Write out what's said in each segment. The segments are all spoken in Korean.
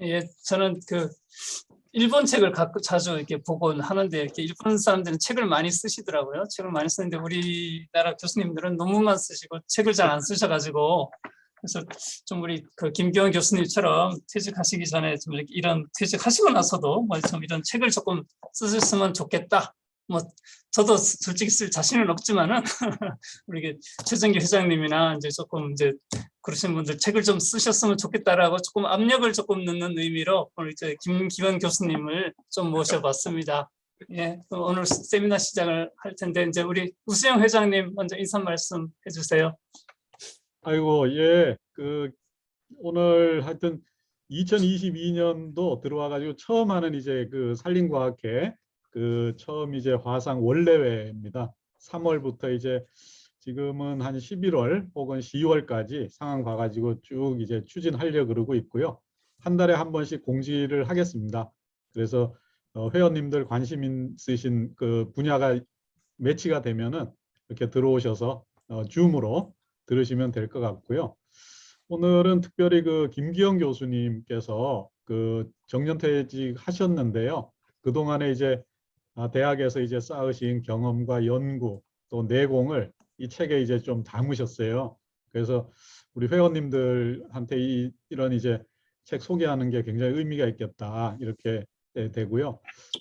예, 저는 그 일본 책을 자주 이렇게 보곤 하는데, 이렇게 일본 사람들은 책을 많이 쓰시더라고요. 책을 많이 쓰는데 우리나라 교수님들은 논문만 쓰시고 책을 잘 안 쓰셔가지고, 그래서 좀 우리 그 김기원 교수님처럼 퇴직하시기 전에 좀 이런 퇴직하시고 나서도 뭐 좀 이런 책을 조금 쓰셨으면 좋겠다. 뭐 저도 솔직히 쓸 자신은 없지만은 우리 최정기 회장님이나 이제 조금 이제 그러신 분들 책을 좀 쓰셨으면 좋겠다라고 조금 압력을 조금 넣는 의미로 오늘 이제 김기원 교수님을 좀 모셔봤습니다. 예, 오늘 세미나 시작을 할 텐데 이제 우리 우수영 회장님 먼저 인사 말씀 해주세요. 아이고, 예, 오늘 하여튼 2022년도 들어와가지고 처음 하는 이제 산림과학회 처음 이제 화상 원래회입니다. 3월부터 이제 지금은 한 11월 혹은 12월까지 상황 봐가지고 쭉 이제 추진하려고 그러고 있고요. 한 달에 한 번씩 공지를 하겠습니다. 그래서 회원님들 관심 있으신 그 분야가 매치가 되면은 이렇게 들어오셔서 줌으로 들으시면 될 것 같고요. 오늘은 특별히 김기영 교수님께서 정년퇴직 하셨는데요. 그동안에 이제 대학에서 이제 쌓으신 경험과 연구 또 내공을 이 책에 이제 좀 담으셨어요. 그래서 우리 회원님들한테 이런 이제 책 소개하는 게 굉장히 의미가 있겠다 이렇게 되고요.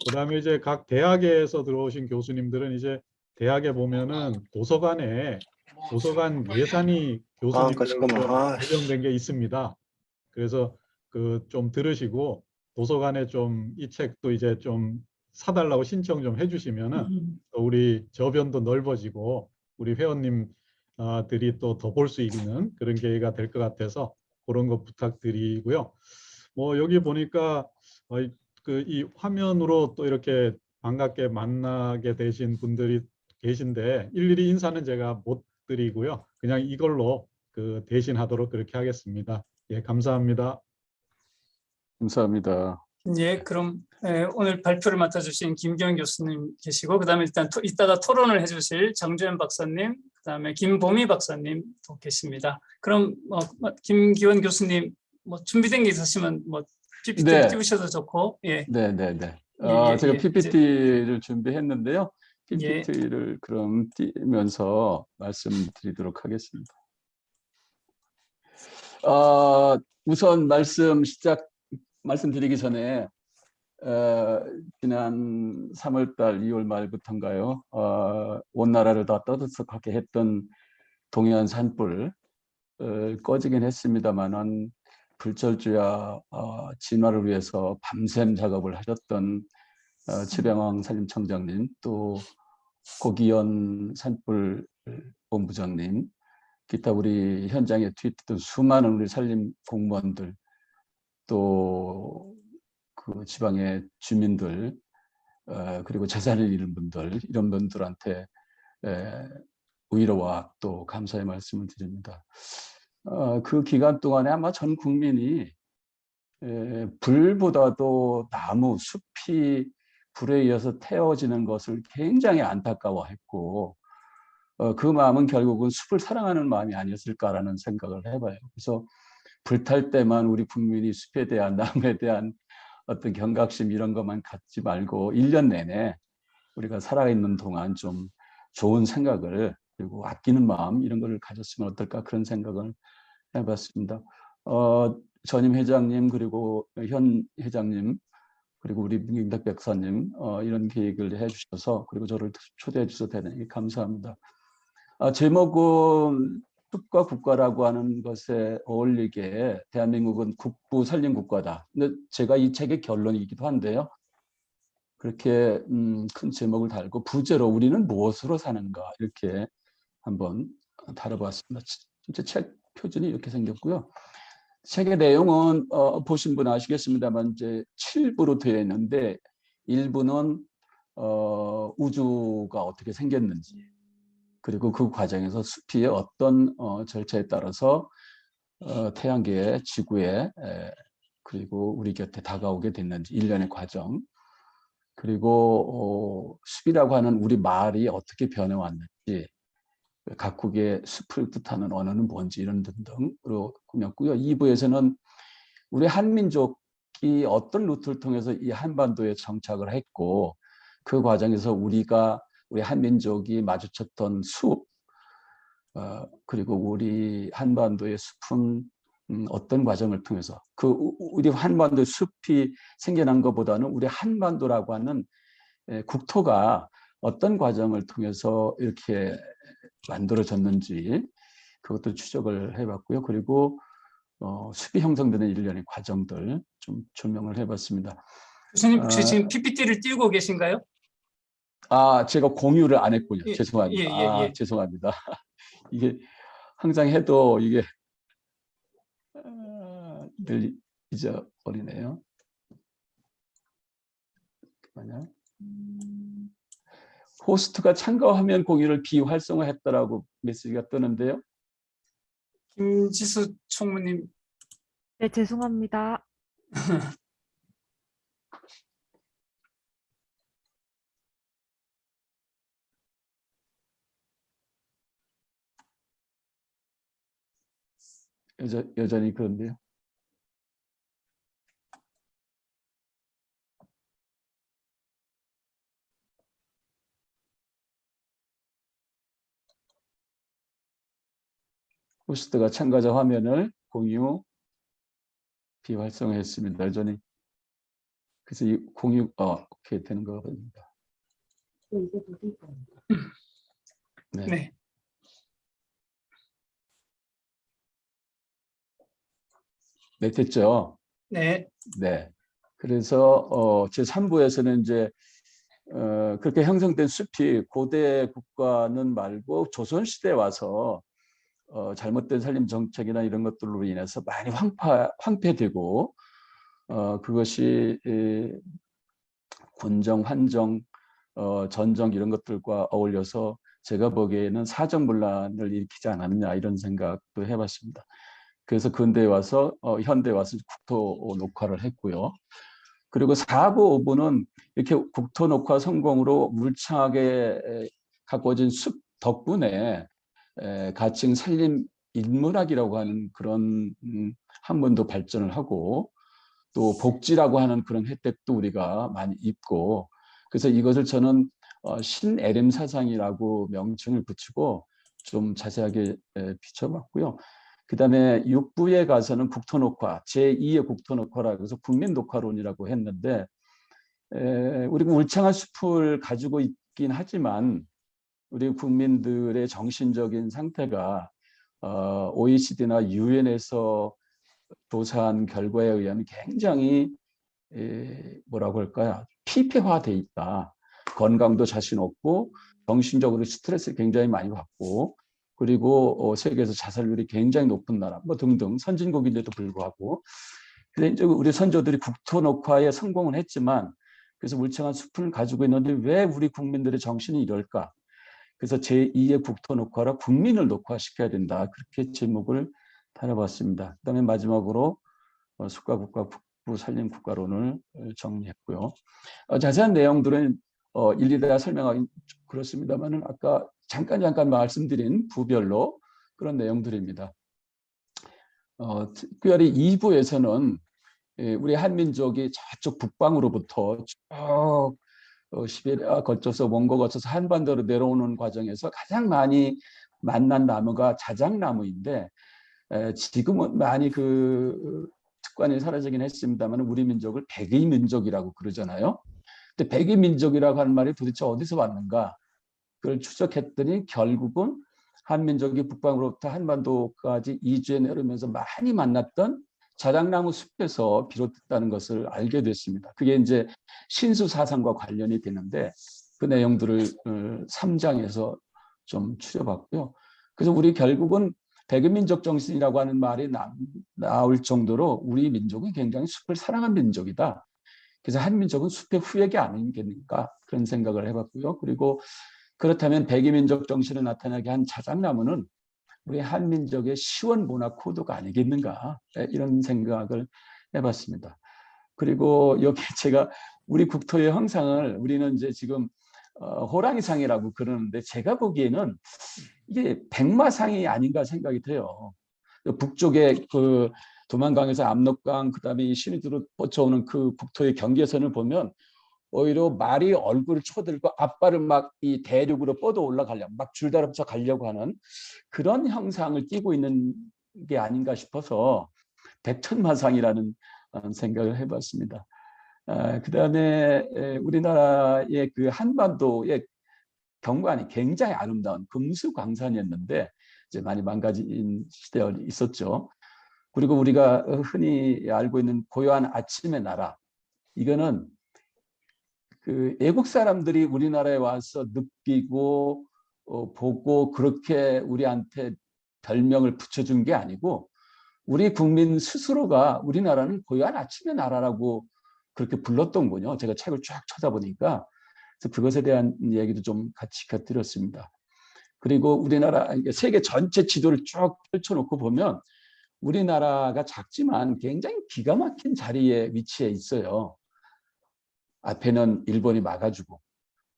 그다음에 이제 각 대학에서 들어오신 교수님들은 이제 대학에 보면은 도서관 예산이 교수님들 배정된 게 있습니다. 그래서 좀 들으시고 도서관에 좀 이 책도 이제 좀 사달라고 신청 좀 해주시면은 우리 저변도 넓어지고 우리 회원님들이 또 더 볼 수 있는 그런 기회가 될 것 같아서 그런 거 부탁드리고요. 뭐 여기 보니까 이 화면으로 또 이렇게 반갑게 만나게 되신 분들이 계신데 일일이 인사는 제가 못 드리고요. 그냥 이걸로 대신하도록 그렇게 하겠습니다. 예, 감사합니다. 감사합니다. 예, 그럼 오늘 발표를 맡아주신 김기현 교수님 계시고, 그다음에 일단 이따가 토론을 해주실 정주현 박사님, 그다음에 김보미 박사님도 계십니다. 그럼 김기현 교수님 뭐 준비된 게 있으시면 뭐 PPT 네. 띄우셔도 좋고, 예. 네. 예, 제가 예, PPT를 준비했는데요. 예. PPT를 그럼 띄면서 말씀드리도록 하겠습니다. 우선 말씀드리기 전에 지난 3월달 2월 말부터인가요? 온 나라를 다 떠들썩하게 했던 동해안 산불 꺼지긴 했습니다만은 불철주야 진화를 위해서 밤샘 작업을 하셨던 최병왕 산림청장님, 또 고기현 산불 본부장님, 기타 우리 현장에 투입됐던 수많은 우리 산림 공무원들, 또 그 지방의 주민들, 그리고 재산을 잃은 분들, 이런 분들한테 위로와 또 감사의 말씀을 드립니다. 그 기간 동안에 아마 전 국민이 불보다도 나무, 숲이 불에 의해서 태워지는 것을 굉장히 안타까워했고, 그 마음은 결국은 숲을 사랑하는 마음이 아니었을까라는 생각을 해봐요. 그래서 불탈 때만 우리 국민이 숲에 대한, 나무에 대한 어떤 경각심 이런 것만 갖지 말고 1년 내내 우리가 살아있는 동안 좀 좋은 생각을, 그리고 아끼는 마음 이런 걸 가졌으면 어떨까, 그런 생각을 해봤습니다. 전임 회장님, 그리고 현 회장님, 그리고 우리 김덕 백사님 이런 계획을 해주셔서, 그리고 저를 초대해 주셔서 대단히 감사합니다. 제목은 숲과 국가라고 하는 것에 어울리게 대한민국은 국부 산림국가다. 근데 제가 이 책의 결론이기도 한데요. 그렇게 큰 제목을 달고 부제로 우리는 무엇으로 사는가 이렇게 한번 다뤄봤습니다. 진짜 책 표준이 이렇게 생겼고요. 책의 내용은 보신 분 아시겠습니다만 이제 7부로 되어 있는데 1부는 우주가 어떻게 생겼는지, 그리고 그 과정에서 숲이 어떤 절차에 따라서 태양계에, 지구에, 그리고 우리 곁에 다가오게 됐는지 일련의 과정, 그리고 숲이라고 하는 우리 말이 어떻게 변해왔는지, 각국의 숲을 뜻하는 언어는 뭔지 이런 등등으로 꾸몄고요. 2부에서는 우리 한민족이 어떤 루트를 통해서 이 한반도에 정착을 했고 그 과정에서 우리 한민족이 마주쳤던 숲, 그리고 우리 한반도의 숲은 어떤 과정을 통해서 우리 한반도 숲이 생겨난 것보다는 우리 한반도라고 하는 국토가 어떤 과정을 통해서 이렇게 만들어졌는지 그것도 추적을 해봤고요. 그리고 숲이 형성되는 일련의 과정들 좀 조명을 해봤습니다. 교수님 혹시 지금 PPT를 띄우고 계신가요? 제가 공유를 안 했군요. 예, 죄송합니다. 예, 예, 예. 죄송합니다. 이게 항상 해도 이게 늘 잊어버리네요. 잠깐만요. 호스트가 참가 화면 공유를 비활성화했다라고 메시지가 뜨는데요. 김지수 총무님. 네, 죄송합니다. 여전히 그런데요. 호스트가 참가자 화면을 공유 비활성화했습니다. 여전히. 그래서 이 공유 오케이 되는 거 같습니다. 네. 네. 네, 됐죠? 네. 네. 그래서 제 3부에서는 이제 그렇게 형성된 숲이 고대 국가는 말고 조선시대에 와서 잘못된 산림 정책이나 이런 것들로 인해서 많이 황폐되고 그것이 군정, 환정, 전정 이런 것들과 어울려서 제가 보기에는 사정문란을 일으키지 않았냐 이런 생각도 해봤습니다. 그래서 근대에 와서 현대에 와서 국토 녹화를 했고요. 그리고 4부, 5부는 이렇게 국토 녹화 성공으로 울창하게 가꿔진 숲 덕분에 가칭 산림 인문학이라고 하는 그런 학문도 발전을 하고 또 복지라고 하는 그런 혜택도 우리가 많이 입고 그래서 이것을 저는 신애림 사상이라고 명칭을 붙이고 좀 자세하게 비춰봤고요. 그다음에 6부에 가서는 국토녹화, 제2의 국토녹화라고 해서 국민녹화론이라고 했는데 우리가 울창한 숲을 가지고 있긴 하지만 우리 국민들의 정신적인 상태가 OECD나 유엔에서 조사한 결과에 의하면 굉장히 뭐라고 할까요? 피폐화돼 있다. 건강도 자신 없고 정신적으로 스트레스를 굉장히 많이 받고 그리고 세계에서 자살률이 굉장히 높은 나라 뭐 등등 선진국인데도 불구하고 근데 우리 선조들이 국토 녹화에 성공을 했지만 그래서 울창한 숲을 가지고 있는데 왜 우리 국민들의 정신이 이럴까? 그래서 제2의 국토 녹화라 국민을 녹화시켜야 된다. 그렇게 제목을 달아봤습니다. 그다음에 마지막으로 숲과 국가 북부 산림 국가론을 정리했고요. 자세한 내용들은 일일이 다 설명하기 그렇습니다만은 아까 잠깐 말씀드린 부별로 그런 내용들입니다. 특별히 2부에서는 우리 한민족이 저쪽 북방으로부터 쭉 시베리아 거쳐서 몽고 거쳐서 한반도로 내려오는 과정에서 가장 많이 만난 나무가 자작나무인데 지금은 많이 그 특관이 사라지긴 했습니다만 우리 민족을 백의 민족이라고 그러잖아요. 근데 백의 민족이라고 하는 말이 도대체 어디서 왔는가? 그걸 추적했더니 결국은 한민족이 북방으로부터 한반도까지 이주해 내려오면서 많이 만났던 자작나무 숲에서 비롯됐다는 것을 알게 됐습니다. 그게 이제 신수 사상과 관련이 되는데 그 내용들을 3장에서 좀 추려봤고요. 그래서 우리 결국은 백의민족 정신이라고 하는 말이 나올 정도로 우리 민족은 굉장히 숲을 사랑한 민족이다. 그래서 한민족은 숲의 후예가 아니겠는가 그런 생각을 해봤고요. 그리고 그렇다면 백의민족 정신을 나타나게 한 자작나무는 우리 한민족의 시원 문화 코드가 아니겠는가 이런 생각을 해봤습니다. 그리고 여기 제가 우리 국토의 형상을 우리는 이제 지금 호랑이상이라고 그러는데 제가 보기에는 이게 백마상이 아닌가 생각이 돼요. 북쪽에 그 두만강에서 압록강, 그다음에 이 신의주로 뻗쳐오는 그 국토의 경계선을 보면 오히려 말이 얼굴을 쳐들고 앞발을 막 이 대륙으로 뻗어 올라가려고 막 줄다름쳐 가려고 하는 그런 형상을 띠고 있는 게 아닌가 싶어서 백천마상이라는 생각을 해봤습니다. 그다음에 우리나라의 그 한반도의 경관이 굉장히 아름다운 금수광산이었는데 이제 많이 망가진 시대가 있었죠. 그리고 우리가 흔히 알고 있는 고요한 아침의 나라, 이거는 그 외국 사람들이 우리나라에 와서 느끼고 보고 그렇게 우리한테 별명을 붙여준 게 아니고 우리 국민 스스로가 우리나라는 고요한 아침의 나라라고 그렇게 불렀던군요. 제가 책을 쫙 쳐다보니까 그래서 그것에 대한 얘기도 좀 같이 곁들였습니다. 그리고 우리나라 세계 전체 지도를 쭉 펼쳐놓고 보면 우리나라가 작지만 굉장히 기가 막힌 자리에 위치해 있어요. 앞에는 일본이 막아주고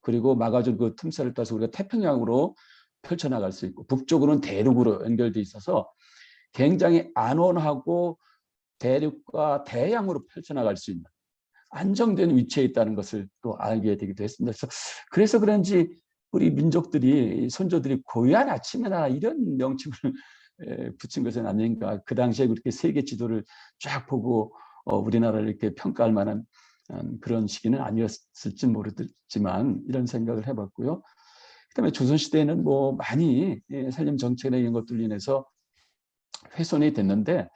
그리고 막아준 그 틈새를 따서 우리가 태평양으로 펼쳐나갈 수 있고 북쪽으로는 대륙으로 연결돼 있어서 굉장히 안온하고 대륙과 대양으로 펼쳐나갈 수 있는 안정된 위치에 있다는 것을 또 알게 되기도 했습니다. 그래서 그런지 우리 민족들이 선조들이 고요한 아침의 나라 이런 명칭을 붙인 것은 아닌가. 그 당시에 그렇게 세계 지도를 쫙 보고 우리나라를 이렇게 평가할 만한 그런 시기는 아니었을지 모르지만 이런 생각을 해봤고요. 그다음에 조선시대에는 뭐 많이 산림 정책이나 이런 것들로 인해서 훼손이 됐는데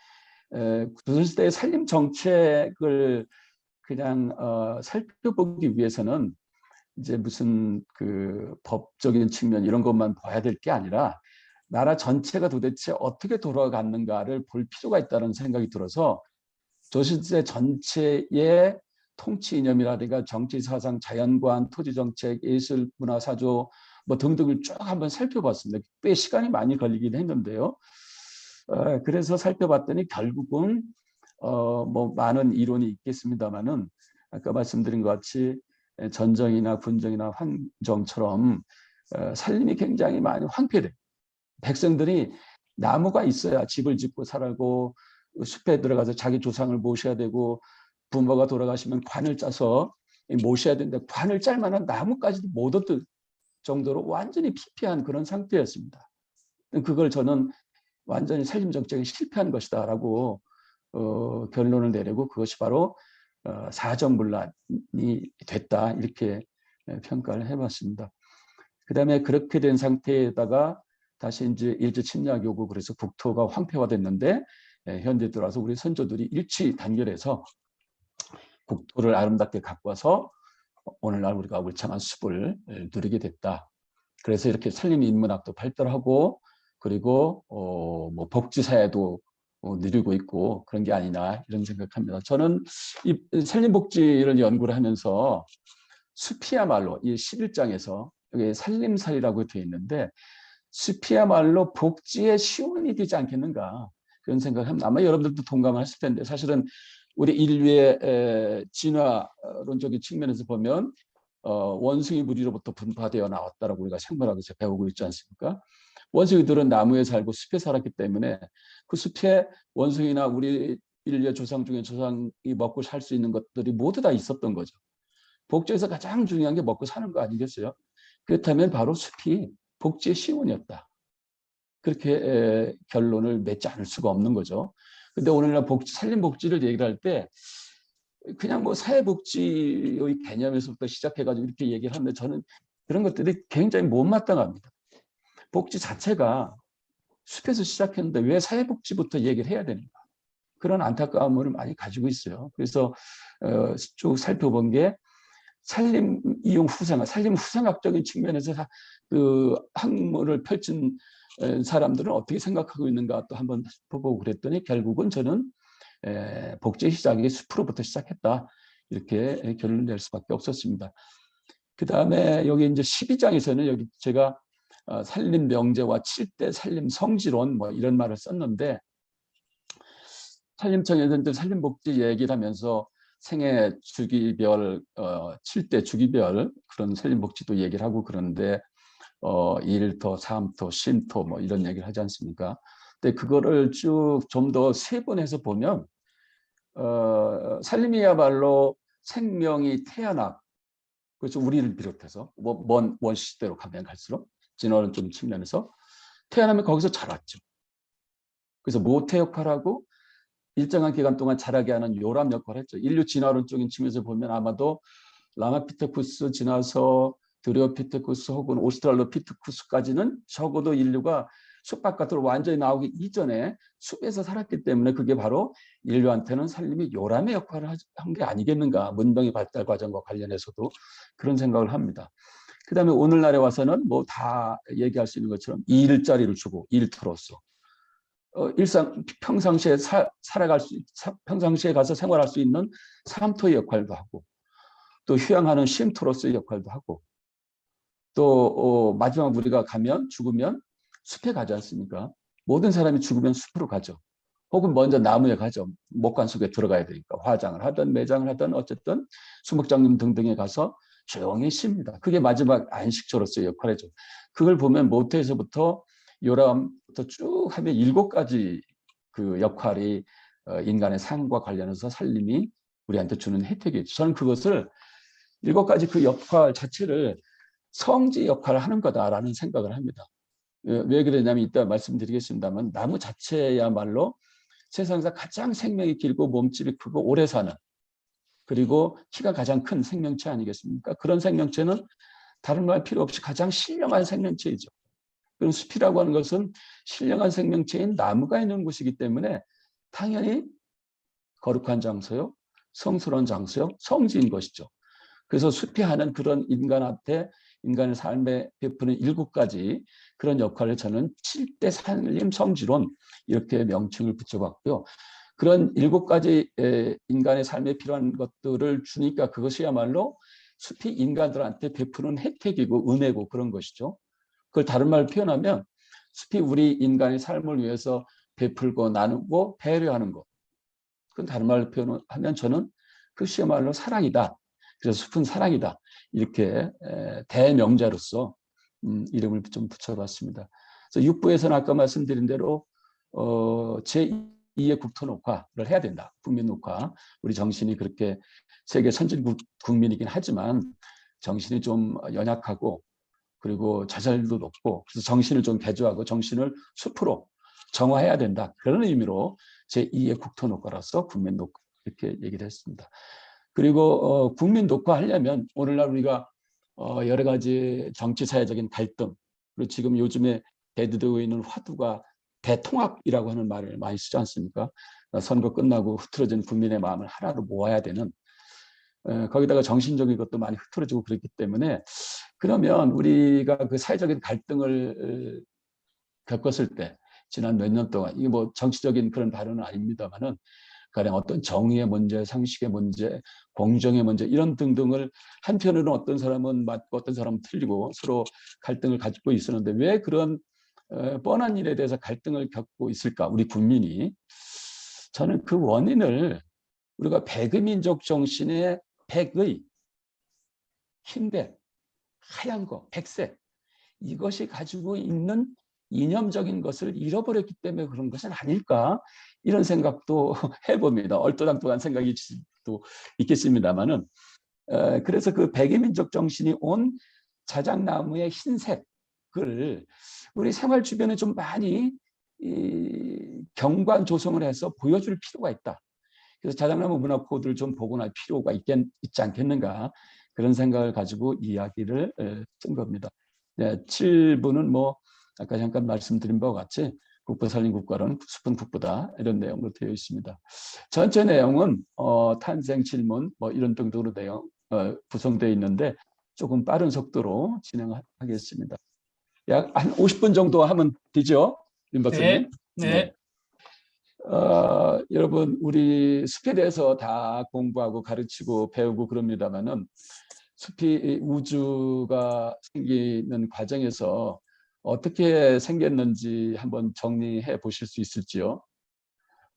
조선시대의 산림 정책을 그냥 살펴보기 위해서는 이제 무슨 그 법적인 측면 이런 것만 봐야 될 게 아니라 나라 전체가 도대체 어떻게 돌아갔는가를 볼 필요가 있다는 생각이 들어서 조선시대 전체의 통치 이념이라든가 정치 사상, 자연관, 토지 정책, 예술, 문화, 사조 뭐 등등을 쭉 한번 살펴봤습니다. 꽤 시간이 많이 걸리긴 했는데요. 그래서 살펴봤더니 결국은 뭐 많은 이론이 있겠습니다만은 아까 말씀드린 것 같이 전정이나 군정이나 황정처럼 살림이 굉장히 많이 황폐돼. 백성들이 나무가 있어야 집을 짓고 살고 숲에 들어가서 자기 조상을 모셔야 되고 부모가 돌아가시면 관을 짜서 모셔야 되는데 관을 짤 만한 나무까지도 못 얻을 정도로 완전히 피폐한 그런 상태였습니다. 그걸 저는 완전히 살림 정책이 실패한 것이다라고 결론을 내리고 그것이 바로 사정문란이 됐다 이렇게 평가를 해봤습니다. 그다음에 그렇게 된 상태에다가 다시 이제 일제 침략이 오고 그래서 국토가 황폐화됐는데 현대 들어와서 우리 선조들이 일치 단결해서 국토를 아름답게 가꿔서 오늘날 우리가 울창한 숲을 누리게 됐다. 그래서 이렇게 산림 인문학도 발달하고 그리고 뭐 복지 사회도 누리고 있고 그런 게 아니냐 이런 생각합니다. 저는 이 산림복지를 연구를 하면서 숲이야말로 이 11장에서 여기 산림살이라고 되어 있는데 숲이야말로 복지의 시원이 되지 않겠는가 그런 생각을 합니다. 아마 여러분들도 동감하실 텐데 사실은 우리 인류의 진화론적인 측면에서 보면 원숭이 무리로부터 분파되어 나왔다라고 우리가 생물학에서 배우고 있지 않습니까? 원숭이들은 나무에 살고 숲에 살았기 때문에 그 숲에 원숭이나 우리 인류의 조상 중에 조상이 먹고 살 수 있는 것들이 모두 다 있었던 거죠. 복지에서 가장 중요한 게 먹고 사는 거 아니겠어요? 그렇다면 바로 숲이 복지의 시원이었다. 그렇게 결론을 맺지 않을 수가 없는 거죠. 근데 오늘날 복지, 산림복지를 얘기를 할 때 그냥 뭐 사회복지의 개념에서부터 시작해가지고 이렇게 얘기를 하는데 저는 그런 것들이 굉장히 못마땅합니다. 복지 자체가 숲에서 시작했는데 왜 사회복지부터 얘기를 해야 되는가? 그런 안타까움을 많이 가지고 있어요. 그래서 쭉 살펴본 게 산림 이용 후생학, 산림 후생학적인 측면에서 그 학문을 펼친 사람들은 어떻게 생각하고 있는가 또 한번 보고 그랬더니 결국은 저는 복지 시작이 숲으로부터 시작했다 이렇게 결론을 낼 수밖에 없었습니다. 그 다음에 여기 이제 12장에서는 여기 제가 산림 명제와 7대 산림 성지론 뭐 이런 말을 썼는데 산림청에서 이제 산림복지 얘기를 하면서 생애 주기별 7대 주기별 그런 산림복지도 얘기를 하고 그러는데 1토, 3토, 10토 뭐 이런 얘기를 하지 않습니까? 근데 그거를 쭉 좀 더 세분해서 보면 살림이야말로 생명이 태어나 그렇죠. 우리를 비롯해서 먼 시대로 가면 갈수록 진화론 좀 측면에서 태어나면 거기서 자랐죠. 그래서 모태 역할하고 일정한 기간 동안 자라게 하는 요람 역할을 했죠. 인류 진화론적인 측면에서 보면 아마도 라마피테쿠스 지나서 드레오피테쿠스 혹은 오스트랄로피테쿠스까지는 적어도 인류가 숲 바깥으로 완전히 나오기 이전에 숲에서 살았기 때문에 그게 바로 인류한테는 살림이 요람의 역할을 한 게 아니겠는가. 문명의 발달 과정과 관련해서도 그런 생각을 합니다. 그다음에 오늘날에 와서는 뭐 다 얘기할 수 있는 것처럼 일자리를 주고 일터로서 평상시에 평상시에 가서 생활할 수 있는 삶터의 역할도 하고 또 휴양하는 쉼터로서의 역할도 하고 또 마지막 우리가 죽으면 숲에 가지 않습니까? 모든 사람이 죽으면 숲으로 가죠. 혹은 먼저 나무에 가죠. 목관 속에 들어가야 되니까 화장을 하든 매장을 하든 어쨌든 수목장님 등등에 가서 조용히 쉽니다. 그게 마지막 안식처로서의 역할이죠. 그걸 보면 모태에서부터 요람부터 쭉 하면 7가지 그 역할이 인간의 삶과 관련해서 살림이 우리한테 주는 혜택이죠. 저는 그것을 7가지 그 역할 자체를 성지 역할을 하는 거다라는 생각을 합니다. 왜 그러냐면 이따 말씀드리겠습니다만 나무 자체야말로 세상에서 가장 생명이 길고 몸집이 크고 오래 사는 그리고 키가 가장 큰 생명체 아니겠습니까? 그런 생명체는 다른 말 필요 없이 가장 신령한 생명체이죠. 그럼 숲이라고 하는 것은 신령한 생명체인 나무가 있는 곳이기 때문에 당연히 거룩한 장소요, 성스러운 장소요, 성지인 것이죠. 그래서 숲이 하는 그런 인간한테 인간의 삶에 베푸는 7가지 그런 역할을 저는 7대 살림 성지론 이렇게 명칭을 붙여봤고요. 그런 7가지 인간의 삶에 필요한 것들을 주니까 그것이야말로 숲이 인간들한테 베푸는 혜택이고 은혜고 그런 것이죠. 그걸 다른 말로 표현하면 숲이 우리 인간의 삶을 위해서 베풀고 나누고 배려하는 것. 그건 다른 말로 표현하면 저는 그것이야말로 사랑이다. 그래서 숲은 사랑이다. 이렇게 대명자로서 이름을 좀 붙여봤습니다. 그래서 6부에서는 아까 말씀드린 대로 제2의 국토 녹화를 해야 된다. 국민 녹화. 우리 정신이 그렇게 세계 선진국 국민이긴 하지만 정신이 좀 연약하고 그리고 자살도 높고 그래서 정신을 좀 개조하고 정신을 숲으로 정화해야 된다. 그런 의미로 제2의 국토 녹화로서 국민 녹화 이렇게 얘기를 했습니다. 그리고 국민 녹화하려면 오늘날 우리가 여러 가지 정치 사회적인 갈등 그리고 지금 요즘에 대두되고 있는 화두가 대통합이라고 하는 말을 많이 쓰지 않습니까? 선거 끝나고 흐트러진 국민의 마음을 하나로 모아야 되는 거기다가 정신적인 것도 많이 흐트러지고 그렇기 때문에 그러면 우리가 그 사회적인 갈등을 겪었을 때 지난 몇 년 동안 이게 뭐 정치적인 그런 발언은 아닙니다만은 가령 어떤 정의의 문제, 상식의 문제, 공정의 문제 이런 등등을 한편으로는 어떤 사람은 맞고 어떤 사람은 틀리고 서로 갈등을 가지고 있었는데 왜 그런 뻔한 일에 대해서 갈등을 겪고 있을까? 우리 국민이 저는 그 원인을 우리가 백의민족 정신의 백의, 흰백, 하얀 거, 백색 이것이 가지고 있는 이념적인 것을 잃어버렸기 때문에 그런 것은 아닐까 이런 생각도 해봅니다. 얼토당토한 생각이 또 있겠습니다만은 그래서 그 백의민족 정신이 온 자작나무의 흰색을 우리 생활 주변에 좀 많이 경관 조성을 해서 보여줄 필요가 있다. 그래서 자작나무 문화 코드를 좀 복원할 필요가 있지 않겠는가 그런 생각을 가지고 이야기를 쓴 겁니다. 네, 7부는 뭐 아까 잠깐 말씀드린 바와 같이 국부살림국가론 숲은 국부다 이런 내용으로 되어 있습니다. 전체 내용은 탄생 질문 뭐 이런 등등으로 구성되어 있는데 조금 빠른 속도로 진행하겠습니다. 약 한 50분 정도 하면 되죠, 임 박사님? 네. 여러분 우리 숲에 대해서 다 공부하고 가르치고 배우고 그럽니다만은 숲이 우주가 생기는 과정에서 어떻게 생겼는지 한번 정리해 보실 수 있을지요?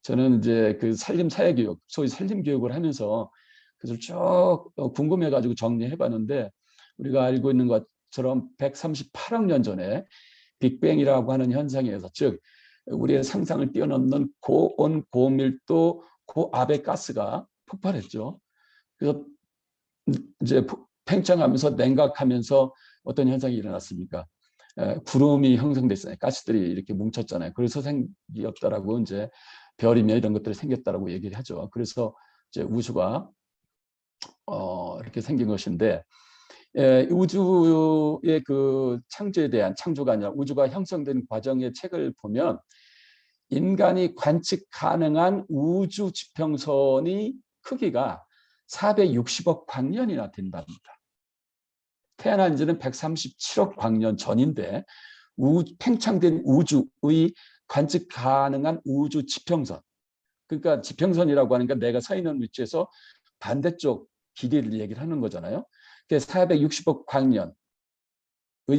저는 이제 그 산림 사회교육, 소위 산림 교육을 하면서 그것을 쭉 궁금해 가지고 정리해 봤는데 우리가 알고 있는 것처럼 138억 년 전에 빅뱅이라고 하는 현상에서 즉 우리의 상상을 뛰어넘는 고온, 고밀도, 고압의 가스가 폭발했죠. 그래서 이제 팽창하면서 냉각하면서 어떤 현상이 일어났습니까? 구름이 형성됐잖아요. 가스들이 이렇게 뭉쳤잖아요. 그래서 생겼다라고 이제 별이며 이런 것들이 생겼다라고 얘기를 하죠. 그래서 이제 우주가 이렇게 생긴 것인데, 우주의 그 창조에 대한, 창조가 아니라 우주가 형성된 과정의 책을 보면 인간이 관측 가능한 우주 지평선이 크기가 460억 광년이나 된답니다. 태어난 지는 137억 광년 전인데 팽창된 우주의 관측 가능한 우주 지평선, 그러니까 지평선이라고 하니까 내가 서 있는 위치에서 반대쪽 길이를 얘기를 하는 거잖아요. 그게 460억 광년의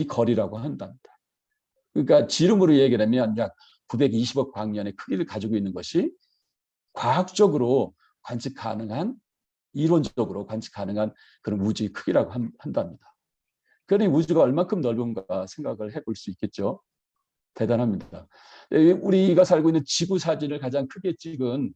거리라고 한답니다. 그러니까 지름으로 얘기하면 약 920억 광년의 크기를 가지고 있는 것이 과학적으로 관측 가능한, 이론적으로 관측 가능한 그런 우주의 크기라고 한답니다. 그러니 우주가 얼마큼 넓은가 생각을 해볼 수 있겠죠. 대단합니다. 우리가 살고 있는 지구 사진을 가장 크게 찍은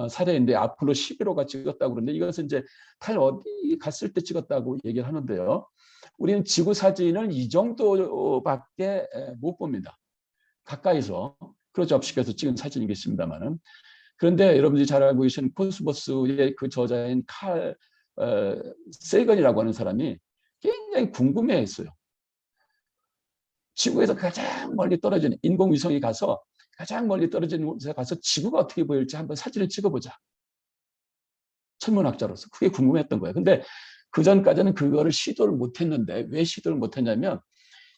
사례인데 아폴로 11호가 찍었다고 그러는데, 이것은 이제 달 어디 갔을 때 찍었다고 얘기를 하는데요. 우리는 지구 사진을 이 정도밖에 못 봅니다. 가까이서 클로즈업시켜서 찍은 사진이겠습니다만은. 그런데 여러분들이 잘 알고 계신 코스모스의 그 저자인 칼 세이건이라고 하는 사람이 굉장히 궁금해했어요. 지구에서 가장 멀리 떨어진 인공위성이 가서 가장 멀리 떨어진 곳에 가서 지구가 어떻게 보일지 한번 사진을 찍어보자. 천문학자로서 그게 궁금했던 거예요. 근데 그 전까지는 그거를 시도를 못했는데, 왜 시도를 못했냐면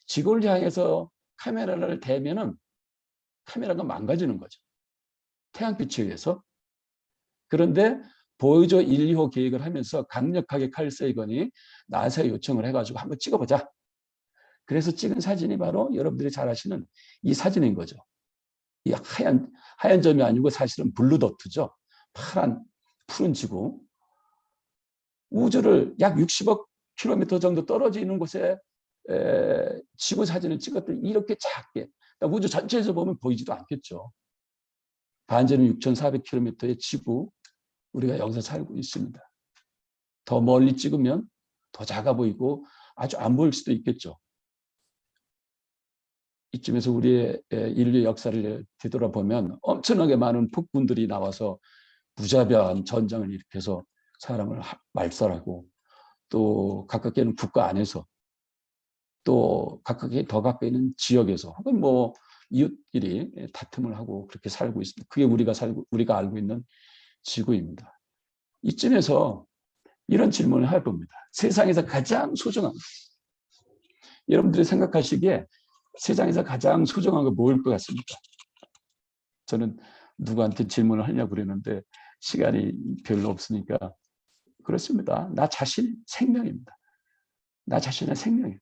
지구를 향해서 카메라를 대면은 카메라가 망가지는 거죠. 태양빛에 의해서. 그런데 보이저 1, 2호 계획을 하면서 강력하게 칼 세이건이 나사에 요청을 해가지고 한번 찍어보자. 그래서 찍은 사진이 바로 여러분들이 잘 아시는 이 사진인 거죠. 이 하얀 점이 아니고 사실은 블루도트죠. 푸른 지구. 우주를 약 60억 킬로미터 정도 떨어져 있는 곳에 지구 사진을 찍었더니 이렇게 작게, 우주 전체에서 보면 보이지도 않겠죠. 반지름 6,400km의 지구, 우리가 여기서 살고 있습니다. 더 멀리 찍으면 더 작아 보이고 아주 안 보일 수도 있겠죠. 이쯤에서 우리의 인류 역사를 뒤돌아보면 엄청나게 많은 폭군들이 나와서 무자비한 전쟁을 일으켜서 사람을 말살하고, 또 가깝게 있는 국가 안에서, 또 가깝게 더 가까이 있는 지역에서, 혹은 뭐 이웃끼리 다툼을 하고 그렇게 살고 있습니다. 그게 우리가 알고 있는 지구입니다. 이쯤에서 이런 질문을 해봅니다. 세상에서 가장 소중한, 여러분들이 생각하시기에 세상에서 가장 소중한 거 뭐일 것 같습니까? 저는 누구한테 질문을 하려고 그랬는데 시간이 별로 없으니까 그렇습니다. 나 자신 생명입니다. 나 자신의 생명이에요.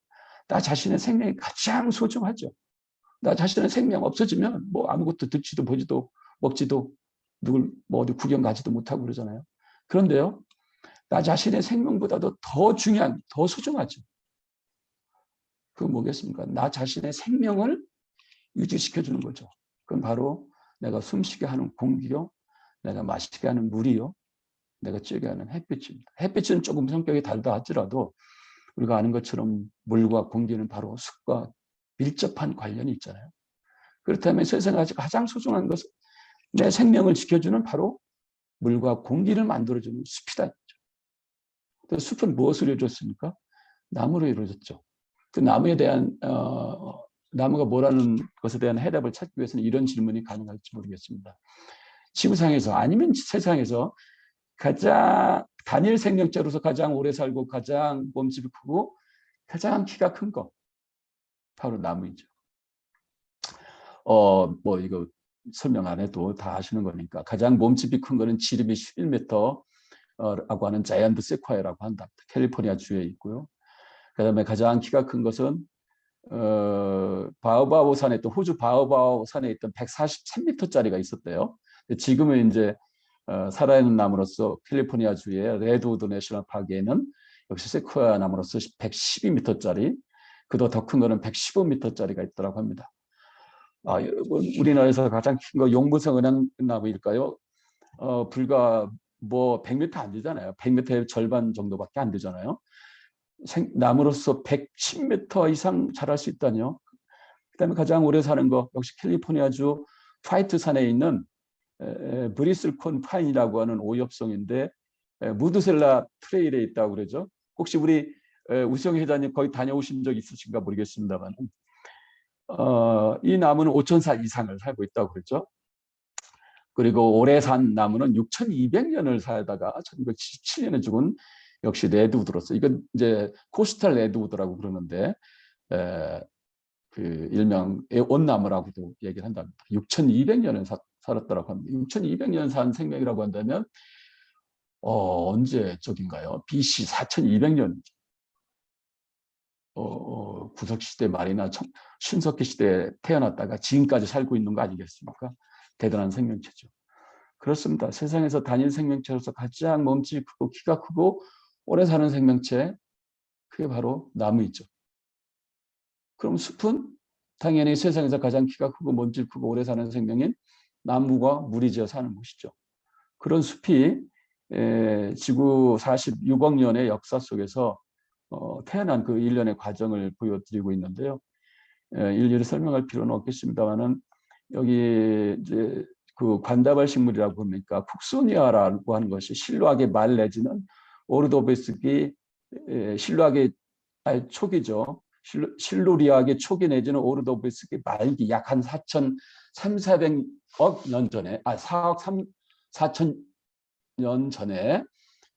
나 자신의 생명이 가장 소중하죠. 나 자신의 생명 없어지면 뭐 아무것도 듣지도 보지도 먹지도 누굴 뭐 어디 구경 가지도 못하고 그러잖아요. 그런데요, 나 자신의 생명보다도 더 중요한, 더 소중하죠. 그건 뭐겠습니까? 나 자신의 생명을 유지시켜주는 거죠. 그건 바로 내가 숨쉬게 하는 공기요, 내가 마시게 하는 물이요, 내가 쬐게 하는 햇빛입니다. 햇빛은 조금 성격이 다르다 하더라도 우리가 아는 것처럼 물과 공기는 바로 숲과 밀접한 관련이 있잖아요. 그렇다면 세상에 가장 소중한 것은 내 생명을 지켜주는 바로 물과 공기를 만들어주는 숲이다. 숲은 무엇으로 이루어졌습니까? 나무로 이루어졌죠. 그 나무에 대한 나무가 뭐라는 것에 대한 해답을 찾기 위해서는 이런 질문이 가능할지 모르겠습니다. 지구상에서, 아니면 세상에서 가장 단일 생명체로서 가장 오래 살고 가장 몸집이 크고 가장 키가 큰 거, 바로 나무이죠. 뭐 이거 설명 안 해도 다 아시는 거니까, 가장 몸집이 큰 거는 지름이 11m 라고 하는 자이언트 세콰이어라고 한다. 캘리포니아 주에 있고요. 그다음에 가장 키가 큰 것은 바오바오 산에 있던, 호주 바오바오 산에 있던 143m짜리가 있었대요. 지금은 이제 살아있는 나무로서 캘리포니아 주의 레드우드 내셔널 파크에는 역시 세콰이어 나무로서 112m짜리, 그도 더 큰 거는 115m짜리가 있더라고 합니다. 여러분, 우리나라에서 가장 큰 거 용무성 은행나무일까요? 불과 뭐 100m 안 되잖아요. 100m의 절반 정도밖에 안 되잖아요. 나무로서 110m 이상 자랄 수 있다뇨. 그다음에 가장 오래 사는 거 역시 캘리포니아주 화이트 산에 있는 브리슬콘 파인이라고 하는 오엽송인데 무드셀라 트레일에 있다고 그러죠. 혹시 우리 우수영 회장님 거기 다녀오신 적 있으신가 모르겠습니다만 이 나무는 5,000살 이상을 살고 있다고 그러죠. 그리고 오래 산 나무는 6,200년을 살다가 1977년에 죽은 역시 레드우드로서 이건 이제 코스탈 레드우드라고 그러는데 그 일명 온나무라고도 얘기를 한답니다. 6,200년을 살았다고 합니다. 6,200년 산 생명이라고 한다면 언제 쪽인가요? BC 4,200년 구석시대 말이나 신석기 시대에 태어났다가 지금까지 살고 있는 거 아니겠습니까? 대단한 생명체죠. 그렇습니다. 세상에서 단일 생명체로서 가장 몸집이 크고 키가 크고 오래 사는 생명체, 그게 바로 나무이죠. 그럼 숲은 당연히 세상에서 가장 키가 크고 몸집이 크고 오래 사는 생명인 나무가 무리지어 사는 곳이죠. 그런 숲이 지구 46억 년의 역사 속에서 태어난 그 일련의 과정을 보여드리고 있는데요. 일일이 설명할 필요는 없겠습니다만은 여기 이제 그 관다발 식물이라고 합니까? 쿡소니아라고 하는 것이 실루악의 말 내지는 오르도베스기 실루악의 초기죠. 실루리악의 초기 내지는 오르도베스기 말기 약 한 4,300억 년 전에 4억 4천 년 전에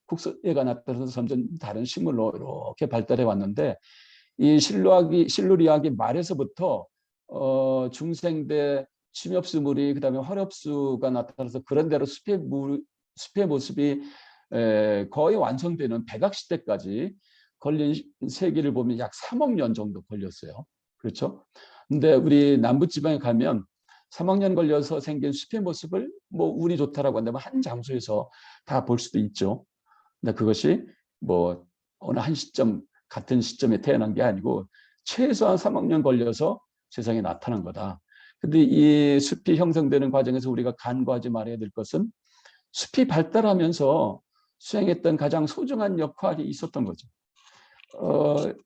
쿡소니아가 나타나서 점점 다른 식물로 이렇게 발달해 왔는데 이 실루리악의 말에서부터 중생대 침엽수물이 그다음에 화렵수가 나타나서 그런 대로 숲의 모습이 거의 완성되는 백악시대까지 걸린 세기를 보면 약 3억 년 정도 걸렸어요. 그렇죠? 근데 우리 남부지방에 가면 3억 년 걸려서 생긴 숲의 모습을 뭐 운이 좋다라고 한다면 한 장소에서 다 볼 수도 있죠. 근데 그것이 뭐 어느 한 시점 같은 시점에 태어난 게 아니고 최소한 3억 년 걸려서 세상에 나타난 거다. 근데 이 숲이 형성되는 과정에서 우리가 간과하지 말아야 될 것은 숲이 발달하면서 수행했던 가장 소중한 역할이 있었던 거죠.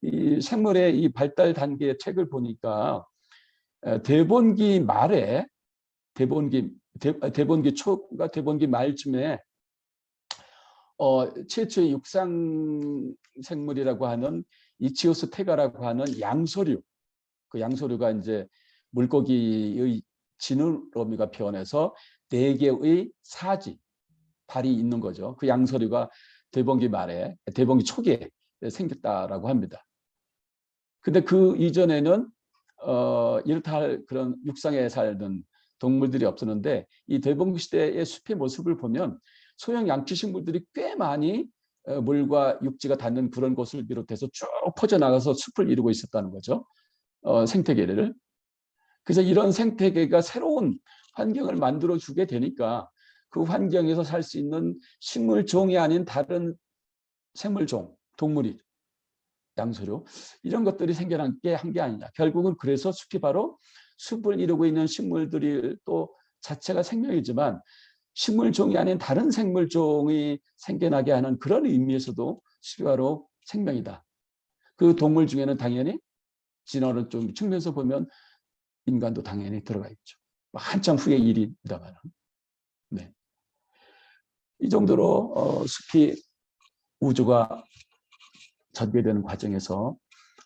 이 생물의 이 발달 단계의 책을 보니까 대본기 말에 대본기 초가 대본기 말쯤에 최초의 육상 생물이라고 하는 이치오스 테가라고 하는 양서류, 그 양서류가 이제 물고기의 지느러미가 변해서 4개의 사지, 발이 있는 거죠. 그 양서류가 대본기 말에, 대본기 초기에 생겼다라고 합니다. 근데 그 이전에는 이렇다 할 그런 육상에 살던 동물들이 없었는데 이 대본기 시대의 숲의 모습을 보면 소형 양치식물들이 꽤 많이 물과 육지가 닿는 그런 곳을 비롯해서 쭉 퍼져나가서 숲을 이루고 있었다는 거죠. 생태계를. 그래서 이런 생태계가 새로운 환경을 만들어주게 되니까 그 환경에서 살 수 있는 식물종이 아닌 다른 생물종, 동물이 양서류 이런 것들이 생겨난 게 한 게 아니냐. 결국은 그래서 숲이 바로 숲을 이루고 있는 식물들이 또 자체가 생명이지만 식물종이 아닌 다른 생물종이 생겨나게 하는 그런 의미에서도 숲이 바로 생명이다. 그 동물 중에는 당연히 진화론 좀 측면에서 보면 인간도 당연히 들어가 있죠. 한참 후의 일입니다만. 네. 이 정도로 숲이 우주가 전개되는 과정에서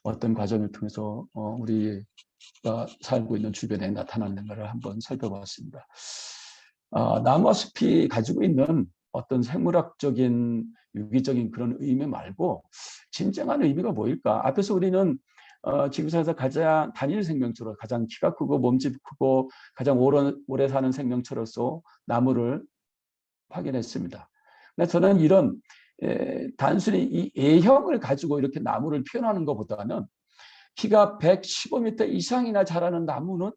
어떤 과정을 통해서 우리가 살고 있는 주변에 나타나는가를 한번 살펴봤습니다. 나무와 숲이 가지고 있는 어떤 생물학적인 유기적인 그런 의미 말고 진정한 의미가 뭐일까? 앞에서 우리는 지구상에서 가장 단일 생명체로 가장 키가 크고 몸집이 크고 가장 오래 사는 생명체로서 나무를 확인했습니다. 근데 저는 이런 단순히 이 A형을 가지고 이렇게 나무를 표현하는 것보다는 키가 115m 이상이나 자라는 나무는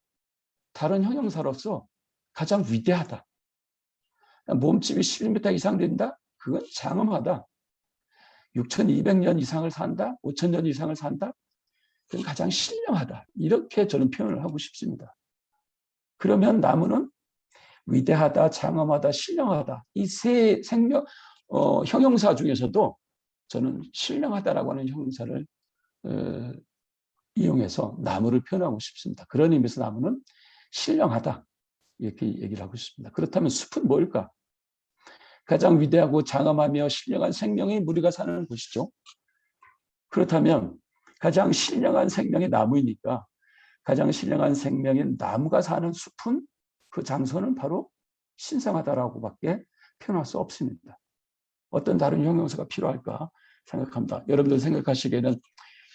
다른 형용사로서 가장 위대하다. 몸집이 11m 이상 된다? 그건 장엄하다. 6,200년 이상을 산다? 5,000년 이상을 산다? 그건 가장 신령하다. 이렇게 저는 표현을 하고 싶습니다. 그러면 나무는 위대하다, 장엄하다, 신령하다. 이 세 형용사 중에서도 저는 신령하다라고 하는 형용사를 이용해서 나무를 표현하고 싶습니다. 그런 의미에서 나무는 신령하다 이렇게 얘기를 하고 싶습니다. 그렇다면 숲은 뭘까? 가장 위대하고 장엄하며 신령한 생명의 무리가 사는 곳이죠. 그렇다면 가장 신령한 생명의 나무이니까 가장 신령한 생명인 나무가 사는 숲은 그 장소는 바로 신성하다라고밖에 표현할 수 없습니다. 어떤 다른 형용사가 필요할까 생각합니다. 여러분들 생각하시기에는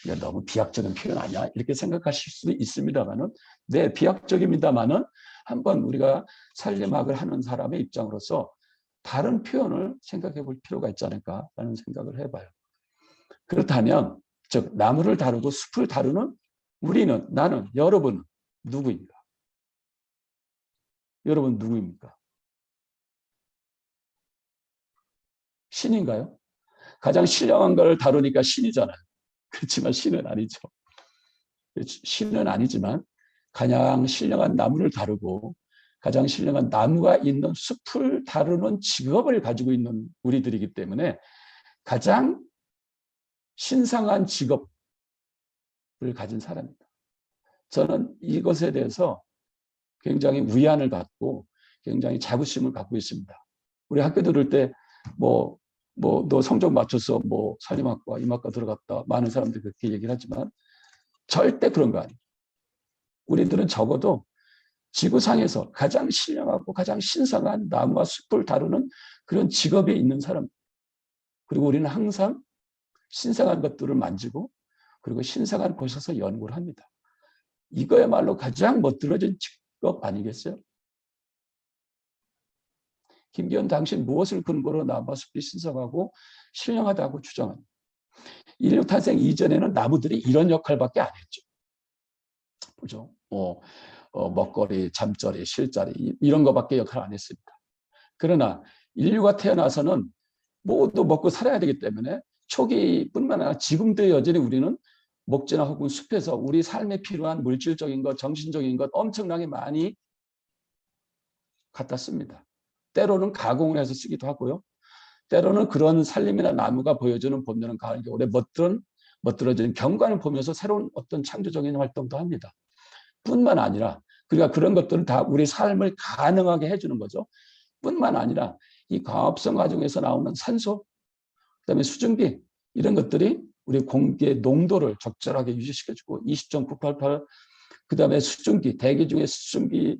이게 너무 비약적인 표현 아니야? 이렇게 생각하실 수도 있습니다만은, 네, 비약적입니다만은 한번 우리가 살림학을 하는 사람의 입장으로서 다른 표현을 생각해 볼 필요가 있지 않을까라는 생각을 해봐요. 그렇다면, 즉 나무를 다루고 숲을 다루는 우리는, 나는, 여러분은 누구인가? 여러분 누구입니까? 신인가요? 가장 신령한 걸 다루니까 신이잖아요. 그렇지만 신은 아니죠. 신은 아니지만 가장 신령한 나무를 다루고 가장 신령한 나무가 있는 숲을 다루는 직업을 가지고 있는 우리들이기 때문에 가장 신성한 직업을 가진 사람입니다. 저는 이것에 대해서 굉장히 위안을 갖고 굉장히 자부심을 갖고 있습니다. 우리 학교 들을 때 너 성적 맞춰서 산림학과, 이학과 들어갔다. 많은 사람들이 그렇게 얘기를 하지만 절대 그런 거 아니에요. 우리들은 적어도 지구상에서 가장 신령하고 가장 신성한 나무와 숲을 다루는 그런 직업에 있는 사람. 그리고 우리는 항상 신성한 것들을 만지고 그리고 신성한 곳에서 연구를 합니다. 이거야말로 가장 멋들어진 직업 아니겠어요? 김기현, 당신 무엇을 근거로 나무와 숲이 신성하고 신령하다고 주장합니다. 인류 탄생 이전에는 나무들이 이런 역할밖에 안 했죠. 그죠? 먹거리, 잠자리, 실자리 이런 거밖에 역할 안 했습니다. 그러나 인류가 태어나서는 모두 먹고 살아야 되기 때문에 초기뿐만 아니라 지금도 여전히 우리는 목지나 혹은 숲에서 우리 삶에 필요한 물질적인 것, 정신적인 것 엄청나게 많이 갖다 씁니다. 때로는 가공을 해서 쓰기도 하고요. 때로는 그런 산림이나 나무가 보여주는 봄, 여름, 가을, 겨울에 멋들어지는 경관을 보면서 새로운 어떤 창조적인 활동도 합니다. 뿐만 아니라 그러니까 그런 것들은 다 우리 삶을 가능하게 해주는 거죠. 뿐만 아니라 이 과업성 과정에서 나오는 산소, 그다음에 수증기 이런 것들이 우리 공기의 농도를 적절하게 유지시켜주고 20.988 그다음에 수증기, 대기 중에 수증기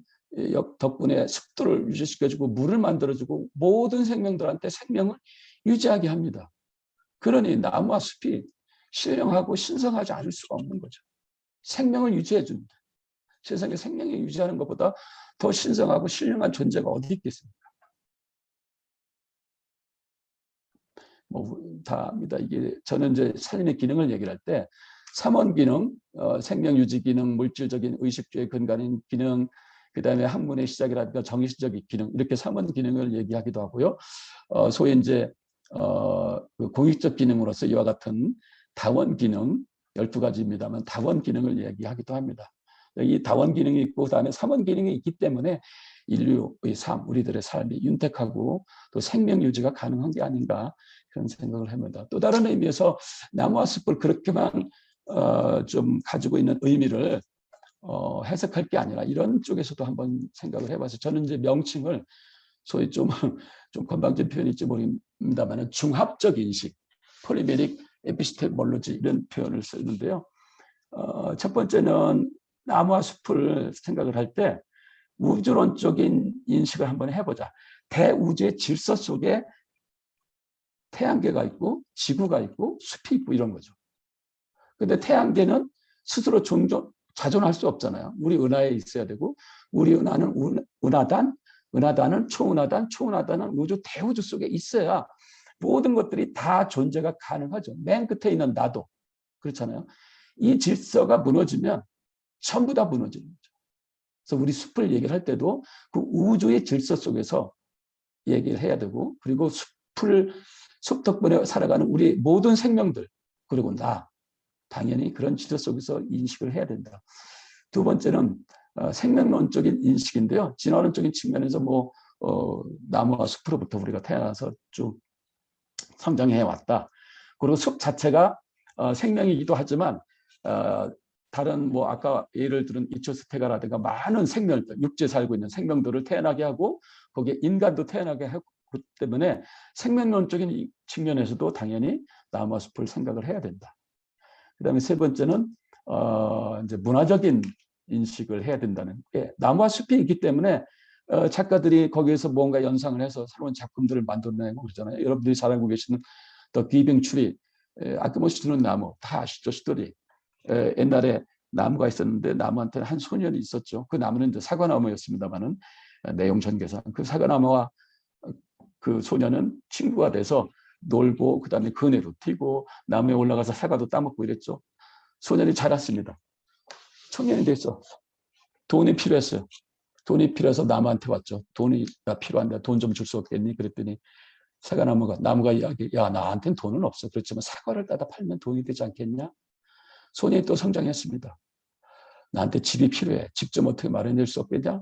덕분에 습도를 유지시켜주고 물을 만들어주고 모든 생명들한테 생명을 유지하게 합니다. 그러니 나무와 숲이 신령하고 신성하지 않을 수가 없는 거죠. 생명을 유지해 줍니다. 세상에 생명을 유지하는 것보다 더 신성하고 신령한 존재가 어디 있겠습니까? 다 합니다. 이게 저는 이제 살림의 기능을 얘기할 때 3원 기능, 생명 유지 기능, 물질적인 의식주의 근간인 기능, 그다음에 학문의 시작이라든가 정의시적인 기능 이렇게 3원 기능을 얘기하기도 하고요. 소위 이제 공익적 기능으로서 이와 같은 다원 기능 12가지입니다만 다원 기능을 얘기하기도 합니다. 이 다원 기능이 있고 그다음에 3원 기능이 있기 때문에 인류의 삶, 우리들의 삶이 윤택하고 또 생명 유지가 가능한 게 아닌가 그런 생각을 합니다. 또 다른 의미에서 나무와 숲을 그렇게만 좀 가지고 있는 의미를 해석할 게 아니라 이런 쪽에서도 한번 생각을 해봐서 저는 이제 명칭을 소위 좀 건방진 표현일지 모릅니다만 중합적 인식, 폴리메릭 에피스테몰로지 이런 표현을 쓰는데요. 첫 번째는 나무와 숲을 생각을 할 때 우주론적인 인식을 한번 해보자. 대우주의 질서 속에 태양계가 있고 지구가 있고 숲이 있고 이런 거죠. 근데 태양계는 스스로 자존할 수 없잖아요. 우리 은하에 있어야 되고 우리 은하는 은하단은 초은하단, 초은하단은 우주 대우주 속에 있어야 모든 것들이 다 존재가 가능하죠. 맨 끝에 있는 나도 그렇잖아요. 이 질서가 무너지면 전부 다 무너지는 거죠. 그래서 우리 숲을 얘기를 할 때도 그 우주의 질서 속에서 얘기를 해야 되고 그리고 숲 덕분에 살아가는 우리 모든 생명들 그리고 나 당연히 그런 질서 속에서 인식을 해야 된다. 두 번째는 생명론적인 인식인데요. 진화론적인 측면에서 나무와 숲으로부터 우리가 태어나서 쭉 성장해 왔다. 그리고 숲 자체가 생명이기도 하지만 다른 아까 예를 들은 이초스테가라든가 많은 생명들, 육지에 살고 있는 생명들을 태어나게 하고 거기에 인간도 태어나게 하기 때문에 생명론적인 측면에서도 당연히 나무와 숲을 생각을 해야 된다. 그다음에 세 번째는 이제 문화적인 인식을 해야 된다는 게 나무와 숲이 있기 때문에 작가들이 거기에서 뭔가 연상을 해서 새로운 작품들을 만들어내고 그러잖아요. 여러분들이 잘 알고 계시는 더 기빙 추리, 아낌없이 주는 나무 다 아시죠? 시들이 옛날에 나무가 있었는데 나무한테는 한 소년이 있었죠. 그 나무는 이제 사과나무였습니다만은 내용 전개상 그 사과나무와 그 소년은 친구가 돼서 놀고 그다음에 그네도 튀고 나무에 올라가서 사과도 따먹고 이랬죠. 소년이 자랐습니다. 청년이 됐어. 돈이 필요했어요. 돈이 필요해서 나무한테 왔죠. 돈이 나 필요한데 돈 좀 줄 수 없겠니? 그랬더니 나무가 이야기, 야 나한테는 돈은 없어. 그렇지만 사과를 따다 팔면 돈이 되지 않겠냐? 소년이 또 성장했습니다. 나한테 집이 필요해. 집 좀 어떻게 마련할 수 없겠냐?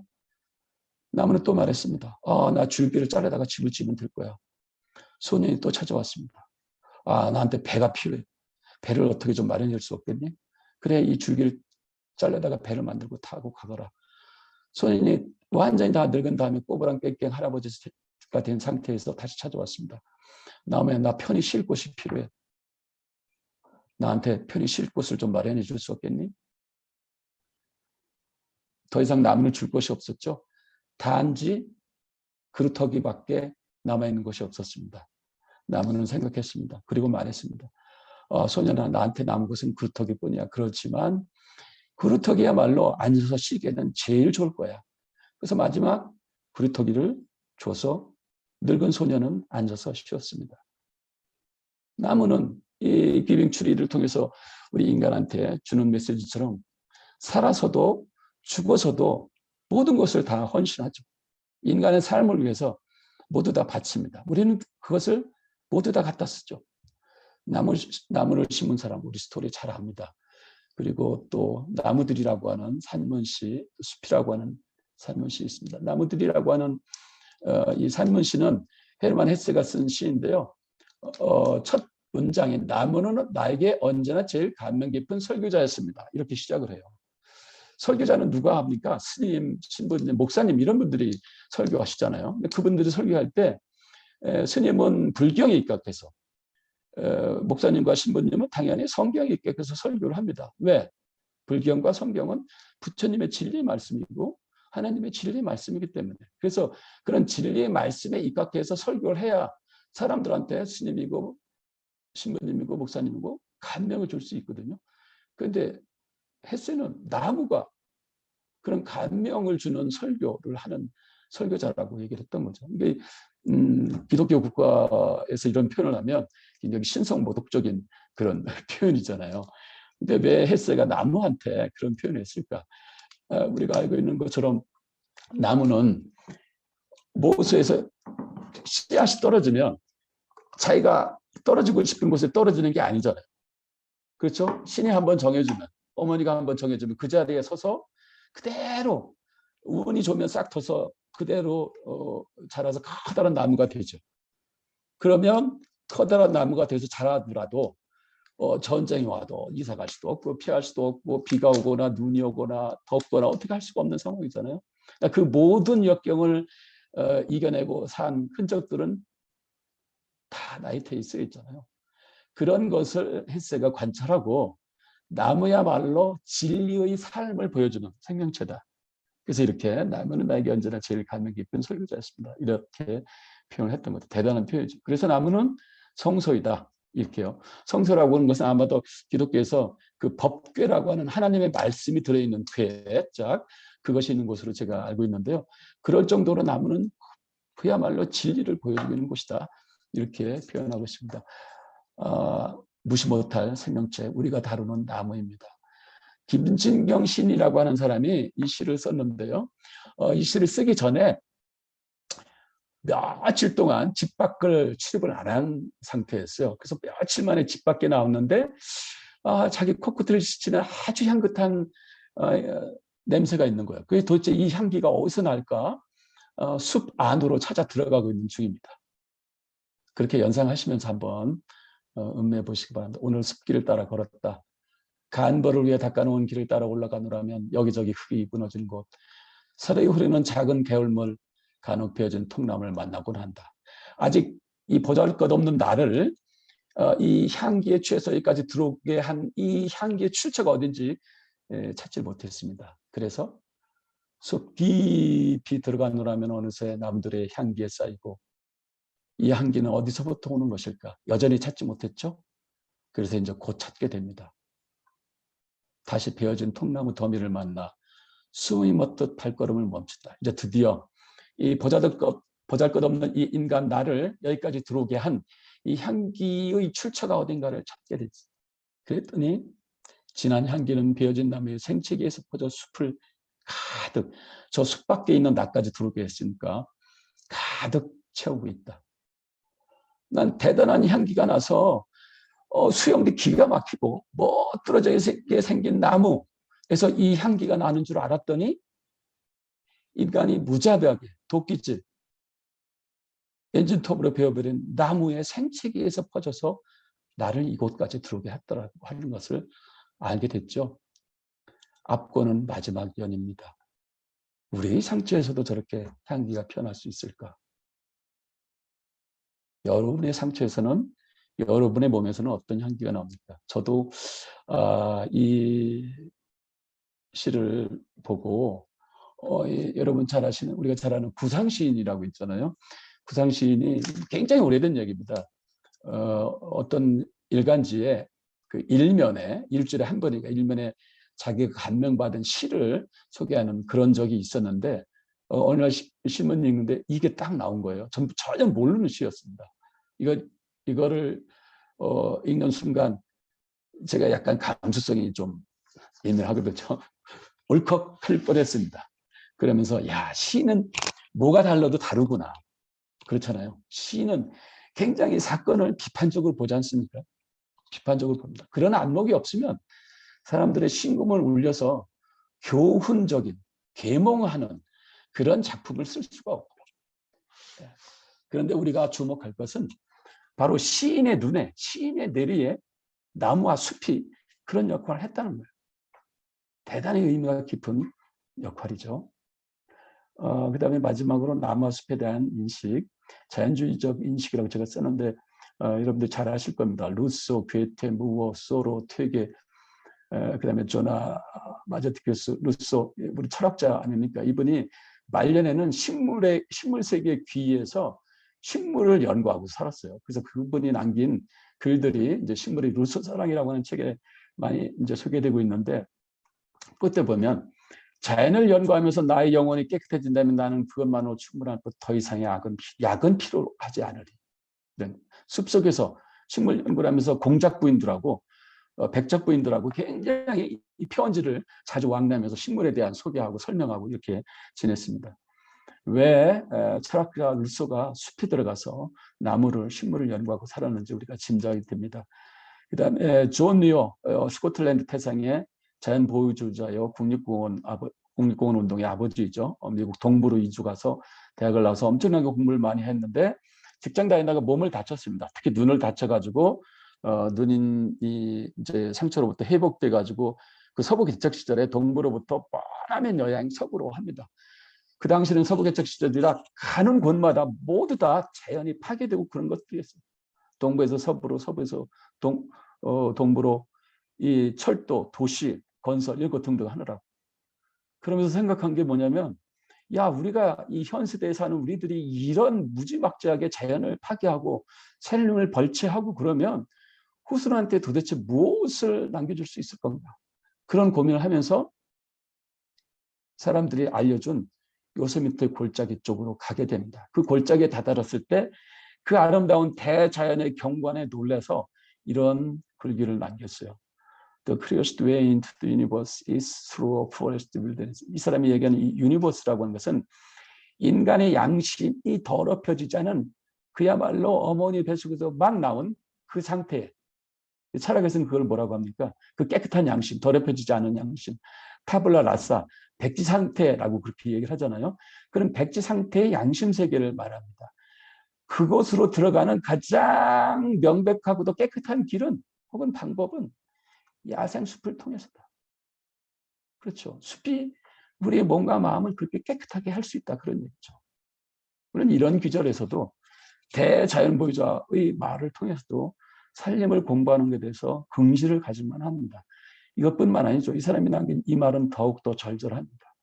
나무는 또 말했습니다. 나 줄기를 자르다가 집을 지으면 될 거야. 소년이 또 찾아왔습니다. 나한테 배가 필요해. 배를 어떻게 좀 마련할 수 없겠니? 그래, 이 줄기를 잘라다가 배를 만들고 타고 가거라. 소년이 완전히 다 늙은 다음에 꼬부랑 깽깽 할아버지가 된 상태에서 다시 찾아왔습니다. 나무야, 나 편히 쉴 곳이 필요해. 나한테 편히 쉴 곳을 좀 마련해 줄 수 없겠니? 더 이상 나무를 줄 곳이 없었죠. 단지 그루터기밖에 남아있는 것이 없었습니다. 나무는 생각했습니다. 그리고 말했습니다. 소년아, 나한테 남은 것은 그루터기뿐이야. 그렇지만 그루터기야말로 앉아서 쉬기에는 제일 좋을 거야. 그래서 마지막 그루터기를 줘서 늙은 소년은 앉아서 쉬었습니다. 나무는 이 기빙 추리를 통해서 우리 인간한테 주는 메시지처럼 살아서도 죽어서도 모든 것을 다 헌신하죠. 인간의 삶을 위해서 모두 다 바칩니다. 우리는 그것을 모두 다 갖다 쓰죠. 나무를 심은 사람 우리 스토리 잘 압니다. 그리고 또 나무들이라고 하는 산문시, 숲이라고 하는 산문시 있습니다. 나무들이라고 하는 이 산문시는 헤르만 헤세가 쓴 시인데요. 첫 문장에 나무는 나에게 언제나 제일 감명 깊은 설교자였습니다. 이렇게 시작을 해요. 설교자는 누가 합니까? 스님, 신부님, 목사님 이런 분들이 설교하시잖아요. 근데 그분들이 설교할 때 스님은 불경에 입각해서 목사님과 신부님은 당연히 성경에 입각해서 설교를 합니다. 왜? 불경과 성경은 부처님의 진리 말씀이고 하나님의 진리 말씀이기 때문에. 그래서 그런 진리의 말씀에 입각해서 설교를 해야 사람들한테 스님이고 신부님이고 목사님이고 감명을 줄 수 있거든요. 그런데 헤세는 나무가 그런 감명을 주는 설교를 하는 설교자라고 얘기를 했던 거죠. 이게 기독교 국가에서 이런 표현을 하면 굉장히 신성모독적인 그런 표현이잖아요. 근데 왜 헤세가 나무한테 그런 표현을 했을까? 우리가 알고 있는 것처럼 나무는 모수에서 씨앗이 떨어지면 자기가 떨어지고 싶은 곳에 떨어지는 게 아니잖아요. 그렇죠? 신이 한번 정해주면, 어머니가 한번 정해주면 그 자리에 서서 그대로 운이 좋으면 싹 터서 그대로 자라서 커다란 나무가 되죠. 그러면 커다란 나무가 돼서 자라더라도 전쟁이 와도 이사 갈 수도 없고 피할 수도 없고 비가 오거나 눈이 오거나 덥거나 어떻게 할 수가 없는 상황이잖아요. 그러니까 그 모든 역경을 이겨내고 산 흔적들은 다 나이테에 쓰여 있잖아요. 그런 것을 헤세가 관찰하고 나무야말로 진리의 삶을 보여주는 생명체다. 그래서 이렇게 나무는 나에게 언제나 제일 감명 깊은 설교자였습니다. 이렇게 표현을 했던 것도 대단한 표현이죠. 그래서 나무는 성소이다. 이렇게요. 성소라고 하는 것은 아마도 기독교에서 그 법궤라고 하는 하나님의 말씀이 들어있는 궤짝 그것이 있는 곳으로 제가 알고 있는데요. 그럴 정도로 나무는 그야말로 진리를 보여주는 곳이다. 이렇게 표현하고 있습니다. 무시 못할 생명체, 우리가 다루는 나무입니다. 김진경 시인이라고 하는 사람이 이 시를 썼는데요. 이 시를 쓰기 전에 며칠 동안 집 밖을 출입을 안 한 상태였어요. 그래서 며칠 만에 집 밖에 나왔는데 자기 코끝을 스치는 아주 향긋한 냄새가 있는 거예요. 그게 도대체 이 향기가 어디서 날까? 숲 안으로 찾아 들어가고 있는 중입니다. 그렇게 연상하시면서 한번 음미해 보시기 바랍니다. 오늘 숲길을 따라 걸었다. 간벌을 위해 닦아놓은 길을 따라 올라가노라면 여기저기 흙이 무너진 곳, 서서히 흐르는 작은 개울물, 간혹 베어진 통나무를 만나곤 한다. 아직 이 보잘것없는 나를 이 향기에 취해서 여기까지 들어오게 한 이 향기의 출처가 어딘지 찾지 못했습니다. 그래서 숲 깊이 들어가노라면 어느새 나무들의 향기에 쌓이고 이 향기는 어디서부터 오는 것일까? 여전히 찾지 못했죠? 그래서 이제 곧 찾게 됩니다. 다시 베어진 통나무 더미를 만나 숨이 멎듯 발걸음을 멈춘다. 이제 드디어 이 보잘것없는 이 인간 나를 여기까지 들어오게 한 이 향기의 출처가 어딘가를 찾게 되지. 그랬더니 진한 향기는 베어진 나무의 생채기에서 퍼져 숲을 가득, 저 숲 밖에 있는 나까지 들어오게 했으니까 가득 채우고 있다. 난 대단한 향기가 나서 수영도 기가 막히고 멋들어지게 생긴 나무에서 이 향기가 나는 줄 알았더니 인간이 무자비하게 도끼질 엔진톱으로 베어버린 나무의 생채기에서 퍼져서 나를 이곳까지 들어오게 했더라고 하는 것을 알게 됐죠. 앞권은 마지막 연입니다. 우리의 상처에서도 저렇게 향기가 피어날 수 있을까? 여러분의 상처에서는, 여러분의 몸에서는 어떤 향기가 나옵니까? 저도 이 시를 보고 여러분 잘 아시는, 우리가 잘 아는 구상시인이라고 있잖아요. 구상시인이 굉장히 오래된 얘기입니다. 어떤 일간지에 그 일면에, 일주일에 한 번이니까 일면에 자기가 감명받은 시를 소개하는 그런 적이 있었는데 어느 날 신문 읽는데 이게 딱 나온 거예요. 전혀 모르는 시였습니다. 이거를 읽는 순간 제가 약간 감수성이 좀 예민하거든요. 울컥 할 뻔했습니다. 그러면서 야, 시는 뭐가 달라도 다르구나. 그렇잖아요. 시는 굉장히 사건을 비판적으로 보지 않습니까? 비판적으로 봅니다. 그런 안목이 없으면 사람들의 심금을 울려서 교훈적인, 계몽하는 그런 작품을 쓸 수가 없고요. 그런데 우리가 주목할 것은 바로 시인의 눈에, 시인의 뇌리에 나무와 숲이 그런 역할을 했다는 거예요. 대단히 의미가 깊은 역할이죠. 그다음에 마지막으로 나무와 숲에 대한 인식, 자연주의적 인식이라고 제가 썼는데 여러분들 잘 아실 겁니다. 루소, 괴테, 무어, 소로, 퇴계, 그다음에 조나 마저티크스, 루소, 우리 철학자 아닙니까? 이분이 말년에는 식물 세계에 귀의해서 식물을 연구하고 살았어요. 그래서 그분이 남긴 글들이 이제 식물의 루소 사랑이라고 하는 책에 많이 이제 소개되고 있는데 그때 보면 자연을 연구하면서 나의 영혼이 깨끗해진다면 나는 그것만으로 충분한 것, 더 이상의 약은 필요하지 않으리. 숲속에서 식물 연구를 하면서 공작 부인들하고 백작 부인들하고 굉장히 이 편지를 자주 왕래하면서 식물에 대한 소개하고 설명하고 이렇게 지냈습니다. 왜 철학자 루소가 숲에 들어가서 나무를, 식물을 연구하고 살았는지 우리가 짐작이 됩니다. 그 다음에 존 리어, 스코틀랜드 태상의 자연보호주의자요, 국립공원 운동의 아버지이죠. 미국 동부로 이주 가서 대학을 나와서 엄청나게 공부를 많이 했는데 직장 다니다가 몸을 다쳤습니다. 특히 눈을 다쳐가지고 눈이 이제 상처로부터 회복돼가지고 그 서부 개척 시절에 동부로부터 뻔하면 여행 서부로 합니다. 그 당시는 서부 개척 시절이라 가는 곳마다 모두 다 자연이 파괴되고 그런 것들이었어요. 동부에서 서부로, 서부에서 동부로 이 철도, 도시, 건설 이런 것 등등 하느라고. 그러면서 생각한 게 뭐냐면 야, 우리가 이 현 시대에 사는 우리들이 이런 무지막지하게 자연을 파괴하고 생명을 벌채하고 그러면 후손한테 도대체 무엇을 남겨줄 수 있을 건가? 그런 고민을 하면서 사람들이 알려준 요세미테 골짜기 쪽으로 가게 됩니다. 그 골짜기에 다다랐을 때 그 아름다운 대자연의 경관에 놀라서 이런 글귀를 남겼어요. The clearest way into the universe is through a forest wilderness. 이 사람이 얘기하는 이 유니버스라고 하는 것은 인간의 양심이 더럽혀지지 않은 그야말로 어머니 뱃속에서 막 나온 그 상태. 철학에서는 그걸 뭐라고 합니까? 그 깨끗한 양심, 더럽혀지지 않은 양심. 타블라 라사, 백지 상태라고 그렇게 얘기를 하잖아요. 그런 백지 상태의 양심 세계를 말합니다. 그곳으로 들어가는 가장 명백하고도 깨끗한 길은 혹은 방법은 야생 숲을 통해서다. 그렇죠. 숲이 우리의 몸과 마음을 그렇게 깨끗하게 할 수 있다. 그런 얘기죠. 물론 이런 귀절에서도 대자연보유자의 말을 통해서도 살림을 공부하는 것에 대해서 긍지를 가질만 합니다. 이것뿐만 아니죠. 이 사람이 남긴 이 말은 더욱더 절절합니다.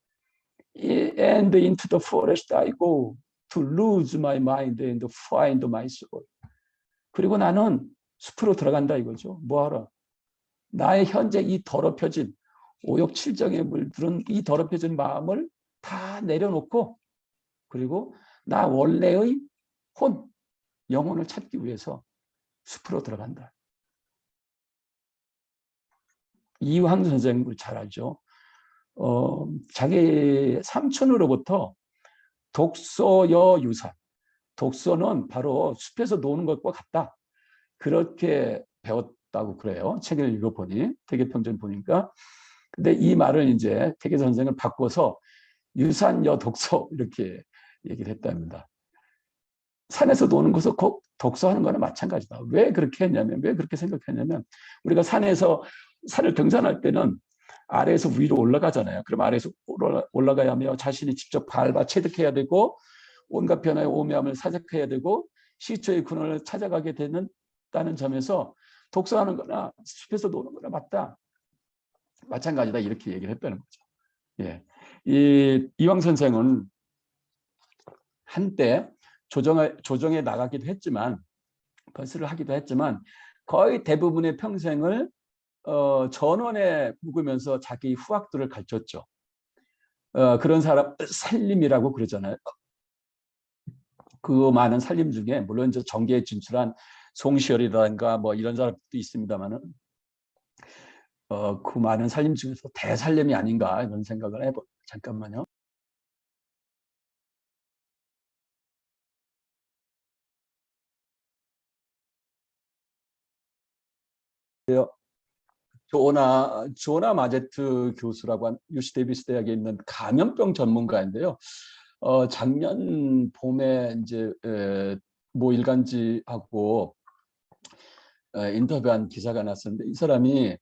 And into the forest I go to lose my mind and find my soul. 그리고 나는 숲으로 들어간다 이거죠. 뭐하러? 나의 현재 이 더럽혀진 오욕칠정에 물들은 이 더럽혀진 마음을 다 내려놓고 그리고 나 원래의 영혼을 찾기 위해서 숲으로 들어간다. 이황 선생을 잘 알죠. 자기 삼촌으로부터 독서여 유산, 독서는 바로 숲에서 노는 것과 같다. 그렇게 배웠다고 그래요. 책을 읽어보니, 대개평전 보니까. 근데 이 말을 이제 태계 선생을 바꿔서 유산여 독서 이렇게 얘기를 했답니다. 산에서 노는 것은 곧 독서하는 거나 마찬가지다. 왜 그렇게 했냐면, 왜 그렇게 생각했냐면, 우리가 산을 등산할 때는 아래에서 위로 올라가잖아요. 그럼 아래에서 올라가야 하며 자신이 직접 밟아 체득해야 되고 온갖 변화의 오묘함을 사색해야 되고 시초의 근원을 찾아가게 되는다는 점에서 독서하는 거나 숲에서 노는 거나 맞다. 마찬가지다. 이렇게 얘기를 했다는 거죠. 예. 이황 선생은 한때 조정에 나가기도 했지만 번스를 하기도 했지만 거의 대부분의 평생을 전원에 묵으면서 자기 후학들을 가르쳤죠. 그런 사람 살림이라고 그러잖아요. 그 많은 살림 중에 물론 이제 정계에 진출한 송시열이라든가 뭐 이런 사람도 있습니다만은 그 많은 살림 중에서 대살림이 아닌가 이런 생각을 해보. 잠깐만요. 조나 마제트 교수라고 한 UC 데이비스 대학에 있는 감염병 전문가인데요. 작년 봄에 이제 모 일간지하고 인터뷰한 기사가 났었는데 이 사람이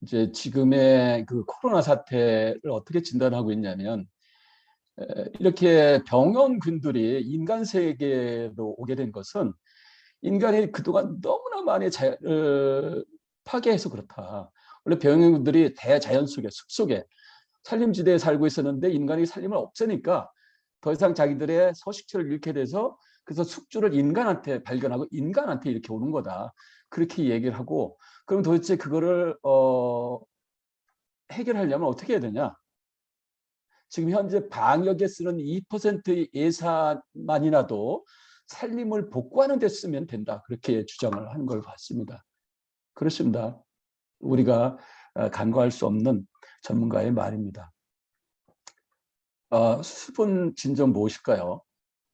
이제 지금의 그 코로나 사태를 어떻게 진단하고 있냐면 이렇게 병원균들이 인간 세계로 오게 된 것은 인간이 그동안 너무나 많이 파괴해서 그렇다. 원래 병원균들이 대자연 속에 숲속에 산림지대에 살고 있었는데 인간이 산림을 없애니까 더 이상 자기들의 서식처를 잃게 돼서 그래서 숙주를 인간한테 발견하고 인간한테 이렇게 오는 거다. 그렇게 얘기를 하고 그럼 도대체 그거를 해결하려면 어떻게 해야 되냐? 지금 현재 방역에 쓰는 2%의 예산만이라도 살림을 복구하는 데 쓰면 된다. 그렇게 주장을 하는 걸 봤습니다. 그렇습니다. 우리가 간과할 수 없는 전문가의 말입니다. 숲은 진정 무엇일까요?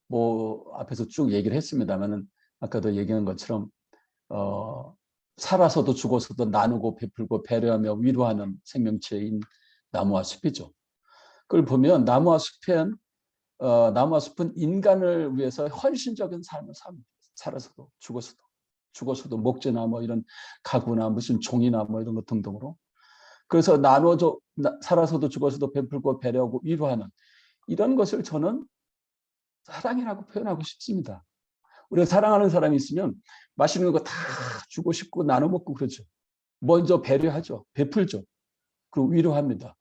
뭐 앞에서 쭉 얘기를 했습니다만은 아까도 얘기한 것처럼 살아서도 죽어서도 나누고 베풀고 배려하며 위로하는 생명체인 나무와 숲이죠. 그걸 보면 나무와 숲은 인간을 위해서 헌신적인 삶을 삽니다. 살아서도 죽어서도 목재나 뭐 이런 가구나 무슨 종이나 뭐 이런 것 등등으로. 그래서 살아서도 죽어서도 베풀고 배려하고 위로하는 이런 것을 저는 사랑이라고 표현하고 싶습니다. 우리가 사랑하는 사람이 있으면 맛있는 거 다 주고 싶고 나눠 먹고 그러죠. 먼저 배려하죠. 베풀죠. 그리고 위로합니다.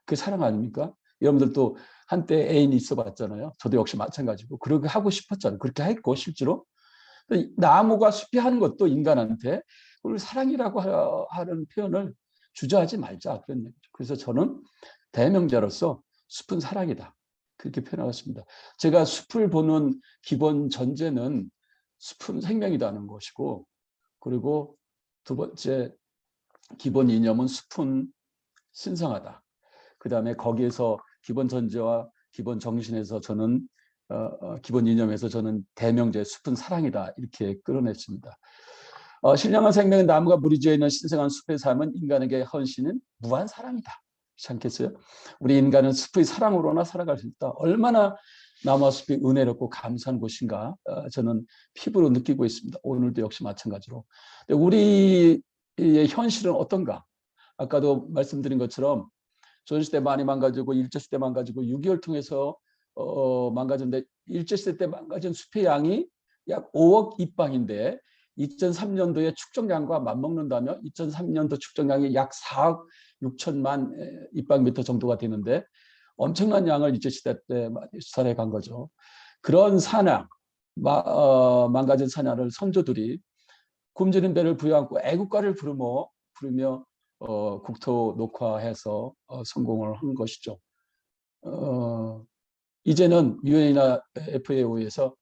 그게 사랑 아닙니까? 여러분들도 한때 애인이 있어 봤잖아요. 저도 역시 마찬가지고 그렇게 하고 싶었잖아요. 그렇게 했고 실제로 나무가 숲이 하는 것도 인간한테 그걸 사랑이라고 하는 표현을 주저하지 말자 그런 얘기죠. 그래서 저는 대명자로서 숲은 사랑이다. 그렇게 표현하겠습니다. 제가 숲을 보는 기본 전제는 숲은 생명이라는 것이고 그리고 두 번째 기본 이념은 숲은 신성하다. 그 다음에 거기에서 기본 전제와 기본 정신에서 저는 기본 이념에서 저는 대명제 숲은 사랑이다 이렇게 끌어냈습니다. 신령한 생명의 나무가 무리지어 있는 신성한 숲의 삶은 인간에게 헌신은 무한 사랑이다. 그렇지 않겠어요? 우리 인간은 숲의 사랑으로나 살아갈 수 있다. 얼마나 남아숲이 은혜롭고 감사한 곳인가 저는 피부로 느끼고 있습니다. 오늘도 역시 마찬가지로. 우리의 현실은 어떤가? 아까도 말씀드린 것처럼 조선시대 많이 망가지고 일제시대 망가지고 6.25를 통해서 망가졌는데 일제시대 때 망가진 숲의 양이 약 5억 입방인데 2003년도에 축적량과 맞먹는다면 2003년도 축적량이 약 4억 6천만 입방미터 정도가 되는데 엄청난 양을 일제시대 때 수살해 간 거죠. 그런 산양, 망가진 산양을 선조들이 굶주린 배를 부여안고 애국가를 부르며 국토 녹화해서 성공을 한 것이죠. 이제는 유엔이나 FAO에서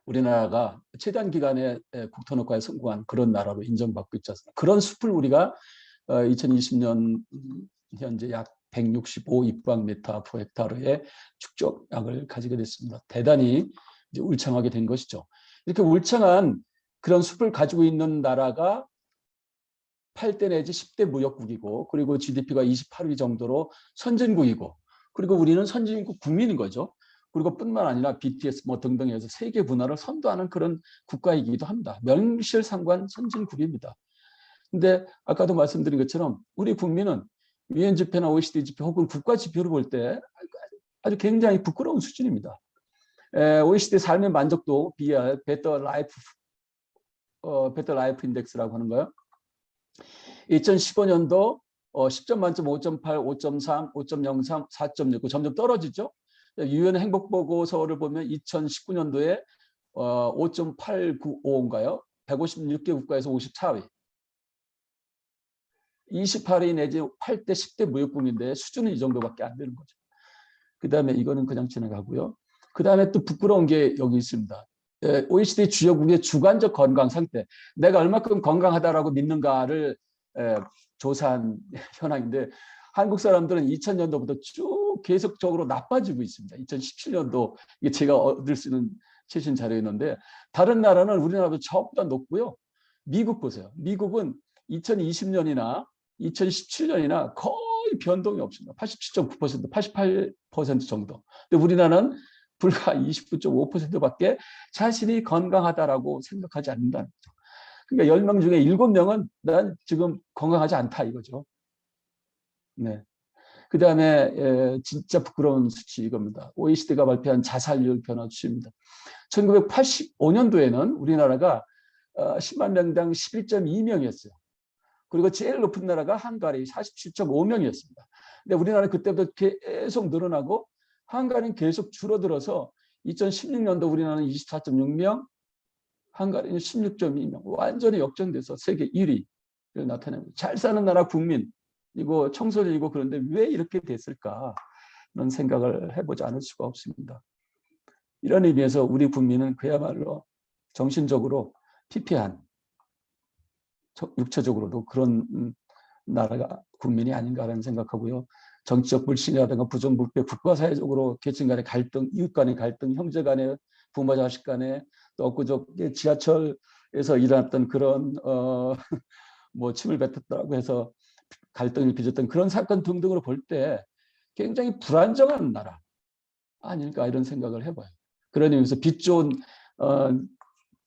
우리나라가 최단 기간에 국토 녹화에 성공한 그런 나라로 인정받고 있지 않습니까? 그런 숲을 우리가 2020년 현재 약 165 입방미터 per 헥타르의 축적량을 가지게 됐습니다. 대단히 이제 울창하게 된 것이죠. 이렇게 울창한 그런 숲을 가지고 있는 나라가 8대 내지 10대 무역국이고 그리고 GDP가 28위 정도로 선진국이고 그리고 우리는 선진국 국민인 거죠. 그리고 뿐만 아니라 BTS 뭐 등등 해서 세계 문화를 선도하는 그런 국가이기도 합니다. 명실상부한 선진국입니다. 근데 아까도 말씀드린 것처럼 우리 국민은 유엔 지표나 OECD 지표 혹은 국가 지표를 볼 때 아주 굉장히 부끄러운 수준입니다. OECD 삶의 만족도 BR, Better Life 인덱스라고 하는 거예요. 2015년도 10점 만점 5.8, 5.3, 5.03, 4.69 점점 떨어지죠. 유엔 행복보고서를 보면 2019년도에 5.895인가요? 156개 국가에서 54위. 28위 내지 8대 10대 무역국인데 수준은 이 정도밖에 안 되는 거죠. 그 다음에 이거는 그냥 지나가고요. 그 다음에 또 부끄러운 게 여기 있습니다. OECD 주요국의 주관적 건강 상태. 내가 얼마큼 건강하다라고 믿는가를 조사한 현황인데 한국 사람들은 2000년도부터 쭉 계속적으로 나빠지고 있습니다. 2017년도 이게 제가 얻을 수 있는 최신 자료였는데 다른 나라는 우리나라보다 저보다 높고요. 미국 보세요. 미국은 2020년이나 2017년이나 거의 변동이 없습니다. 87.9%, 88% 정도. 근데 우리나라는 불과 29.5%밖에 자신이 건강하다라고 생각하지 않는다는 거죠. 그러니까 10명 중에 7명은 난 지금 건강하지 않다 이거죠. 네. 그 다음에 진짜 부끄러운 수치 이겁니다. OECD가 발표한 자살률 변화 추이입니다. 1985년도에는 우리나라가 10만 명당 11.2명이었어요. 그리고 제일 높은 나라가 헝가리 47.5명이었습니다. 근데 우리나라는 그때부터 계속 늘어나고 헝가리는 계속 줄어들어서 2016년도 우리나라는 24.6명, 헝가리는 16.2명. 완전히 역전돼서 세계 1위를 나타냅니다. 잘 사는 나라 국민, 이거 청소년이고 그런데 왜 이렇게 됐을까? 그런 생각을 해보지 않을 수가 없습니다. 이런 의미에서 우리 국민은 그야말로 정신적으로 피폐한, 육체적으로도 그런 나라가 국민이 아닌가라는 생각하고요. 정치적 불신이라든가 부정부패, 국가사회적으로 계층 간의 갈등, 이웃 간의 갈등, 형제 간의 부모 자식 간의 또 엊그저께 지하철에서 일어났던 그런 뭐 침을 뱉었다고 해서 갈등을 빚었던 그런 사건 등등으로 볼 때 굉장히 불안정한 나라 아닐까 이런 생각을 해봐요. 그런 의미에서 빛 좋은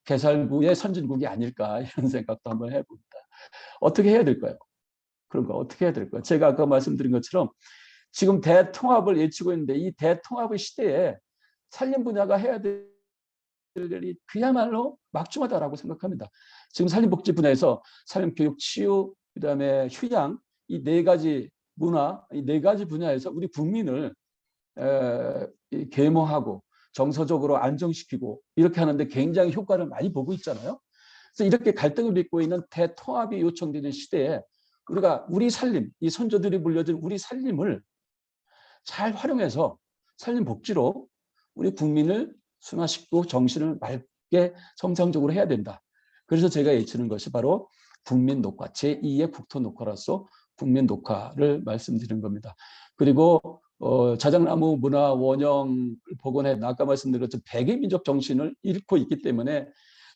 개살구의 선진국이 아닐까 이런 생각도 한번 해봅니다. 어떻게 해야 될까요? 그런 거 어떻게 해야 될까요? 제가 아까 말씀드린 것처럼 지금 대통합을 외치고 있는데 이 대통합의 시대에 산림 분야가 해야 될 일이 그야말로 막중하다라고 생각합니다. 지금 산림복지 분야에서 산림교육, 치유, 그다음에 휴양 이 네 가지 문화, 이 네 가지 분야에서 우리 국민을 계몽하고 정서적으로 안정시키고 이렇게 하는데 굉장히 효과를 많이 보고 있잖아요. 그래서 이렇게 갈등을 빚고 있는 대통합이 요청되는 시대에 우리가 우리 살림, 이 선조들이 물려준 우리 살림을 잘 활용해서 산림복지로 우리 국민을 순화시키고 정신을 맑게 정상적으로 해야 된다. 그래서 제가 외치는 것이 바로 국민녹화, 제2의 국토녹화로서 국민녹화를 말씀드린 겁니다. 그리고 자작나무 문화 원형 복원해 아까 말씀드린 것처럼 백의 민족 정신을 잃고 있기 때문에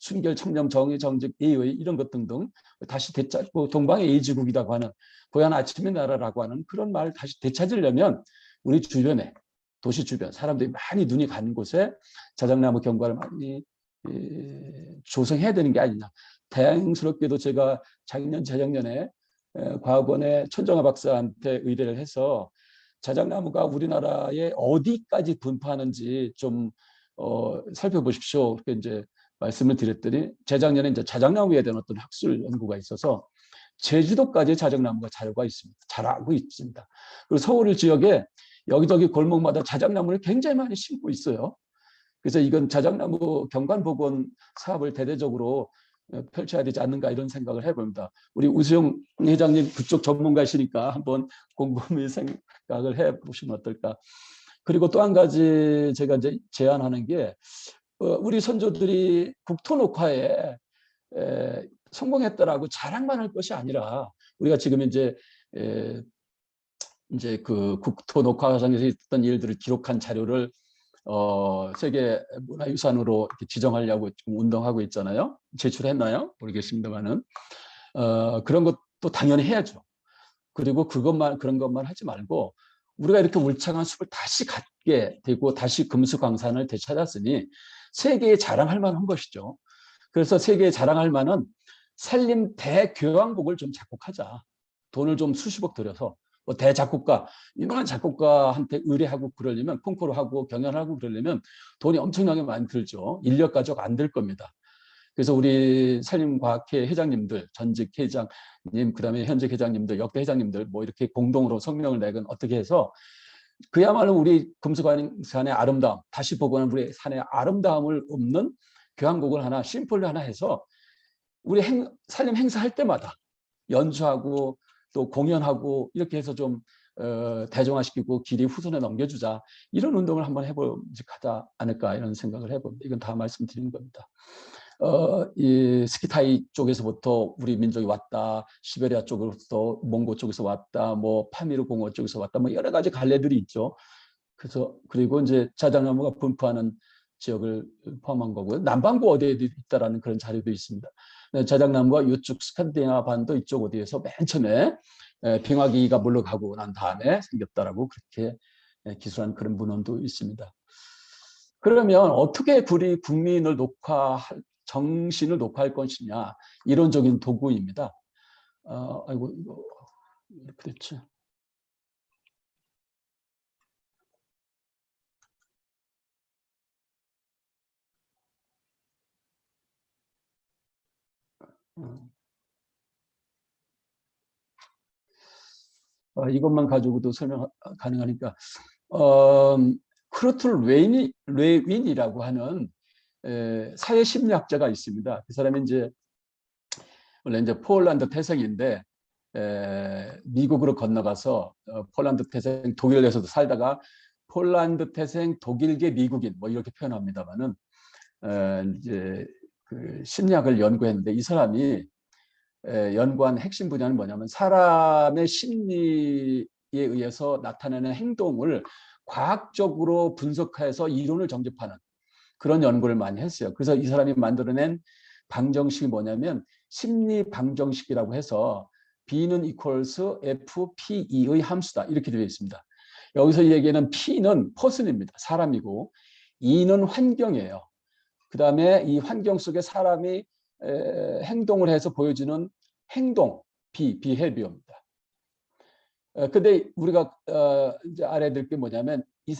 순결, 청렴, 정의, 정직, 예의 이런 것 등등 다시 되찾고 동방의 예지국이라고 하는 고향 아침의 나라라고 하는 그런 말을 다시 되찾으려면 우리 주변에 도시 주변 사람들이 많이 눈이 가는 곳에 자작나무 경관을 많이 조성해야 되는 게 아니냐. 다행스럽게도 제가 작년 재작년에 과학원의 천정아 박사한테 의뢰를 해서 자작나무가 우리나라에 어디까지 분포하는지 좀 살펴보십시오. 그렇게 이제 말씀을 드렸더니 재작년에 이제 자작나무에 대한 어떤 학술 연구가 있어서 제주도까지 자작나무가 자라고 있습니다. 그리고 서울 지역에 여기저기 골목마다 자작나무를 굉장히 많이 심고 있어요. 그래서 이건 자작나무 경관복원 사업을 대대적으로 펼쳐야 되지 않는가 이런 생각을 해봅니다. 우리 우수영 회장님 그쪽 전문가이시니까 한번 곰곰이 생각을 해보시면 어떨까. 그리고 또 한 가지 제가 이제 제안하는 게 우리 선조들이 국토 녹화에 성공했다라고 자랑만 할 것이 아니라 우리가 지금 이제 그 국토 녹화상에서 있었던 일들을 기록한 자료를 세계 문화유산으로 이렇게 지정하려고 지금 운동하고 있잖아요. 제출했나요? 모르겠습니다만은 그런 것도 당연히 해야죠. 그리고 그런 것만 하지 말고 우리가 이렇게 울창한 숲을 다시 갖게 되고 다시 금수강산을 되찾았으니 세계에 자랑할 만한 것이죠. 그래서 세계에 자랑할 만한 산림 대교향곡을 좀 작곡하자. 돈을 좀 수십억 들여서 뭐 대작곡가, 유명한 작곡가한테 의뢰하고 그러려면 콩쿠르하고 경연하고 그러려면 돈이 엄청나게 많이 들죠. 인력 가족 안 들 겁니다. 그래서 우리 산림과학회 회장님들, 전직 회장님, 그다음에 현직 회장님들, 역대 회장님들 뭐 이렇게 공동으로 성명을 내건 어떻게 해서 그야말로 우리 금수강산의 아름다움, 다시 복원한 우리 산의 아름다움을 읊는 교향곡을 하나, 심폴리 하나 해서 우리 산림 행사할 때마다 연주하고 또 공연하고 이렇게 해서 좀 대중화시키고 길이 후손에 넘겨주자. 이런 운동을 한번 해보직하지 않을까 이런 생각을 해봅니다. 이건 다 말씀드린 겁니다. 이 스키타이 쪽에서부터 우리 민족이 왔다, 시베리아 쪽으로부터 몽고 쪽에서 왔다, 뭐 파미르 공원 쪽에서 왔다, 뭐 여러 가지 갈래들이 있죠. 그래서 그리고 이제 자작나무가 분포하는 지역을 포함한 거고요. 남반구 어디에 있다라는 그런 자료도 있습니다. 자작나무가 이쪽 스칸디나비아 반도 이쪽 어디에서 맨 처음에 빙하기가 물러가고 난 다음에 생겼다라고 그렇게 기술한 그런 문헌도 있습니다. 그러면 어떻게 우리 국민을 정신을 녹화할 것이냐 이론적인 도구입니다. 아이고 이거 이렇게 됐지. 이것만 가지고도 설명 가능하니까 크루틀 레윈이라고 하는 사회심리학자가 있습니다. 그 사람이 이제 원래 이제 폴란드 태생인데 미국으로 건너가서 폴란드 태생 독일에서도 살다가 폴란드 태생 독일계 미국인 뭐 이렇게 표현합니다만은 이제 그 심리학을 연구했는데 이 사람이 연구한 핵심 분야는 뭐냐면 사람의 심리에 의해서 나타나는 행동을 과학적으로 분석해서 이론을 정립하는 그런 연구를 많이 했어요. 그래서 이 사람이 만들어낸 방정식이 뭐냐면 심리 방정식이라고 해서 B는 equals FPE의 함수다 이렇게 되어 있습니다. 여기서 얘기하는 P는 person입니다. 사람이고 E는 환경이에요. 그 다음에 이 환경 속에 사람이 행동을 해서 보여주는 행동, behavior입니다. 근데 우리가 이제 알아야 될 게 뭐냐면 이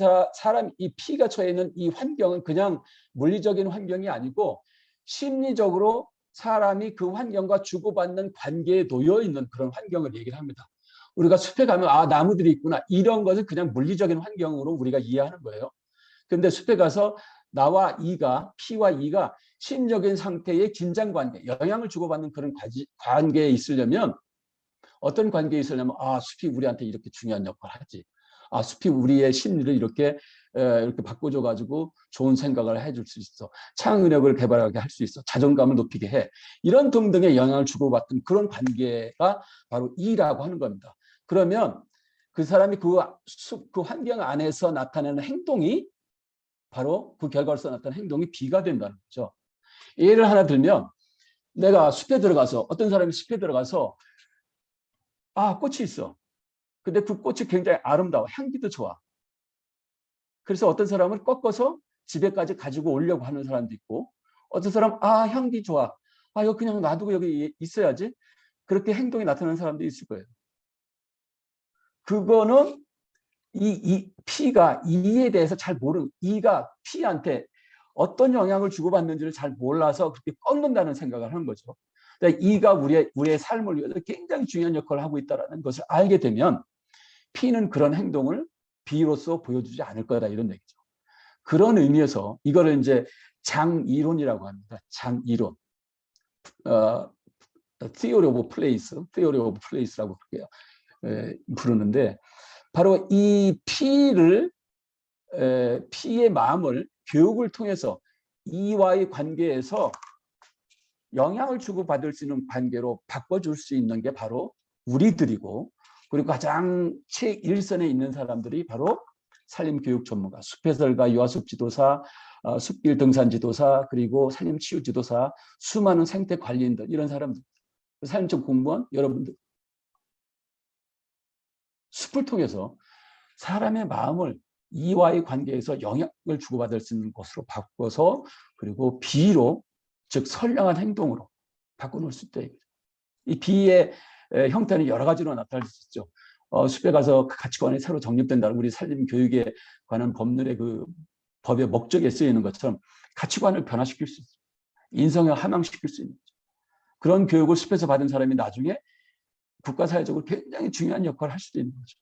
P가 처해 있는 이 환경은 그냥 물리적인 환경이 아니고 심리적으로 사람이 그 환경과 주고받는 관계에 놓여 있는 그런 환경을 얘기를 합니다. 우리가 숲에 가면 나무들이 있구나 이런 것은 그냥 물리적인 환경으로 우리가 이해하는 거예요. 그런데 숲에 가서 나와 P와 E가 심리적인 상태의 긴장 관계, 영향을 주고받는 그런 관계에 있으려면 어떤 관계에 있으려면 숲이 우리한테 이렇게 중요한 역할을 하지. 숲이 우리의 심리를 이렇게 바꿔줘 가지고 좋은 생각을 해줄 수 있어. 창의력을 개발하게 할 수 있어. 자존감을 높이게 해. 이런 등등의 영향을 주고받는 그런 관계가 바로 E라고 하는 겁니다. 그러면 그 사람이 그 환경 안에서 나타내는 행동이 바로 그 결과로서 나타나는 행동이 B가 된다는 거죠. 예를 하나 들면 내가 숲에 들어가서 어떤 사람이 숲에 들어가서 꽃이 있어. 근데 그 꽃이 굉장히 아름다워. 향기도 좋아. 그래서 어떤 사람은 꺾어서 집에까지 가지고 오려고 하는 사람도 있고 어떤 사람 향기 좋아. 이거 그냥 놔두고 여기 있어야지. 그렇게 행동이 나타나는 사람도 있을 거예요. 그거는 P가 E에 대해서 잘 모르는 E가 P한테 어떤 영향을 주고받는지를 잘 몰라서 그렇게 꺾는다는 생각을 하는 거죠. 그러니까 E가 우리의 삶을 위해서 굉장히 중요한 역할을 하고 있다는 것을 알게 되면 P는 그런 행동을 B로서 보여주지 않을 거다 이런 얘기죠. 그런 의미에서 이거를 이제 장이론이라고 합니다. 장이론. Theory of Place라고 그렇게 부르는데 바로 이 P의 마음을 교육을 통해서 E와의 관계에서 영향을 주고받을 수 있는 관계로 바꿔줄 수 있는 게 바로 우리들이고 그리고 가장 최일선에 있는 사람들이 바로 산림교육 전문가, 숲해설가, 유아숲 지도사, 숲길 등산 지도사, 그리고 산림치유 지도사, 수많은 생태 관리인들 이런 사람들, 산림청 공무원 여러분들 숲을 통해서 사람의 마음을 이와의 관계에서 영향을 주고받을 수 있는 것으로 바꿔서 그리고 비로 즉 선량한 행동으로 바꿔놓을 수 있다. 이 비의 형태는 여러 가지로 나타날 수 있죠. 숲에 가서 그 가치관이 새로 정립된다는 우리 산림 교육에 관한 법률의 그 법의 목적에 쓰이는 것처럼 가치관을 변화시킬 수 있어요. 인성을 함양시킬 수 있는 거죠. 그런 교육을 숲에서 받은 사람이 나중에 국가사회적으로 굉장히 중요한 역할을 할 수도 있는 거죠.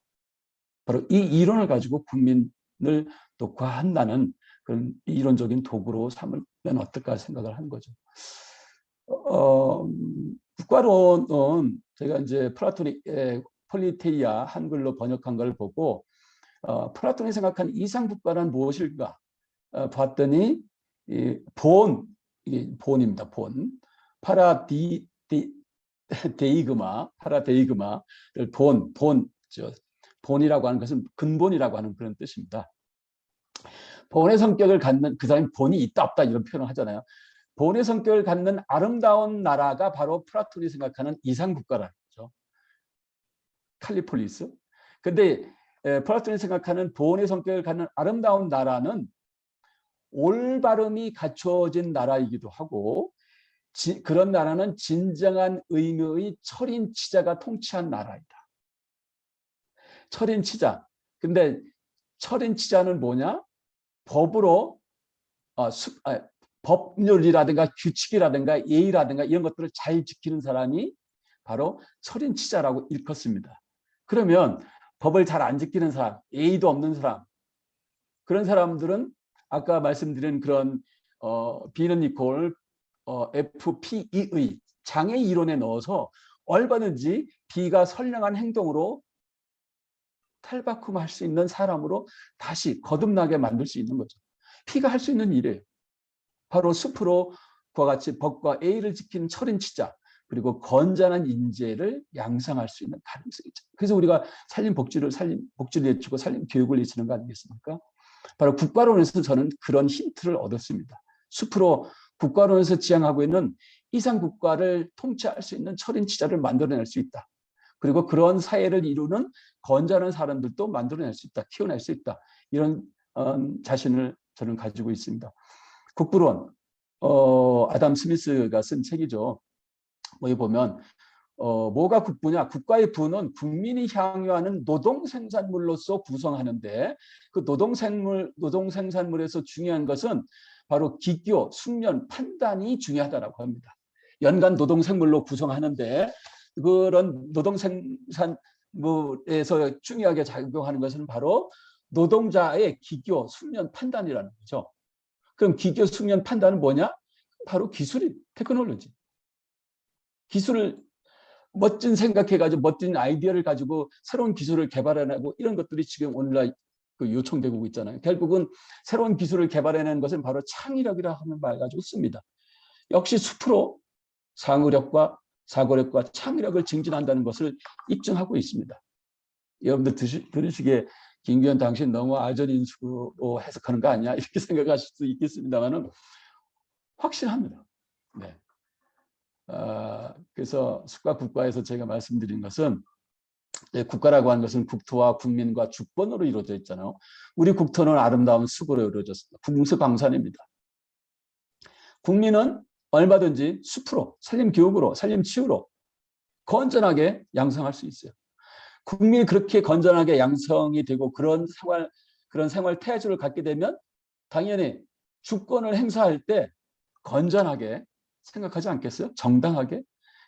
바로 이 이론을 가지고 국민을 독화한다는 그런 이론적인 도구로 삼으면 어떨까 생각을 하는 거죠. 국가론은 제가 이제 폴리테이아 한글로 번역한 걸 보고 플라톤이 생각한 이상국가란 무엇일까 봤더니 본입니다. 파라데이그마를 본이라고 하는 것은 근본이라고 하는 그런 뜻입니다. 본의 성격을 갖는 그 사람이 본이 있다 없다 이런 표현을 하잖아요. 본의 성격을 갖는 아름다운 나라가 바로 플라톤이 생각하는 이상국가라는 거죠. 칼리폴리스. 근데 플라톤이 생각하는 본의 성격을 갖는 아름다운 나라는 올바름이 갖춰진 나라이기도 하고 그런 나라는 진정한 의미의 철인치자가 통치한 나라이다. 철인치자. 근데 철인치자는 뭐냐? 법으로 법률이라든가 규칙이라든가 예의라든가 이런 것들을 잘 지키는 사람이 바로 철인치자라고 일컫습니다. 그러면 법을 잘 안 지키는 사람, 예의도 없는 사람, 그런 사람들은 아까 말씀드린 그런 비는 이퀄 FPE의 장애 이론에 넣어서 얼마든지 B가 선량한 행동으로 탈바꿈할 수 있는 사람으로 다시 거듭나게 만들 수 있는 거죠. P가 할 수 있는 일이에요. 바로 숲으로 그와 같이 법과 예의를 지키는 철인치자 그리고 건전한 인재를 양성할 수 있는 가능성이 있죠. 그래서 우리가 산림복지를 내치고 산림교육을 내치는 거 아니겠습니까? 바로 국가론에서 저는 그런 힌트를 얻었습니다. 숲으로 국가론에서 지향하고 있는 이상국가를 통치할 수 있는 철인치자를 만들어낼 수 있다. 그리고 그런 사회를 이루는 건전한 사람들도 만들어낼 수 있다. 키워낼 수 있다. 이런 자신을 저는 가지고 있습니다. 국부론, 아담 스미스가 쓴 책이죠. 거기 보면 뭐가 국부냐? 국가의 부는 국민이 향유하는 노동생산물로서 구성하는데 그 노동생산물에서 중요한 것은 바로 기교, 숙련, 판단이 중요하다고 합니다. 연간 노동생물로 구성하는데 그런 노동생산물에서 중요하게 작용하는 것은 바로 노동자의 기교, 숙련, 판단이라는 거죠. 그럼 기교, 숙련, 판단은 뭐냐? 바로 기술이, 테크놀로지. 기술을 멋진 생각해가지고 멋진 아이디어를 가지고 새로운 기술을 개발해내고 이런 것들이 지금 오늘날 요청되고 있잖아요. 결국은 새로운 기술을 개발해내는 것은 바로 창의력이라 하는 말 가지고 씁니다. 역시 숲으로 상의력과 사고력과 창의력을 증진한다는 것을 입증하고 있습니다. 여러분들 들으시기에 김규현 당신 너무 아전인수로 해석하는 거 아니야? 이렇게 생각하실 수 있겠습니다만은 확실합니다. 네. 그래서 숲과 국가에서 제가 말씀드린 것은 국가라고 하는 것은 국토와 국민과 주권으로 이루어져 있잖아요. 우리 국토는 아름다운 숲으로 이루어졌습니다. 국립수강산입니다. 국민은 얼마든지 숲으로, 산림교육으로, 산림치유로 건전하게 양성할 수 있어요. 국민이 그렇게 건전하게 양성이 되고 그런 생활 태도를 갖게 되면 당연히 주권을 행사할 때 건전하게 생각하지 않겠어요? 정당하게.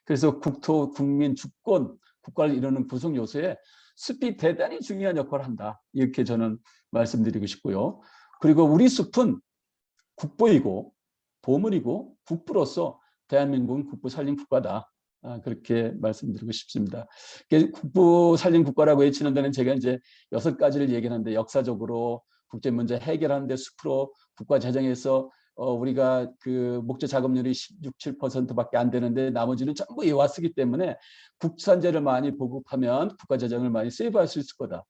그래서 국토, 국민, 주권, 국가를 이루는 구성 요소에 숲이 대단히 중요한 역할을 한다. 이렇게 저는 말씀드리고 싶고요. 그리고 우리 숲은 국보이고 보물이고 국부로서 대한민국은 국부 살림 국가다. 그렇게 말씀드리고 싶습니다. 국부 살림 국가라고 외치는 데는 제가 이제 6가지를 얘기하는데 역사적으로 국제 문제 해결하는 데 숲으로 국가 재정에서 우리가 그 목재 작업률이 16, 7%밖에 안 되는데 나머지는 전부 이와 쓰기 때문에 국산재를 많이 보급하면 국가 재정을 많이 세이브할 수 있을 거다.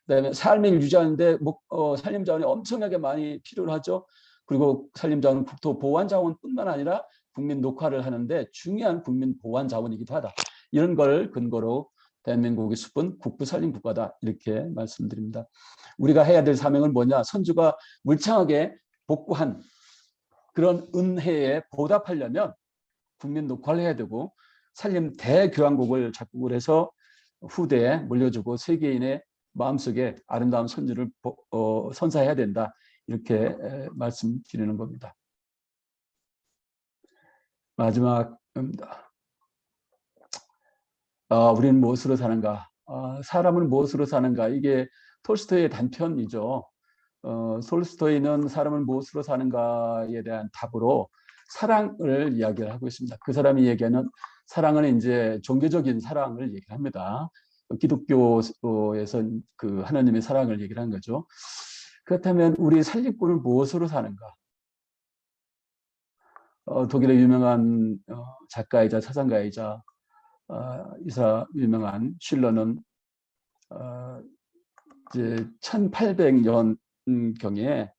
그다음에 삶을 유지하는데 산림 자원이 엄청나게 많이 필요하죠. 그리고 산림 자원은 국토 보완 자원뿐만 아니라 국민 녹화를 하는데 중요한 국민 보완 자원이기도 하다. 이런 걸 근거로 대한민국의 숲은 국부 살림 국가다. 이렇게 말씀드립니다. 우리가 해야 될 사명은 뭐냐? 선주가 물창하게 복구한 그런 은혜에 보답하려면 국민 녹화를 해야 되고 산림 대교환국을 작곡을 해서 후대에 물려주고 세계인의 마음속에 아름다운 선주를 선사해야 된다. 이렇게 말씀드리는 겁니다. 마지막입니다. 우리는 무엇으로 사는가? 사람은 무엇으로 사는가? 이게 톨스토이의 단편이죠. 톨스토이는 사람은 무엇으로 사는가에 대한 답으로 사랑을 이야기를 하고 있습니다. 그 사람이 얘기하는 사랑은 이제 종교적인 사랑을 얘기합니다. 기독교에서 그 하나님의 사랑을 얘기를 한 거죠. 그렇다면 우리 살림꾼은 무엇으로 사는가? 독일의 유명한 작가이자 사상가이자 유명한 실러는 이제 1800년 경에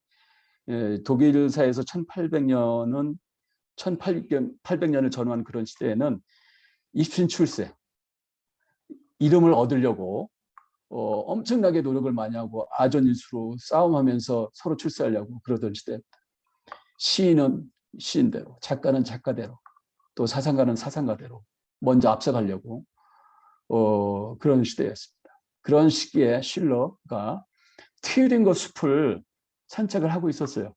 독일사에서 1800년을 전후한 그런 시대에는 입신 출세, 이름을 얻으려고 엄청나게 노력을 많이 하고 아전인수로 싸움하면서 서로 출세하려고 그러던 시대입니다. 시인은 시인대로, 작가는 작가대로, 또 사상가는 사상가대로 먼저 앞서가려고 그런 시대였습니다. 그런 시기에 실러가 튜링거 숲을 산책을 하고 있었어요.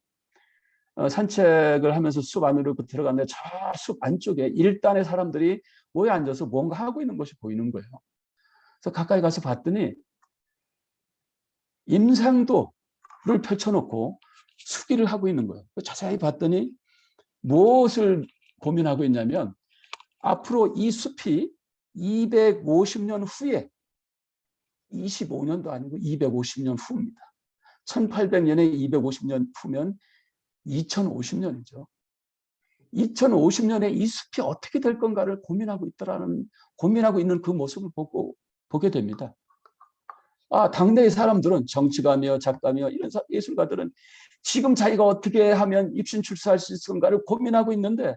산책을 하면서 숲 안으로 들어갔는데 저 숲 안쪽에 일단의 사람들이 모여 앉아서 뭔가 하고 있는 것이 보이는 거예요. 그래서 가까이 가서 봤더니 임상도를 펼쳐놓고 수기를 하고 있는 거예요. 자세히 봤더니 무엇을 고민하고 있냐면 앞으로 이 숲이 250년 후에 25년도 아니고 250년 후입니다. 1800년에 250년 후면 2050년이죠. 2050년에 이 숲이 어떻게 될 건가를 고민하고 있는 그 모습을 보게 됩니다. 당대의 사람들은 정치가며 작가며 이런 예술가들은 지금 자기가 어떻게 하면 입신 출세할 수 있을 건가를 고민하고 있는데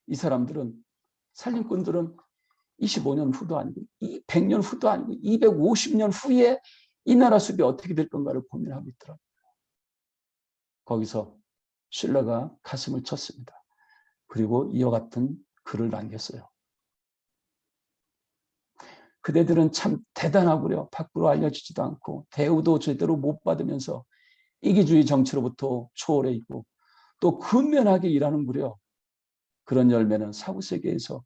이 사람들은 살림꾼들은 25년 후도 아니고 100년 후도 아니고 250년 후에 이 나라 숲이 어떻게 될 건가를 고민하고 있더라고요. 거기서 실러가 가슴을 쳤습니다. 그리고 이와 같은 글을 남겼어요. 그대들은 참 대단하구려. 밖으로 알려지지도 않고 대우도 제대로 못 받으면서 이기주의 정치로부터 초월해 있고 또 근면하게 일하는구려. 그런 열매는 사후세계에서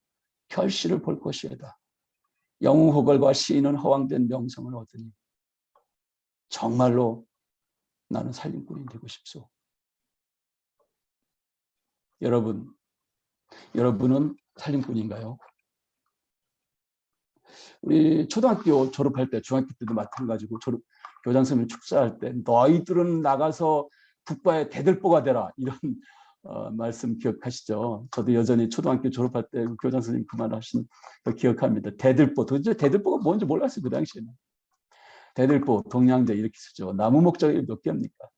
결실을 볼 것이다. 영웅호걸과 시인은 허황된 명성을 얻으니 정말로 나는 살림꾼이 되고 싶소. 여러분은 살림꾼인가요? 우리 초등학교 졸업할 때, 중학교 때도 마찬가지고 교장 선생님 축사할 때 너희들은 나가서 국가의 대들보가 되라 이런 말씀 기억하시죠? 저도 여전히 초등학교 졸업할 때 교장 선생님 그 말 하신 거 기억합니다. 대들보, 도대체 대들보가 뭔지 몰랐어요 그 당시에는. 대들보, 동량제 이렇게 쓰죠. 나무 목적이 몇 개입니까?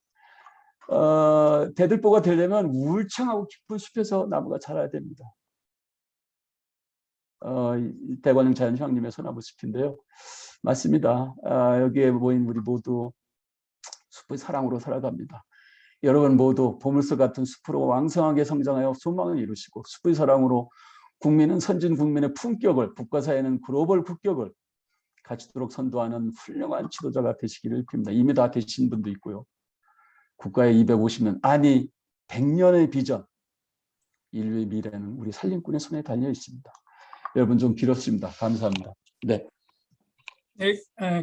대들보가 되려면 울창하고 깊은 숲에서 나무가 자라야 됩니다. 대관령 자연휴양림의 소나무 숲인데요. 맞습니다. 여기에 모인 우리 모두 숲의 사랑으로 살아갑니다. 여러분 모두 보물소 같은 숲으로 왕성하게 성장하여 소망을 이루시고 숲의 사랑으로 국민은 선진 국민의 품격을, 국가사회는 글로벌 국격을 갖추도록 선도하는 훌륭한 지도자가 되시기를 빕니다. 이미 다 되신 분도 있고요. 국가의 250년, 아니 100년의 비전, 인류의 미래는 우리 산림꾼의 손에 달려 있습니다. 여러분 좀 길었습니다. 감사합니다. 네. 네,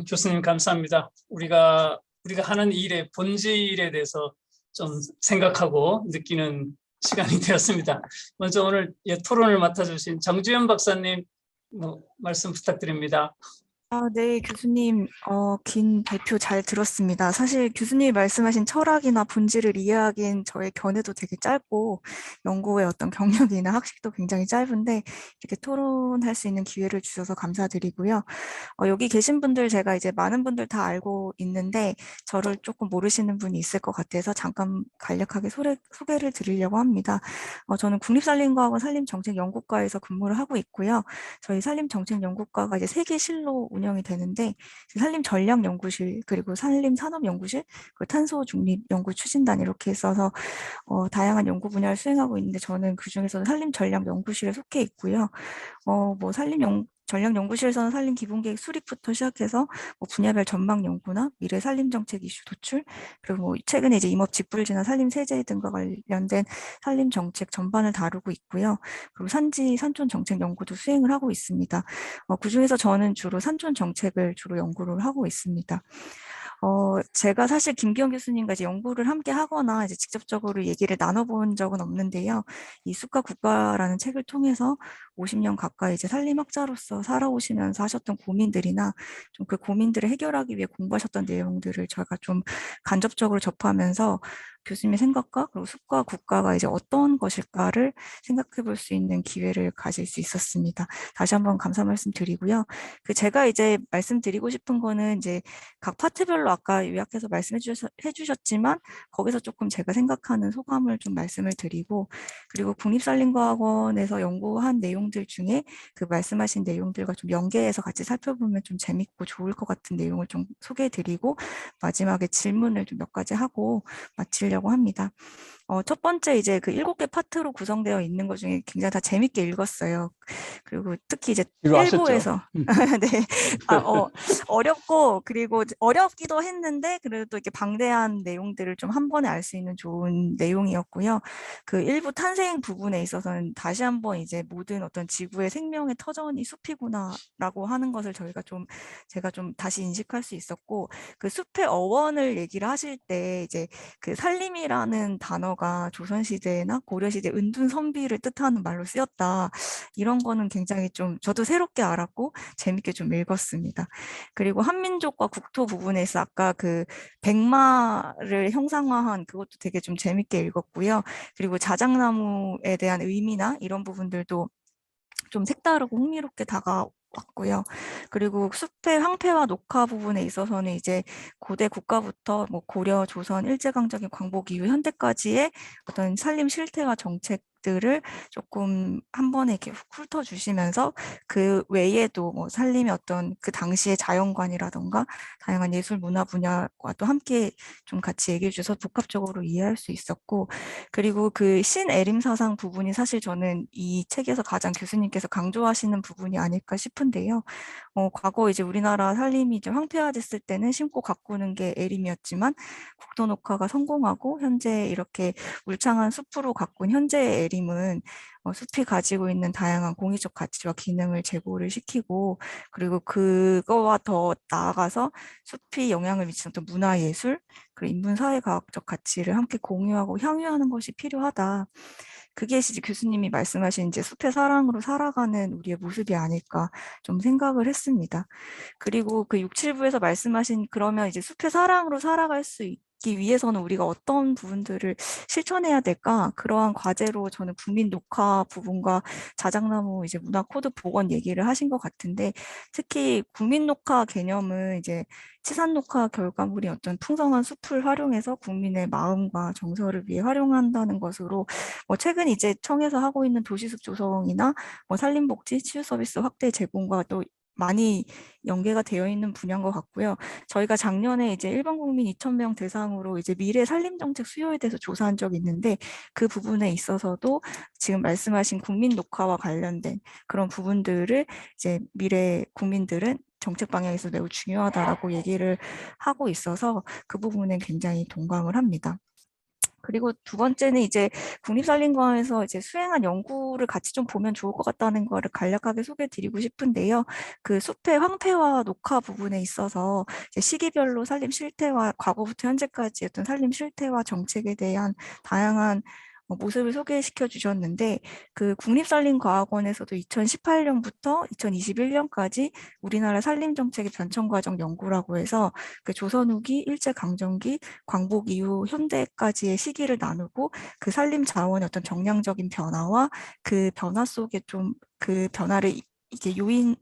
교수님 감사합니다. 우리가 하는 일의 본질에 대해서 좀 생각하고 느끼는 시간이 되었습니다. 먼저 오늘 토론을 맡아주신 정주현 박사님 말씀 부탁드립니다. 네, 교수님, 긴 발표 잘 들었습니다. 사실 교수님이 말씀하신 철학이나 본질을 이해하기엔 저의 견해도 되게 짧고 연구의 어떤 경력이나 학식도 굉장히 짧은데 이렇게 토론할 수 있는 기회를 주셔서 감사드리고요. 여기 계신 분들 제가 이제 많은 분들 다 알고 있는데 저를 조금 모르시는 분이 있을 것 같아서 잠깐 간략하게 소개를 드리려고 합니다. 저는 국립산림과학원 산림정책연구과에서 근무를 하고 있고요. 저희 산림정책연구과가 이제 3개 실로 운영이 되는데 산림전략연구실 그리고 산림산업연구실 그리고 탄소중립연구추진단 이렇게 있어서 다양한 연구 분야를 수행하고 있는데 저는 그중에서도 산림전략연구실에 속해 있고요. 뭐 전략연구실에서는 산림 기본계획 수립부터 시작해서 뭐 분야별 전망 연구나 미래 산림 정책 이슈 도출 그리고 뭐 최근에 이제 임업 직불지나 산림 세제 등과 관련된 산림 정책 전반을 다루고 있고요. 그리고 산지 산촌 정책 연구도 수행을 하고 있습니다. 그중에서 저는 주로 산촌 정책을 주로 연구를 하고 있습니다. 제가 사실 김기현 교수님과 이제 연구를 함께 하거나 이제 직접적으로 얘기를 나눠본 적은 없는데요. 이 숲과 국가라는 책을 통해서 50년 가까이 이제 산림학자로서 살아오시면서 하셨던 고민들이나 좀 그 고민들을 해결하기 위해 공부하셨던 내용들을 저희가 좀 간접적으로 접하면서 교수님의 생각과 그리고 숲과 국가가 이제 어떤 것일까를 생각해 볼 수 있는 기회를 가질 수 있었습니다. 다시 한번 감사 말씀 드리고요. 제가 이제 말씀드리고 싶은 거는 이제 각 파트별로 아까 요약해서 말씀해 주셨지만 거기서 조금 제가 생각하는 소감을 좀 말씀을 드리고 그리고 국립산림과학원에서 연구한 내용들 중에 그 말씀하신 내용들과 좀 연계해서 같이 살펴보면 좀 재밌고 좋을 것 같은 내용을 좀 소개해 드리고 마지막에 질문을 좀 몇 가지 하고 마치려고 합니다. 첫 번째 이제 그 7개 파트로 구성되어 있는 것 중에 굉장히 다 재밌게 읽었어요. 그리고 특히 이제 일부에서 네. 어렵고 그리고 어렵기도 했는데 그래도 이렇게 방대한 내용들을 좀 한 번에 알 수 있는 좋은 내용이었고요. 그 일부 탄생 부분에 있어서는 다시 한번 이제 모든 어떤 지구의 생명의 터전이 숲이구나라고 하는 것을 제가 좀 다시 인식할 수 있었고 그 숲의 어원을 얘기를 하실 때 이제 그 산림이라는 단어가 조선시대나 고려시대 은둔 선비를 뜻하는 말로 쓰였다. 이런 거는 굉장히 좀 저도 새롭게 알았고 재밌게 좀 읽었습니다. 그리고 한민족과 국토 부분에서 아까 그 백마를 형상화한 그것도 되게 좀 재밌게 읽었고요. 그리고 자작나무에 대한 의미나 이런 부분들도 좀 색다르고 흥미롭게 다가왔고요. 그리고 숲의 황폐와 녹화 부분에 있어서는 이제 고대 국가부터 뭐 고려, 조선, 일제강점기 광복 이후 현대까지의 어떤 산림 실태와 정책들을 조금 한 번에 이렇게 훑어주시면서 그 외에도 뭐 산림의 어떤 그 당시의 자연관이라던가 다양한 예술 문화 분야와도 함께 좀 같이 얘기해 주셔서 복합적으로 이해할 수 있었고 그리고 그 신에림 사상 부분이 사실 저는 이 책에서 가장 교수님께서 강조하시는 부분이 아닐까 싶은데요. 과거 이제 우리나라 산림이 이제 황폐화됐을 때는 심고 가꾸는 게 에림이었지만 국토 녹화가 성공하고 현재 이렇게 울창한 숲으로 가꾼 현재의 에림은 숲이 가지고 있는 다양한 공익적 가치와 기능을 제고를 시키고 그리고 그거와 더 나아가서 숲이 영향을 미치는 어떤 문화예술 그리고 인문사회과학적 가치를 함께 공유하고 향유하는 것이 필요하다. 그게 이제 교수님이 말씀하신 이제 숲의 사랑으로 살아가는 우리의 모습이 아닐까 좀 생각을 했습니다. 그리고 그 6, 7부에서 말씀하신 그러면 이제 숲의 사랑으로 살아갈 수 기 위해서는 우리가 어떤 부분들을 실천해야 될까? 그러한 과제로 저는 국민 녹화 부분과 자작나무 이제 문화 코드 복원 얘기를 하신 것 같은데, 특히 국민 녹화 개념은 이제 치산 녹화 결과물이 어떤 풍성한 숲을 활용해서 국민의 마음과 정서를 위해 활용한다는 것으로 최근 이제 청에서 하고 있는 도시숲 조성이나 산림복지, 치유 서비스 확대 제공과 또 많이 연계가 되어 있는 분야인 것 같고요. 저희가 작년에 이제 일반 국민 2,000명 대상으로 이제 미래 산림 정책 수요에 대해서 조사한 적이 있는데, 그 부분에 있어서도 지금 말씀하신 국민 녹화와 관련된 그런 부분들을 이제 미래 국민들은 정책 방향에서 매우 중요하다라고 얘기를 하고 있어서 그 부분에 굉장히 동감을 합니다. 그리고 두 번째는 이제 국립산림과에서 이제 수행한 연구를 같이 좀 보면 좋을 것 같다는 거를 간략하게 소개해 드리고 싶은데요. 그 숲의 황폐화 녹화 부분에 있어서 이제 시기별로 산림 실태와 과거부터 현재까지 어떤 산림 실태와 정책에 대한 다양한 모습을 소개시켜 주셨는데, 그 국립산림과학원에서도 2018년부터 2021년까지 우리나라 산림정책의 변천과정 연구라고 해서 그 조선 후기, 일제강점기, 광복 이후 현대까지의 시기를 나누고 그 산림 자원의 어떤 정량적인 변화와 그 변화 속에 좀 그 변화를 이게 요인을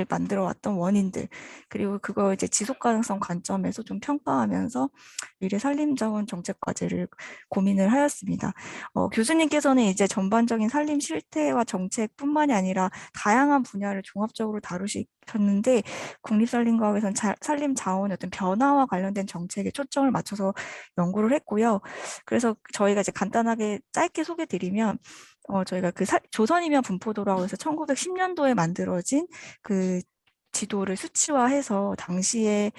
만들어 왔던 원인들, 그리고 그거 이제 지속 가능성 관점에서 좀 평가하면서 미래 산림자원 정책 과제를 고민을 하였습니다. 교수님께서는 이제 전반적인 산림 실태와 정책뿐만이 아니라 다양한 분야를 종합적으로 다루셨는데, 국립산림과학에서는 산림 자원의 어떤 변화와 관련된 정책에 초점을 맞춰서 연구를 했고요. 그래서 저희가 이제 간단하게 짧게 소개드리면, 저희가 그 조선이면 분포도라고 해서 1910년도에 만들어진 그 지도를 수치화해서 당시에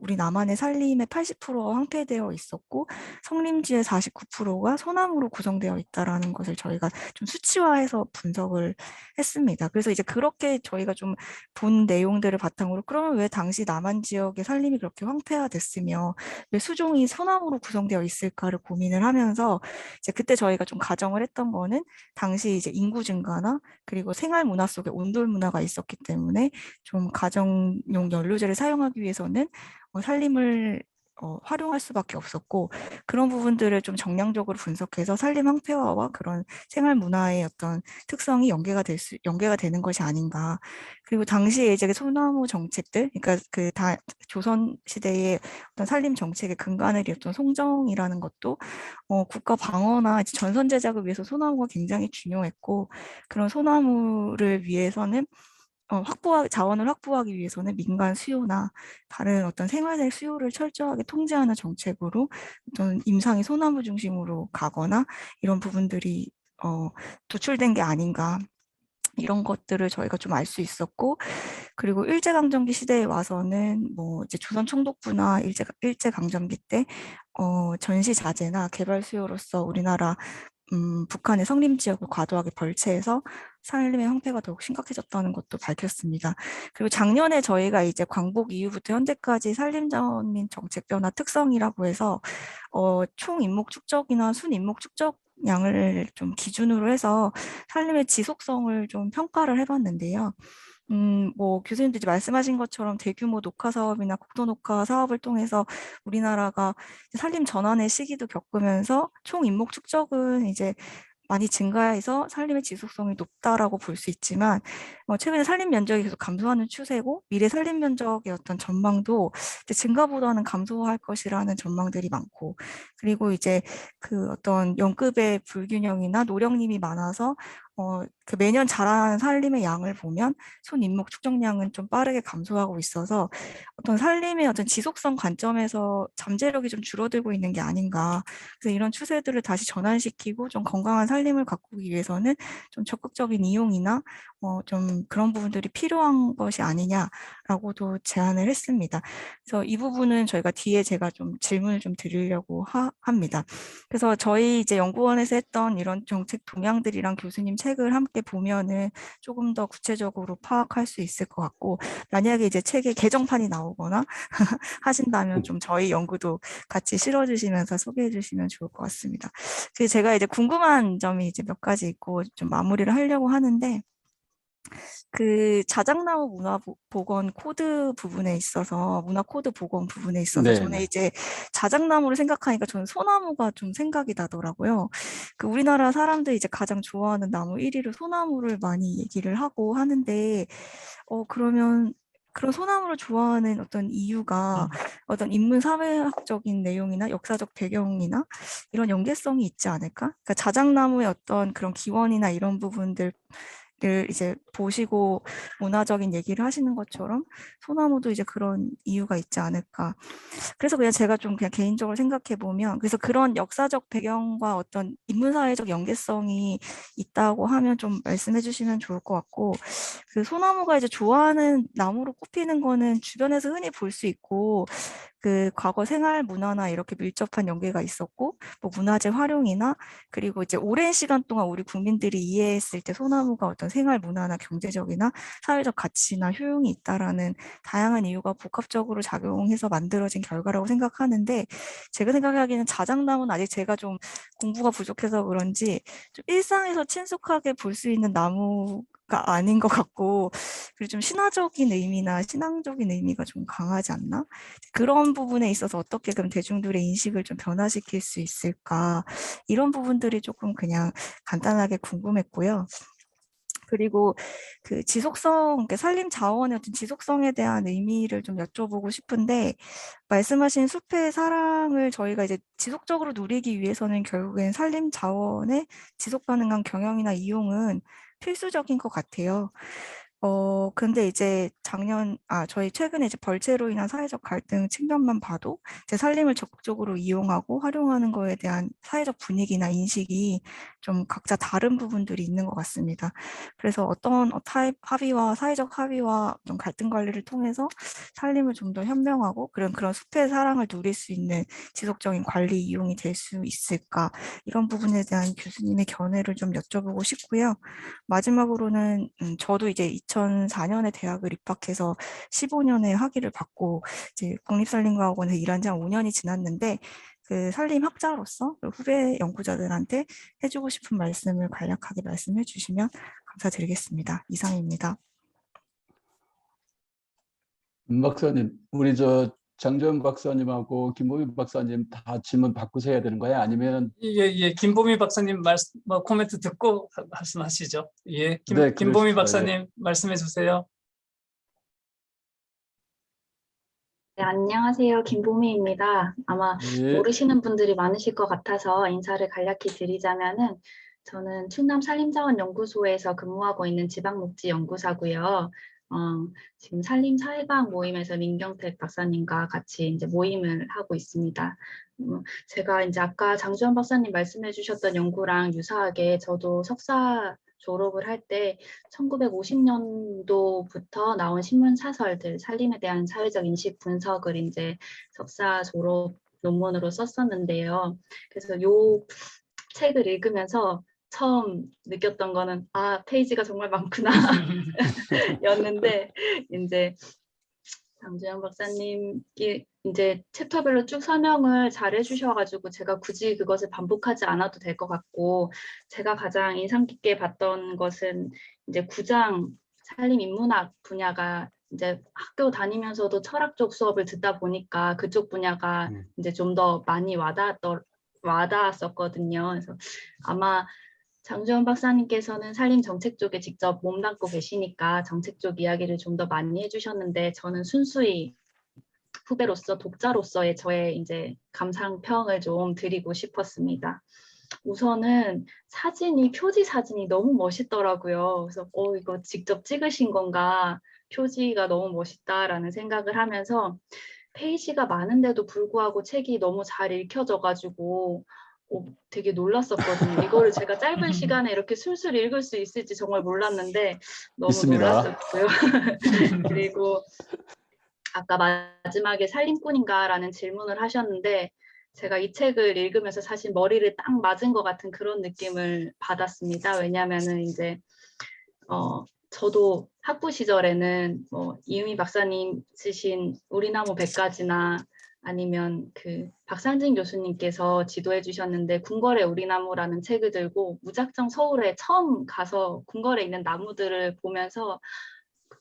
우리 남한의 산림의 80%가 황폐되어 있었고 성림지의 49%가 소나무로 구성되어 있다라는 것을 저희가 좀 수치화해서 분석을 했습니다. 그래서 이제 그렇게 저희가 좀 본 내용들을 바탕으로, 그러면 왜 당시 남한 지역의 산림이 그렇게 황폐화됐으며 왜 수종이 소나무로 구성되어 있을까를 고민을 하면서, 이제 그때 저희가 좀 가정을 했던 거는 당시 이제 인구 증가나 그리고 생활 문화 속에 온돌 문화가 있었기 때문에 좀 가정용 연료제를 사용하기 위해서는 산림을 활용할 수밖에 없었고, 그런 부분들을 좀 정량적으로 분석해서 산림 황폐화와 그런 생활 문화의 어떤 특성이 연계가 되는 것이 아닌가. 그리고 당시에 이제 소나무 정책들, 그러니까 그 조선 시대의 어떤 산림 정책의 근간을 이었던 송정이라는 것도 국가 방어나 이제 전선 제작을 위해서 소나무가 굉장히 중요했고, 그런 소나무를 위해서는 자원을 확보하기 위해서는 민간 수요나 다른 어떤 생활의 수요를 철저하게 통제하는 정책으로 어떤 임상이 소나무 중심으로 가거나 이런 부분들이 도출된 게 아닌가, 이런 것들을 저희가 좀 알 수 있었고, 그리고 일제강점기 시대에 와서는 뭐 이제 조선 총독부나 일제강점기 때 전시 자재나 개발 수요로서 우리나라 북한의 성림 지역을 과도하게 벌채해서 산림의 형태가 더욱 심각해졌다는 것도 밝혔습니다. 그리고 작년에 저희가 이제 광복 이후부터 현재까지 산림자원민 정책 변화 특성이라고 해서 총 인목 축적이나 순 인목 축적량을 좀 기준으로 해서 산림의 지속성을 좀 평가를 해봤는데요. 뭐 교수님들이 말씀하신 것처럼 대규모 녹화 사업이나 국토 녹화 사업을 통해서 우리나라가 산림 전환의 시기도 겪으면서 총 인목 축적은 이제 많이 증가해서 산림의 지속성이 높다라고 볼 수 있지만, 최근에 산림 면적이 계속 감소하는 추세고 미래 산림 면적의 어떤 전망도 이제 증가보다는 감소할 것이라는 전망들이 많고, 그리고 이제 그 어떤 연급의 불균형이나 노령님이 많아서 그 매년 자라는 산림의 양을 보면 손인목 축적량은 좀 빠르게 감소하고 있어서 어떤 산림의 어떤 지속성 관점에서 잠재력이 좀 줄어들고 있는 게 아닌가. 그래서 이런 추세들을 다시 전환시키고 좀 건강한 산림을 가꾸기 위해서는 좀 적극적인 이용이나 좀 그런 부분들이 필요한 것이 아니냐라고도 제안을 했습니다. 그래서 이 부분은 저희가 뒤에 제가 좀 질문을 좀 드리려고 합니다. 그래서 저희 이제 연구원에서 했던 이런 정책 동향들이랑 교수님 책을 함께 보면은 조금 더 구체적으로 파악할 수 있을 것 같고, 만약에 이제 책에 개정판이 나오거나 하신다면 좀 저희 연구도 같이 실어주시면서 소개해 주시면 좋을 것 같습니다. 그래서 제가 이제 궁금한 점이 이제 몇 가지 있고 좀 마무리를 하려고 하는데, 그 자작나무 문화복원 코드 부분에 있어서 문화 코드 복원 부분에 있어서 네, 저는 네. 이제 자작나무를 생각하니까 저는 소나무가 좀 생각이 나더라고요. 그 우리나라 사람들이 이제 가장 좋아하는 나무 1위로 소나무를 많이 얘기를 하고 하는데 그러면 그런 소나무를 좋아하는 어떤 이유가 어떤 인문 사회학적인 내용이나 역사적 배경이나 이런 연계성이 있지 않을까? 그러니까 자작나무의 어떤 그런 기원이나 이런 부분들 를 이제 보시고 문화적인 얘기를 하시는 것처럼 소나무도 이제 그런 이유가 있지 않을까. 그래서 그냥 제가 좀 그냥 개인적으로 생각해 보면 그래서 그런 역사적 배경과 어떤 인문사회적 연계성이 있다고 하면 좀 말씀해 주시면 좋을 것 같고 그 소나무가 이제 좋아하는 나무로 꼽히는 거는 주변에서 흔히 볼 수 있고 그 과거 생활 문화나 이렇게 밀접한 연계가 있었고 뭐 문화재 활용이나 그리고 이제 오랜 시간 동안 우리 국민들이 이해했을 때 소나무가 어떤 생활 문화나 경제적이나 사회적 가치나 효용이 있다라는 다양한 이유가 복합적으로 작용해서 만들어진 결과라고 생각하는데 제가 생각하기에는 자작나무는 아직 제가 좀 공부가 부족해서 그런지 좀 일상에서 친숙하게 볼 수 있는 나무가 아닌 것 같고 그리고 좀 신화적인 의미나 신앙적인 의미가 좀 강하지 않나? 그런 부분에 있어서 어떻게 그럼 대중들의 인식을 좀 변화시킬 수 있을까? 이런 부분들이 조금 그냥 간단하게 궁금했고요. 그리고 그 지속성, 그러니까 산림 자원의 어떤 지속성에 대한 의미를 좀 여쭤보고 싶은데, 말씀하신 숲의 사랑을 저희가 이제 지속적으로 누리기 위해서는 결국엔 산림 자원의 지속 가능한 경영이나 이용은 필수적인 것 같아요. 근데 이제 저희 최근에 이제 벌채로 인한 사회적 갈등 측면만 봐도 이제 산림을 적극적으로 이용하고 활용하는 거에 대한 사회적 분위기나 인식이 좀 각자 다른 부분들이 있는 것 같습니다. 그래서 어떤 타입 합의와 사회적 합의와 좀 갈등 관리를 통해서 산림을 좀 더 현명하고 그런 숲의 사랑을 누릴 수 있는 지속적인 관리 이용이 될 수 있을까 이런 부분에 대한 교수님의 견해를 좀 여쭤보고 싶고요. 마지막으로는 저도 이제 2004년에 대학을 입학해서 15년의 학위를 받고 이제 국립산림과학원에서 일한 지 한 5년이 지났는데 그 산림학자로서 후배 연구자들한테 해주고 싶은 말씀을 간략하게 말씀해 주시면 감사드리겠습니다. 이상입니다. 박사님, 우리 저 장재원 박사님하고 김보민 박사님 다 질문 바꾸서 해야 되는 거야? 아니면 예, 김보미 박사님 코멘트 듣고 말씀하시죠. 예, 네, 김보미 그러십시오. 예. 박사님 말씀해 주세요. 네, 안녕하세요. 김보미입니다. 아마 예. 모르시는 분들이 많으실 것 같아서 인사를 간략히 드리자면은 저는 충남산림자원연구소에서 근무하고 있는 지방목지연구사고요. 지금 산림사회과학 모임에서 민경택 박사님과 같이 이제 모임을 하고 있습니다. 제가 이제 아까 장주환 박사님 말씀해 주셨던 연구랑 유사하게 저도 석사 졸업을 할 때 1950년도부터 나온 신문 사설들, 산림에 대한 사회적 인식 분석을 이제 석사 졸업 논문으로 썼었는데요. 그래서 요 책을 읽으면서 처음 느꼈던 거는 페이지가 정말 많구나 였는데 이제 장주영 박사님이 이제 챕터별로 쭉 설명을 잘 해주셔가지고 제가 굳이 그것을 반복하지 않아도 될 것 같고 제가 가장 인상 깊게 봤던 것은 이제 9장 산림 인문학 분야가 이제 학교 다니면서도 철학 쪽 수업을 듣다 보니까 그쪽 분야가 이제 좀 더 많이 와닿았었거든요. 그래서 아마 장주원 박사님께서는 산림 정책 쪽에 직접 몸담고 계시니까 정책 쪽 이야기를 좀 더 많이 해주셨는데 저는 순수히 후배로서 독자로서의 저의 이제 감상평을 좀 드리고 싶었습니다. 우선은 표지 사진이 너무 멋있더라고요. 그래서 이거 직접 찍으신 건가? 표지가 너무 멋있다라는 생각을 하면서 페이지가 많은데도 불구하고 책이 너무 잘 읽혀져가지고 되게 놀랐었거든요. 이거를 제가 짧은 시간에 이렇게 술술 읽을 수 있을지 정말 몰랐는데 너무 있습니다. 놀랐었고요. 그리고 아까 마지막에 살림꾼인가라는 질문을 하셨는데 제가 이 책을 읽으면서 사실 머리를 딱 맞은 것 같은 그런 느낌을 받았습니다. 왜냐하면은 이제 저도 학부 시절에는 이유미 박사님 쓰신 우리나무 100가지나 아니면 그 박상진 교수님께서 지도해 주셨는데 궁궐의 우리나무라는 책을 들고 무작정 서울에 처음 가서 궁궐에 있는 나무들을 보면서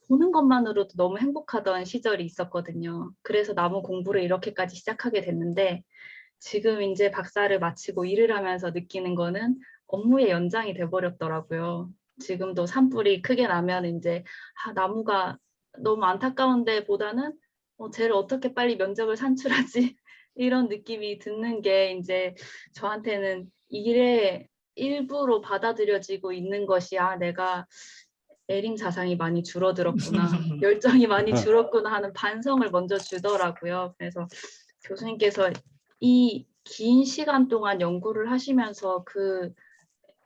보는 것만으로도 너무 행복하던 시절이 있었거든요. 그래서 나무 공부를 이렇게까지 시작하게 됐는데 지금 이제 박사를 마치고 일을 하면서 느끼는 거는 업무의 연장이 돼버렸더라고요. 지금도 산불이 크게 나면 이제 나무가 너무 안타까운데 보다는 쟤를 어떻게 빨리 면적을 산출하지 이런 느낌이 드는 게 이제 저한테는 일의 일부로 받아들여지고 있는 것이 내가 애림 사상이 많이 줄어들었구나, 열정이 많이 줄었구나 하는 반성을 먼저 주더라고요. 그래서 교수님께서 이 긴 시간 동안 연구를 하시면서 그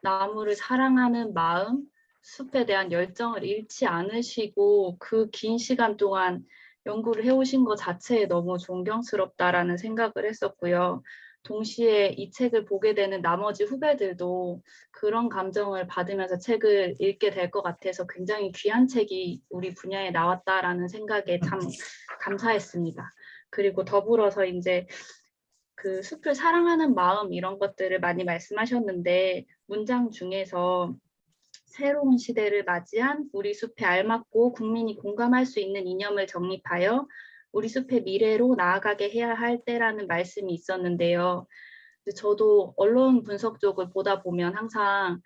나무를 사랑하는 마음, 숲에 대한 열정을 잃지 않으시고 그 긴 시간 동안 연구를 해오신 것 자체에 너무 존경스럽다라는 생각을 했었고요. 동시에 이 책을 보게 되는 나머지 후배들도 그런 감정을 받으면서 책을 읽게 될 것 같아서 굉장히 귀한 책이 우리 분야에 나왔다라는 생각에 참 감사했습니다. 그리고 더불어서 이제 그 숲을 사랑하는 마음 이런 것들을 많이 말씀하셨는데 문장 중에서 새로운 시대를 맞이한 우리 숲에 알맞고 국민이 공감할 수 있는 이념을 정립하여 우리 숲의 미래로 나아가게 해야 할 때라는 말씀이 있었는데요. 저도 언론 분석 쪽을 보다 보면 항상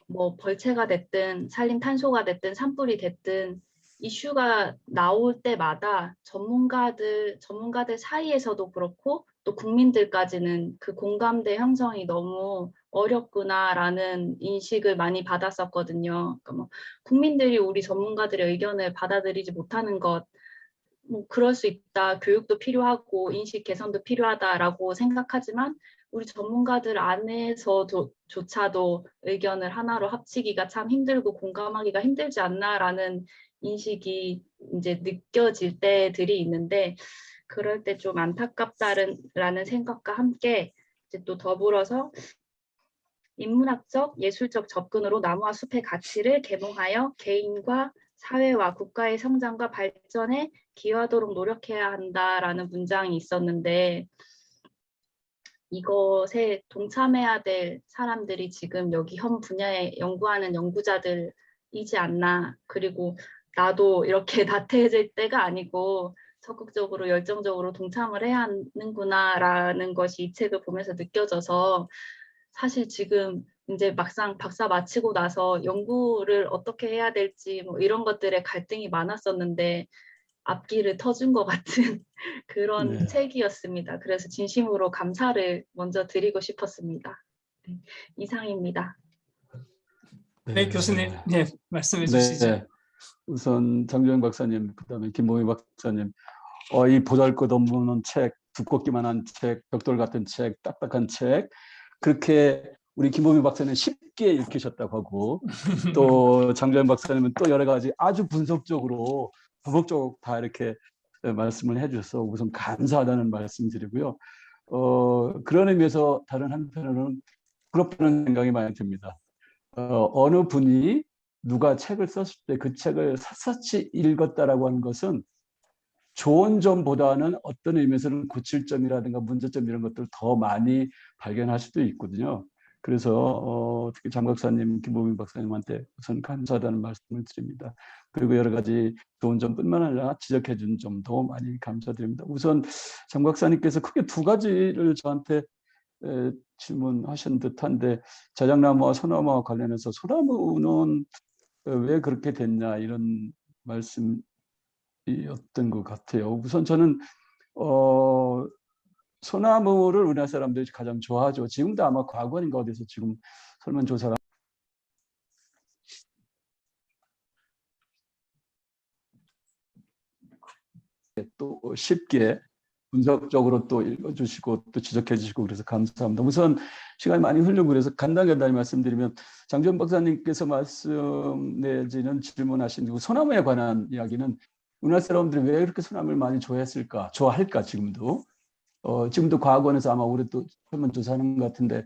뭐 벌채가 됐든 산림 탄소가 됐든 산불이 됐든 이슈가 나올 때마다 전문가들 사이에서도 그렇고 또 국민들까지는 그 공감대 형성이 너무 어렵구나라는 인식을 많이 받았었거든요. 그러니까 뭐 국민들이 우리 전문가들의 의견을 받아들이지 못하는 것, 뭐 그럴 수 있다. 교육도 필요하고 인식 개선도 필요하다라고 생각하지만 우리 전문가들 안에서조차도 의견을 하나로 합치기가 참 힘들고 공감하기가 힘들지 않나라는 인식이 이제 느껴질 때들이 있는데 그럴 때 좀 안타깝다라는 생각과 함께 이제 또 더불어서 인문학적, 예술적 접근으로 나무와 숲의 가치를 계몽하여 개인과 사회와 국가의 성장과 발전에 기여하도록 노력해야 한다라는 문장이 있었는데 이것에 동참해야 될 사람들이 지금 여기 현 분야에 연구하는 연구자들이지 않나. 그리고 나도 이렇게 나태해질 때가 아니고 적극적으로 열정적으로 동참을 해야 하는구나라는 것이 이 책을 보면서 느껴져서 사실 지금 이제 막상 박사 마치고 나서 연구를 어떻게 해야 될지 뭐 이런 것들에 갈등이 많았었는데 앞길을 터준 것 같은 그런 네. 책이었습니다. 그래서 진심으로 감사를 먼저 드리고 싶었습니다. 네, 이상입니다. 네, 교수님, 네, 말씀해 주시죠. 네. 우선 장주영 박사님, 그다음에 김보미 박사님, 이 보잘것없는 책, 두껍기만한 책, 벽돌 같은 책, 딱딱한 책, 그렇게 우리 김보미 박사님 쉽게 읽히셨다고 하고 또 장주영 박사님은 또 여러 가지 아주 분석적으로 도덕적으로 다 이렇게 말씀을 해주셔서 우선 감사하다는 말씀드리고요. 그런 의미에서 다른 한편으로는 부럽다는 생각이 많이 듭니다. 어느 분이 누가 책을 썼을 때 그 책을 샅샅이 읽었다라고 하는 것은 좋은 점보다는 어떤 의미에서는 고칠 점이라든가 문제점 이런 것들을 더 많이 발견할 수도 있거든요. 그래서 특히 장 박사님, 김보민 박사님한테 우선 감사하다는 말씀을 드립니다. 그리고 여러 가지 좋은 점뿐만 아니라 지적해 준 점도 많이 감사드립니다. 우선 장 박사님께서 크게 두 가지를 저한테 질문하신 듯한데 자작나무와 소나무와 관련해서 소나무는 왜 그렇게 됐냐 이런 말씀이었던 것 같아요. 우선 저는 소나무를 우리나라 사람들이 가장 좋아하죠. 지금도 아마 과거인가 어디서 지금 설문조사를 또 쉽게 분석적으로 또 읽어주시고 또 지적해 주시고 그래서 감사합니다. 우선 시간이 많이 흐르고 그래서 간단히 말씀드리면 장주영 박사님께서 말씀 내지는 질문하신 소나무에 관한 이야기는 우리나라 사람들이 왜 그렇게 소나무를 많이 좋아할까 지금도 지금도 과학원에서 아마 올해 또 설문조사하는 것 같은데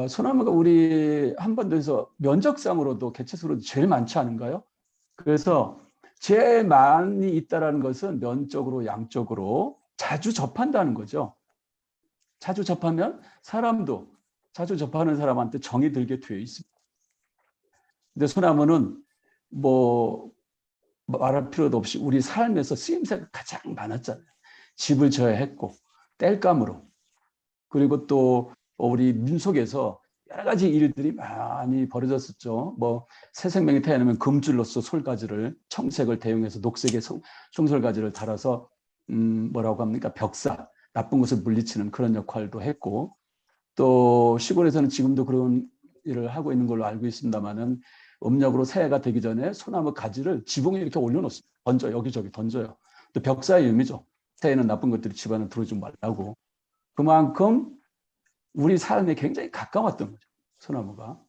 소나무가 우리 한반도에서 면적상으로도 개체수로 제일 많지 않은가요? 그래서 제일 많이 있다라는 것은 면적으로 양적으로 자주 접한다는 거죠. 자주 접하면 사람도 자주 접하는 사람한테 정이 들게 되어 있습니다. 근데 소나무는 뭐 말할 필요도 없이 우리 삶에서 쓰임새가 가장 많았잖아요. 집을 져야 했고 땔감으로, 그리고 또 우리 민속에서 여러 가지 일들이 많이 벌어졌었죠. 뭐 새 생명이 태어나면 금줄로서 솔가지를 청색을 대용해서 녹색의 송솔가지를 달아서 뭐라고 합니까? 벽사, 나쁜 것을 물리치는 그런 역할도 했고, 또 시골에서는 지금도 그런 일을 하고 있는 걸로 알고 있습니다만은 음력으로 새해가 되기 전에 소나무 가지를 지붕에 이렇게 올려놓습니다. 던져 여기저기 던져요. 또 벽사의 의미죠. 새해는 나쁜 것들이 집 안에 들어오지 말라고. 그만큼 우리 삶에 굉장히 가까웠던 거죠. 소나무가.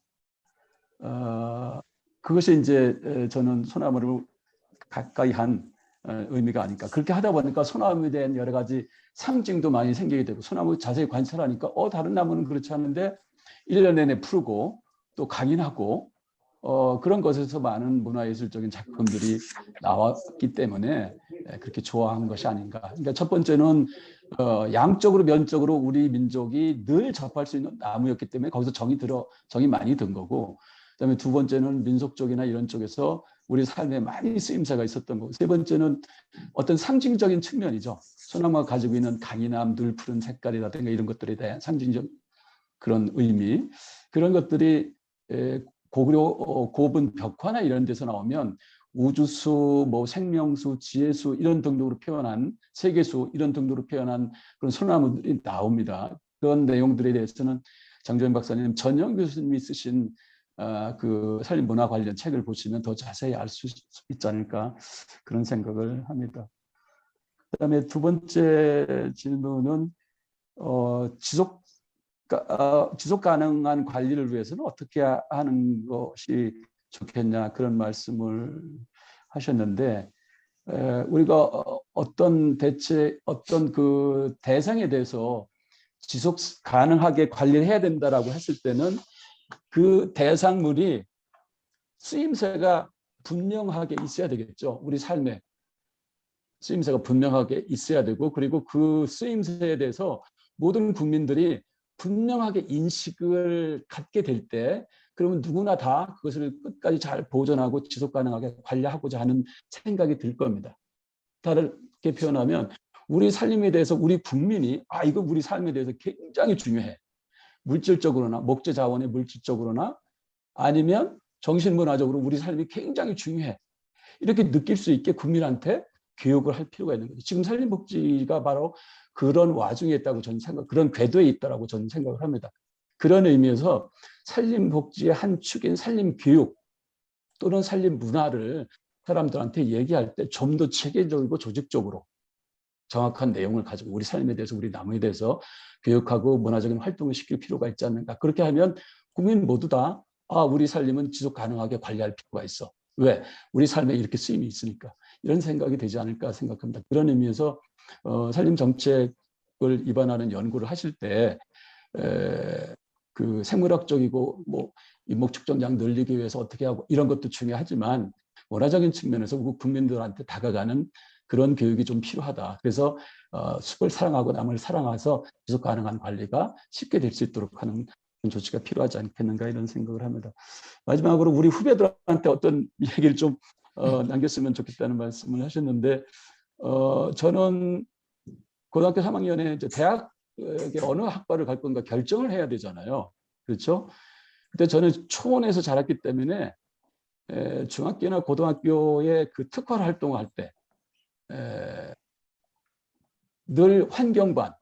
그것이 이제 저는 소나무를 가까이 한 의미가 아닐까. 그렇게 하다 보니까 소나무에 대한 여러 가지 상징도 많이 생기게 되고, 소나무 자세히 관찰하니까 다른 나무는 그렇지 않은데 1년 내내 푸르고 또 강인하고 그런 것에서 많은 문화예술적인 작품들이 나왔기 때문에 그렇게 좋아한 것이 아닌가. 그러니까 첫 번째는 양적으로 면적으로 우리 민족이 늘 접할 수 있는 나무였기 때문에 거기서 정이 많이 든 거고, 그다음에 두 번째는 민속 쪽이나 이런 쪽에서 우리 삶에 많이 쓰임새가 있었던 거고, 세 번째는 어떤 상징적인 측면이죠. 소나무가 가지고 있는 강인함, 늘 푸른 색깔이라든가 이런 것들에 대한 상징적 그런 의미, 그런 것들이 고구려 고분 벽화나 이런 데서 나오면 우주수, 뭐 생명수, 지혜수 이런 등등으로 표현한 세계수 이런 등등으로 표현한 그런 소나무들이 나옵니다. 그런 내용들에 대해서는 장조연 박사님, 전영 교수님이 쓰신 그 산림문화 관련 책을 보시면 더 자세히 알 수 있지 않을까 그런 생각을 합니다. 그다음에 두 번째 질문은 지속 가능한 관리를 위해서는 어떻게 하는 것이 좋겠냐 그런 말씀을 하셨는데, 우리가 어떤 그 대상에 대해서 지속 가능하게 관리를 해야 된다라고 했을 때는 그 대상물이 쓰임새가 분명하게 있어야 되겠죠. 우리 삶에 쓰임새가 분명하게 있어야 되고, 그리고 그 쓰임새에 대해서 모든 국민들이 분명하게 인식을 갖게 될 때, 그러면 누구나 다 그것을 끝까지 잘 보존하고 지속 가능하게 관리하고자 하는 생각이 들 겁니다. 다르게 표현하면 우리 살림에 대해서 우리 국민이 이거 우리 삶에 대해서 굉장히 중요해. 물질적으로나 목재 자원의 물질적으로나 아니면 정신문화적으로 우리 삶이 굉장히 중요해. 이렇게 느낄 수 있게 국민한테 교육을 할 필요가 있는 거죠. 지금 산림복지가 바로 그런 와중에 있다고 저는 그런 궤도에 있다고 저는 생각을 합니다. 그런 의미에서 산림복지의 한 축인 산림교육 또는 산림문화를 사람들한테 얘기할 때 좀 더 체계적이고 조직적으로 정확한 내용을 가지고 우리 삶에 대해서, 우리 나무에 대해서 교육하고 문화적인 활동을 시킬 필요가 있지 않는가. 그렇게 하면 국민 모두 다 우리 산림은 지속 가능하게 관리할 필요가 있어. 왜? 우리 삶에 이렇게 쓰임이 있으니까. 이런 생각이 되지 않을까 생각합니다. 그런 의미에서 산림 정책을 입안하는 연구를 하실 때 그 생물학적이고 뭐 인목 축적량 늘리기 위해서 어떻게 하고 이런 것도 중요하지만, 문화적인 측면에서 국민들한테 다가가는 그런 교육이 좀 필요하다. 그래서 숲을 사랑하고 남을 사랑해서 지속 가능한 관리가 쉽게 될 수 있도록 하는 조치가 필요하지 않겠는가 이런 생각을 합니다. 마지막으로 우리 후배들한테 어떤 얘기를 좀 남겼으면 좋겠다는 말씀을 하셨는데, 저는 고등학교 3학년에 이제 대학에 어느 학과를 갈 건가 결정을 해야 되잖아요. 그렇죠? 그때 저는 초원에서 자랐기 때문에 중학교나 고등학교에 그 특화 활동을 할 때 늘 환경반,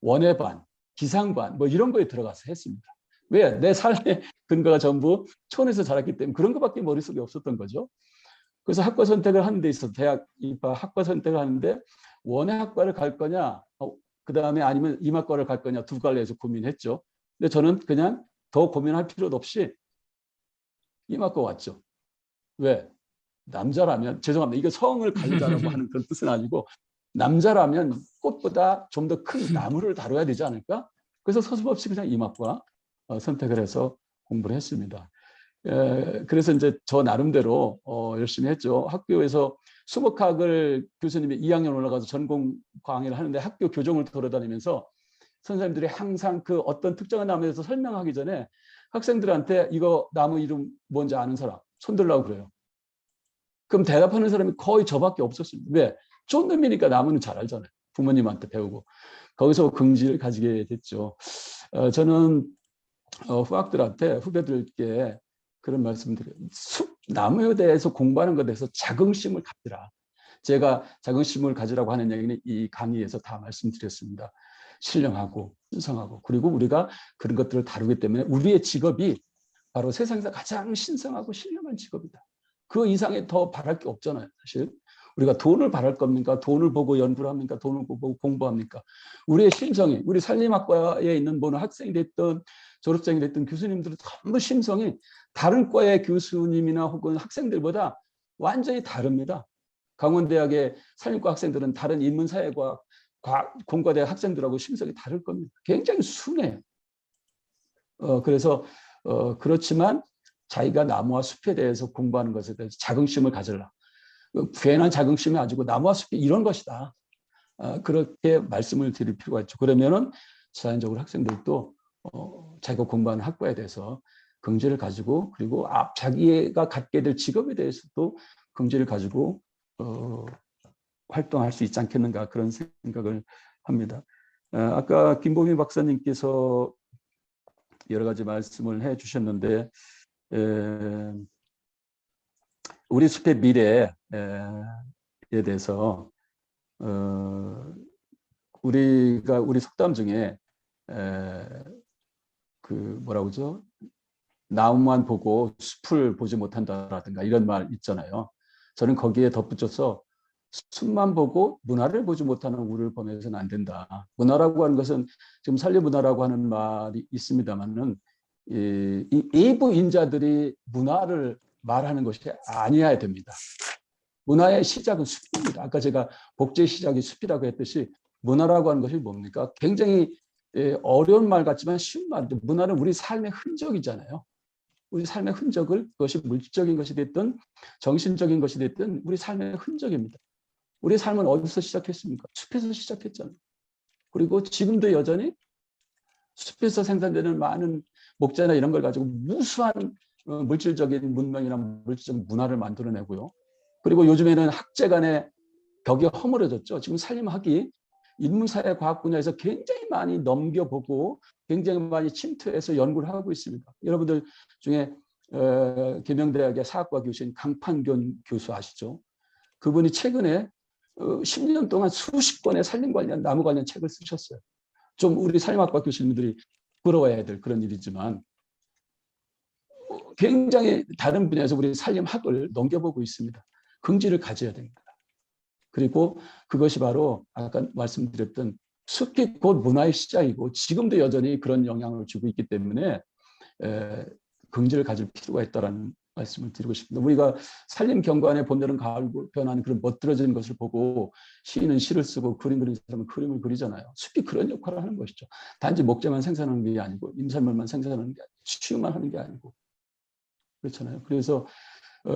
원예반, 기상반 뭐 이런 거에 들어가서 했습니다. 왜? 내 삶의 근거가 전부 초원에서 자랐기 때문에 그런 것밖에 머릿속에 없었던 거죠. 그래서 학과 선택을 하는 데 있어서 대학 입학 학과 선택을 하는데 원예학과를 갈 거냐, 그다음에 아니면 이마과를 갈 거냐 두 갈래에서 고민했죠. 근데 저는 그냥 더 고민할 필요도 없이 이마과 왔죠. 왜? 남자라면, 죄송합니다. 이거 성을 가리자라고 하는 그런 뜻은 아니고, 남자라면 꽃보다 좀 더 큰 나무를 다뤄야 되지 않을까? 그래서 서슴없이 그냥 이마과 선택을 해서 공부를 했습니다. 그래서 이제 저 나름대로 열심히 했죠. 학교에서 수목학을 교수님이 2학년 올라가서 전공 강의를 하는데 학교 교정을 돌아다니면서 선생님들이 항상 그 어떤 특정한 나무에 대해서 설명하기 전에 학생들한테 이거 나무 이름 뭔지 아는 사람 손 들라고 그래요. 그럼 대답하는 사람이 거의 저밖에 없었습니다. 왜? 쫀놈이니까 나무는 잘 알잖아요. 부모님한테 배우고. 거기서 긍지를 가지게 됐죠. 저는 후학들한테 후배들께 그런 말씀드려요. 나무에 대해서 공부하는 것에 대해서 자긍심을 가지라. 제가 자긍심을 가지라고 하는 얘기는 이 강의에서 다 말씀드렸습니다. 신령하고 신성하고 그리고 우리가 그런 것들을 다루기 때문에 우리의 직업이 바로 세상에서 가장 신성하고 신령한 직업이다. 그 이상에 더 바랄 게 없잖아요. 사실 우리가 돈을 바랄 겁니까? 돈을 보고 연구를 합니까? 돈을 보고 공부합니까? 우리의 심성이 우리 산림학과에 있는 뭐 학생이 됐든 졸업생이 됐든 교수님들은 전부 심성이 다른 과의 교수님이나 혹은 학생들보다 완전히 다릅니다. 강원대학의 산림과 학생들은 다른 인문사회과 공과대 학생들하고 심성이 다를 겁니다. 굉장히 순해요. 그래서 그렇지만 자기가 나무와 숲에 대해서 공부하는 것에 대해서 자긍심을 가질라. 괜한 자긍심이 아니고 나무와 숲이 이런 것이다. 그렇게 말씀을 드릴 필요가 있죠. 그러면은 자연적으로 학생들도 자기가 공부하는 학과에 대해서 긍지를 가지고 그리고 자기가 갖게 될 직업에 대해서도 긍지를 가지고 활동할 수 있지 않겠는가 그런 생각을 합니다. 아까 김보미 박사님께서 여러 가지 말씀을 해 주셨는데 우리 숲의 미래에 대해서 우리 속담 중에 그 뭐라고 그러죠? 나무만 보고 숲을 보지 못한다라든가 이런 말 있잖아요. 저는 거기에 덧붙여서 숲만 보고 문화를 보지 못하는 우리를 보내서는 안 된다. 문화라고 하는 것은 지금 산림문화라고 하는 말이 있습니다만은 일부 인자들이 문화를 말하는 것이 아니어야 됩니다. 문화의 시작은 숲입니다. 아까 제가 복제의 시작이 숲이라고 했듯이 문화라고 하는 것이 뭡니까? 굉장히 어려운 말 같지만 쉬운 말인데 문화는 우리 삶의 흔적이잖아요. 우리 삶의 흔적을 그것이 물질적인 것이 됐든 정신적인 것이 됐든 우리 삶의 흔적입니다. 우리 삶은 어디서 시작했습니까? 숲에서 시작했잖아요. 그리고 지금도 여전히 숲에서 생산되는 많은 목재나 이런 걸 가지고 무수한 물질적인 문명이나 물질적인 문화를 만들어내고요. 그리고 요즘에는 학제 간의 벽이 허물어졌죠. 지금 산림학이 인문사회 과학 분야에서 굉장히 많이 넘겨보고 굉장히 많이 침투해서 연구를 하고 있습니다. 여러분들 중에 계명대학의 사학과 교수인 강판균 교수 아시죠? 그분이 최근에 10년 동안 수십 권의 산림 관련 나무 관련 책을 쓰셨어요. 좀 우리 산림학과 교수님들이 부러워해야 될 그런 일이지만 굉장히 다른 분야에서 우리 산림학을 넘겨보고 있습니다. 긍지를 가져야 됩니다. 그리고 그것이 바로 아까 말씀드렸던 숲이 곧 문화의 시작이고 지금도 여전히 그런 영향을 주고 있기 때문에 긍지를 가질 필요가 있다는 말씀을 드리고 싶습니다. 우리가 산림 경관에 봄여름 가을 변하는 그런 멋들어지는 것을 보고 시인은 시를 쓰고 그림 그리는 사람은 그림을 그리잖아요. 숲이 그런 역할을 하는 것이죠. 단지 목재만 생산하는 게 아니고 임산물만 생산하는 게 아니고 치유만 하는 게 아니고 그렇잖아요. 그래서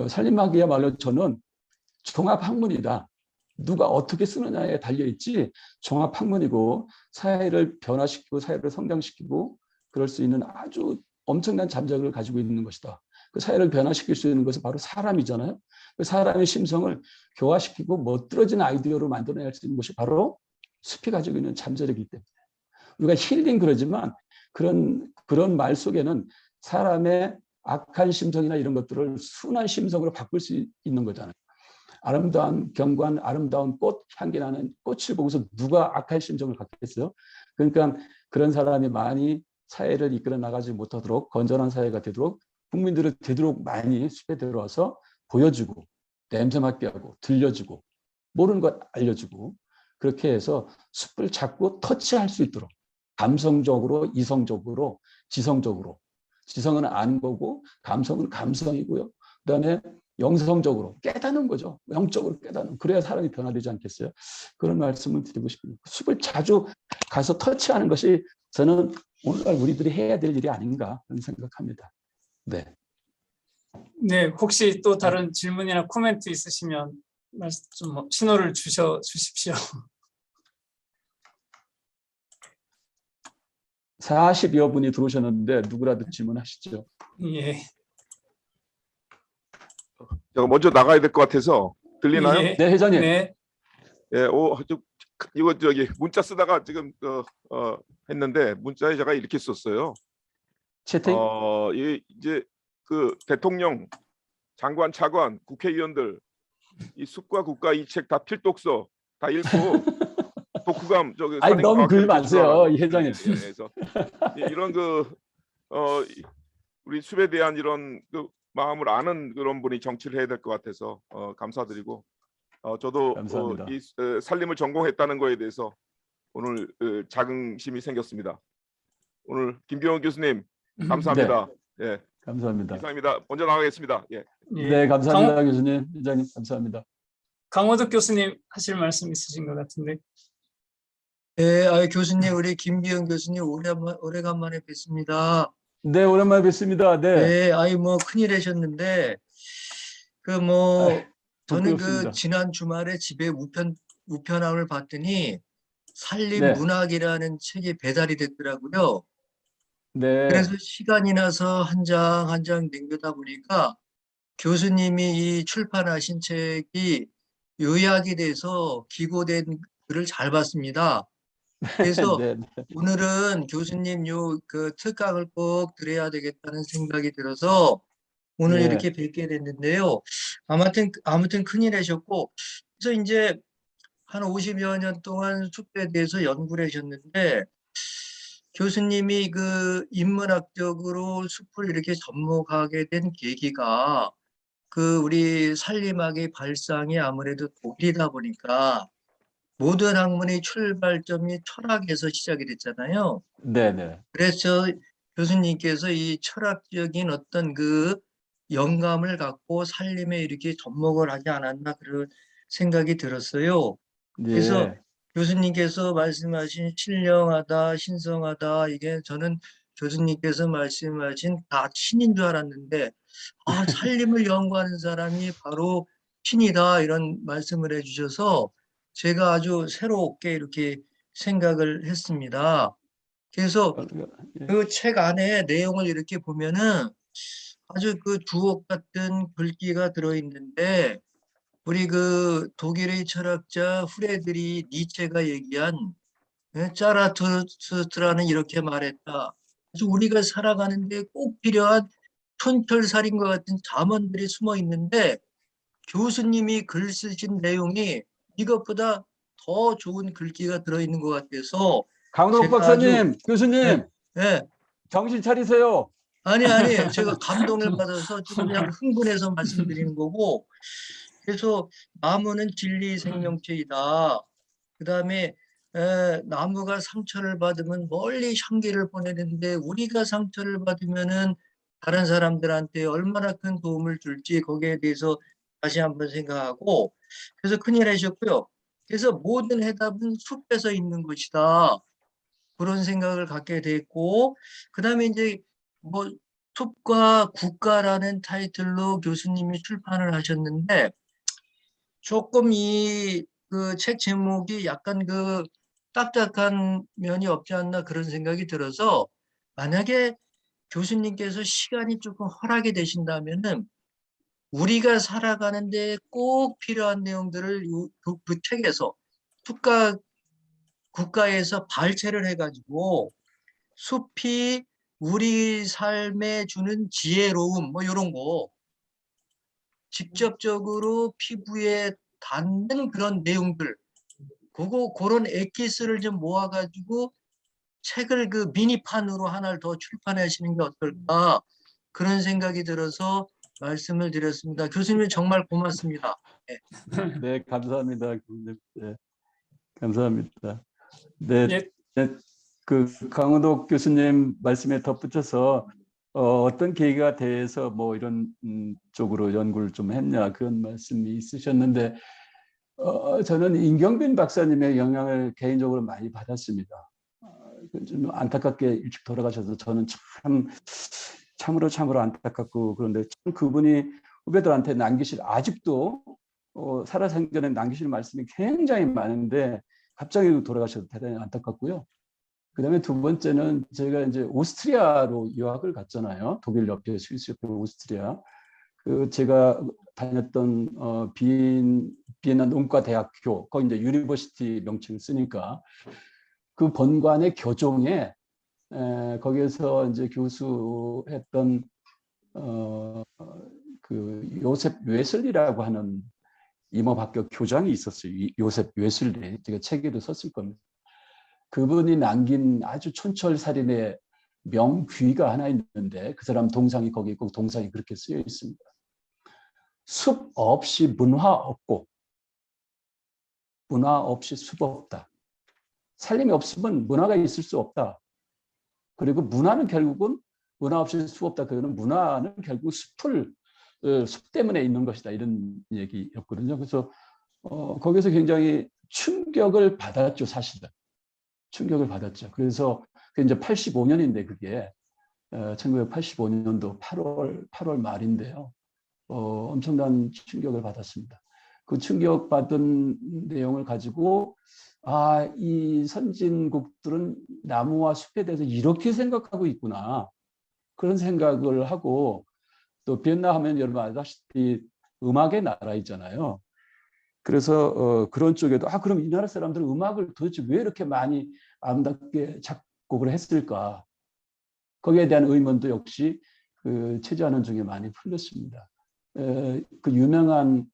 산림학이야말로 저는 종합학문이다. 누가 어떻게 쓰느냐에 달려있지 종합학문이고 사회를 변화시키고 사회를 성장시키고 그럴 수 있는 아주 엄청난 잠재력을 가지고 있는 것이다. 그 사회를 변화시킬 수 있는 것은 바로 사람이잖아요. 그 사람의 심성을 교화시키고 멋들어진 아이디어로 만들어낼 수 있는 것이 바로 숲이 가지고 있는 잠재력이기 때문에 우리가 힐링 그러지만 그런 말 속에는 사람의 악한 심성이나 이런 것들을 순한 심성으로 바꿀 수 있는 거잖아요. 아름다운 경관, 아름다운 꽃, 향기 나는 꽃을 보고서 누가 악한 심정을 갖겠어요? 그러니까 그런 사람이 많이 사회를 이끌어 나가지 못하도록 건전한 사회가 되도록 국민들을 되도록 많이 숲에 들어와서 보여주고 냄새 맡게 하고 들려주고 모르는 것 알려주고 그렇게 해서 숲을 자꾸 터치할 수 있도록 감성적으로 이성적으로 지성적으로 지성은 아는 거고 감성은 감성이고요. 그다음에 영성적으로 깨닫는 거죠. 영적으로 깨닫는. 그래야 사람이 변화되지 않겠어요? 그런 말씀을 드리고 싶습니다. 숲을 자주 가서 터치하는 것이 저는 오늘날 우리들이 해야 될 일이 아닌가 그런 생각합니다. 네. 네, 혹시 또 다른 질문이나 코멘트 있으시면 좀 신호를 주십시오. 40여 분이 들어오셨는데 누구라도 질문하시죠. 예. 제가 먼저 나가야 될 것 같아서 들리나요? 예. 네, 회장님. 네. 예, 이거 저기 문자 쓰다가 지금 했는데 문자에 제가 이렇게 썼어요. 채팅. 이제 그 대통령, 장관, 차관, 국회의원들 이 숲과 국가 이 책 다 필독서 다 읽고 독후감 저기 아니, 너무 글 살인과학회를 많으세요, 제출하라고. 이 회장님. 예, 그래서 이런 우리 숲에 대한 이런 그 마음을 아는 그런 분이 정치를 해야 될 것 같아서 감사드리고 저도 감사합니다. 이 살림을 전공했다는 거에 대해서 오늘 자긍심이 생겼습니다. 오늘 김병원 교수님 감사합니다. 예, 감사합니다. 이상입니다. 먼저 나가겠습니다. 예. 예. 네, 감사합니다, 교수님, 회장님, 감사합니다. 강호덕 교수님 하실 말씀 있으신 것 같은데. 네, 교수님, 우리 김기현 교수님 오래간만에 뵙습니다. 네, 오랜만에 뵙습니다. 네. 네, 뭐 큰일 하셨는데 저는 부끄럽습니다. 지난 주말에 집에 우편함을 봤더니 살림 네. 문학이라는 책이 배달이 됐더라고요. 네. 그래서 시간이 나서 한 장 한 장 넘겨다 보니까 교수님이 이 출판하신 책이 요약이 돼서 기고된 글을 잘 봤습니다. 그래서 네, 네. 오늘은 교수님 특강을 꼭 드려야 되겠다는 생각이 들어서 오늘 네. 이렇게 뵙게 됐는데요. 아무튼 큰일 하셨고, 그래서 이제 한 50여 년 동안 숲에 대해서 연구를 하셨는데, 교수님이 인문학적으로 숲을 이렇게 접목하게 된 계기가 우리 산림학의 발상이 아무래도 독일이다 보니까 모든 학문의 출발점이 철학에서 시작이 됐잖아요. 네, 네. 그래서 교수님께서 이 철학적인 어떤 영감을 갖고 살림에 이렇게 접목을 하지 않았나 그런 생각이 들었어요. 그래서 네. 교수님께서 말씀하신 신령하다, 신성하다, 이게 저는 교수님께서 말씀하신 다 신인 줄 알았는데, 살림을 연구하는 사람이 바로 신이다, 이런 말씀을 해주셔서 제가 아주 새롭게 이렇게 생각을 했습니다. 그래서 그 책 안에 내용을 이렇게 보면은 아주 주옥 같은 글귀가 들어있는데, 우리 독일의 철학자 후레드리 니체가 얘기한 짜라투스트라는 이렇게 말했다. 그래서 우리가 살아가는데 꼭 필요한 촌철살인과 같은 잠언들이 숨어 있는데 교수님이 글 쓰신 내용이 이것보다 더 좋은 글귀가 들어있는 것 같아서 강덕 제가 박사님, 교수님, 네, 네. 정신 차리세요. 아니, 제가 감동을 받아서 지금 그냥 흥분해서 말씀드리는 거고, 그래서 나무는 진리 생명체이다. 그 다음에 나무가 상처를 받으면 멀리 향기를 보내는데 우리가 상처를 받으면은 다른 사람들한테 얼마나 큰 도움을 줄지 거기에 대해서 다시 한번 생각하고, 그래서 큰일 하셨고요. 그래서 모든 해답은 숲에서 있는 것이다. 그런 생각을 갖게 됐고, 그 다음에 이제 숲과 국가라는 타이틀로 교수님이 출판을 하셨는데, 조금 책 제목이 약간 딱딱한 면이 없지 않나 그런 생각이 들어서, 만약에 교수님께서 시간이 조금 허락이 되신다면은 우리가 살아가는데 꼭 필요한 내용들을 그 책에서 국가에서 발췌를 해가지고 숲이 우리 삶에 주는 지혜로움 이런 거 직접적으로 피부에 닿는 그런 내용들 그런 엑기스를 좀 모아가지고 책을 미니판으로 하나를 더 출판하시는 게 어떨까 그런 생각이 들어서 말씀을 드렸습니다. 교수님 정말 고맙습니다. 네. 네, 감사합니다. 네, 감사합니다. 네, 예. 네, 강호덕 교수님 말씀에 덧붙여서 어떤 계기가 돼서 이런 쪽으로 연구를 좀 했냐 그런 말씀이 있으셨는데 저는 임경빈 박사님의 영향을 개인적으로 많이 받았습니다. 좀 안타깝게 일찍 돌아가셔서 저는 참으로 안타깝고 그런데 참 그분이 후배들한테 남기실 아직도 살아생전에 남기신 말씀이 굉장히 많은데 갑자기 돌아가셔서 대단히 안타깝고요. 그다음에 두 번째는 제가 이제 오스트리아로 유학을 갔잖아요. 독일 옆에 스위스 옆에 오스트리아. 그 제가 다녔던 비엔나 농과 대학교 거기 이제 유니버시티 명칭 쓰니까 그 본관의 교종에 거기에서 이제 교수했던 그 요셉 웨슬리라고 하는 임업학교 교장이 있었어요. 요셉 웨슬리. 제가 책에도 썼을 겁니다. 그분이 남긴 아주 촌철살인의 명귀가 하나 있는데 그 사람 동상이 거기 있고 동상이 그렇게 쓰여 있습니다. 숲 없이 문화 없고 문화 없이 숲 없다. 살림이 없으면 문화가 있을 수 없다. 그리고 문화는 결국은 문화 없이 숲 없다. 그거는 문화는 결국 숲 때문에 있는 것이다. 이런 얘기였거든요. 그래서 거기서 굉장히 충격을 받았죠. 사실은. 충격을 받았죠. 그래서 이제 85년인데 그게 1985년도 8월 말인데요. 엄청난 충격을 받았습니다. 그 충격받은 내용을 가지고 이 선진국들은 나무와 숲에 대해서 이렇게 생각하고 있구나. 그런 생각을 하고 또 비엔나 하면 여러분 아시다시피 음악의 나라이잖아요. 그래서 그런 쪽에도 그럼 이 나라 사람들은 음악을 도대체 왜 이렇게 많이 아름답게 작곡을 했을까? 거기에 대한 의문도 역시 그 체제하는 중에 많이 풀렸습니다. 그 유명한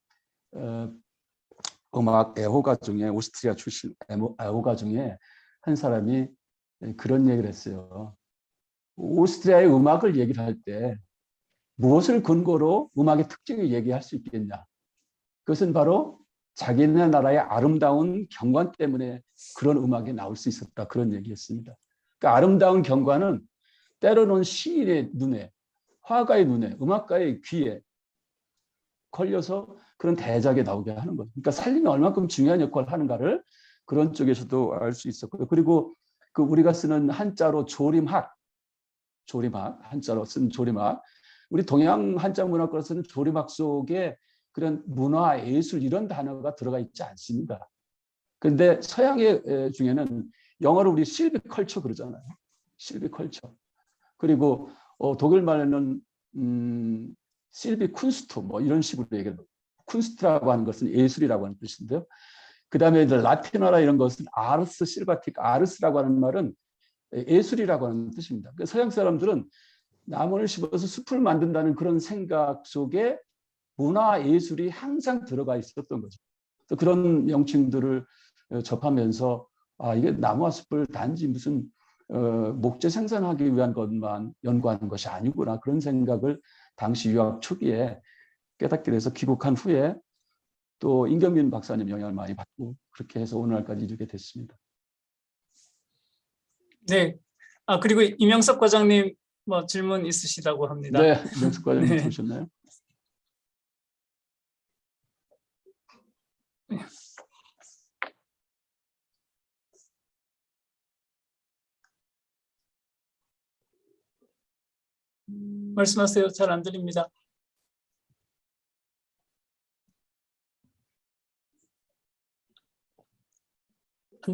음악 애호가 중에 오스트리아 출신 애호가 중에 한 사람이 그런 얘기를 했어요. 오스트리아의 음악을 얘기를 할 때 무엇을 근거로 음악의 특징을 얘기할 수 있겠냐? 그것은 바로 자기네 나라의 아름다운 경관 때문에 그런 음악이 나올 수 있었다. 그런 얘기했습니다. 그러니까 아름다운 경관은 때로는 시인의 눈에, 화가의 눈에, 음악가의 귀에 걸려서 그런 대작에 나오게 하는 거예요. 그러니까 살림이 얼마큼 중요한 역할을 하는가를 그런 쪽에서도 알 수 있었고요. 그리고 그 우리가 쓰는 한자로 조림학, 한자로 쓴 조림학, 우리 동양 한자 문화권에서 쓰는 조림학 속에 그런 문화, 예술 이런 단어가 들어가 있지 않습니다. 그런데 서양의 중에는 영어로 우리 실비컬처 그러잖아요. 실비컬처. 그리고 독일 말에는 실비 쿤스트 뭐 이런 식으로 얘기해요. 쿤스트라고 하는 것은 예술이라고 하는 뜻인데요. 그다음에 이제 라틴어라 이런 것은 아르스 실바틱 아르스라고 하는 말은 예술이라고 하는 뜻입니다. 그러니까 서양 사람들은 나무를 심어서 숲을 만든다는 그런 생각 속에 문화 예술이 항상 들어가 있었던 거죠. 또 그런 명칭들을 접하면서 이게 나무와 숲을 단지 무슨 목재 생산하기 위한 것만 연구하는 것이 아니구나 그런 생각을 당시 유학 초기에 깨닫게 돼서 귀국한 후에 또 임경민 박사님 영향을 많이 받고 그렇게 해서 오늘날까지 이르게 됐습니다. 네. 그리고 이명섭 과장님 뭐 질문 있으시다고 합니다. 네, 이명섭 과장님 네. 들으셨나요? 말씀하세요. 잘 안 들립니다.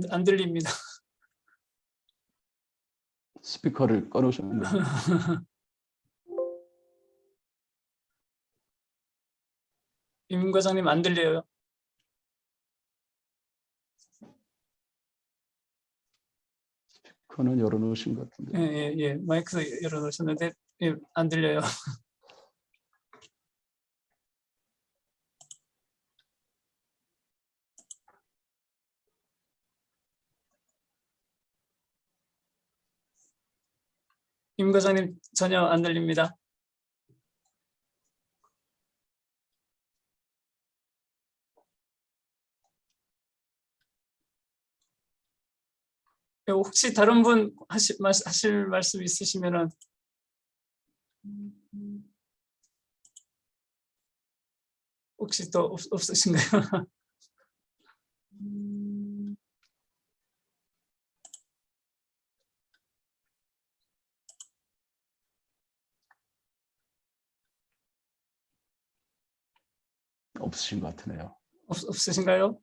안 들립니다. 스피커를 꺼놓으셨는 거죠. 임 과장님 안 들려요. 스피커는 열어놓으신 것 같은데. 예. 마이크 열어놓으셨는데 안 들려요. 임 과장님 전혀 안 들립니다. 혹시 다른 분 하실 말씀 있으시면은 혹시 또 없으신가요? 없으신 것 같으네요. 없으신가요?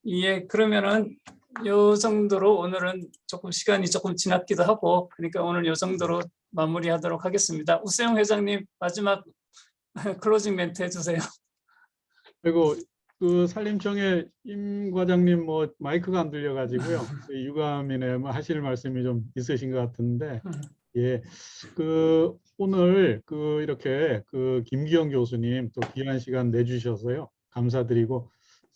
예, 그러면은 요 정도로 오늘은 조금 시간이 조금 지났기도 하고, 그러니까 오늘 요 정도로 마무리하도록 하겠습니다. 우세영 회장님 마지막 클로징 멘트 해주세요. 그리고 그 산림청의 임 과장님 뭐 마이크가 안 들려가지고요. 유감이네 뭐 하실 말씀이 좀 있으신 것 같은데, 예, 그 오늘 그 이렇게 그 김기영 교수님 또 귀한 시간 내주셔서요 감사드리고,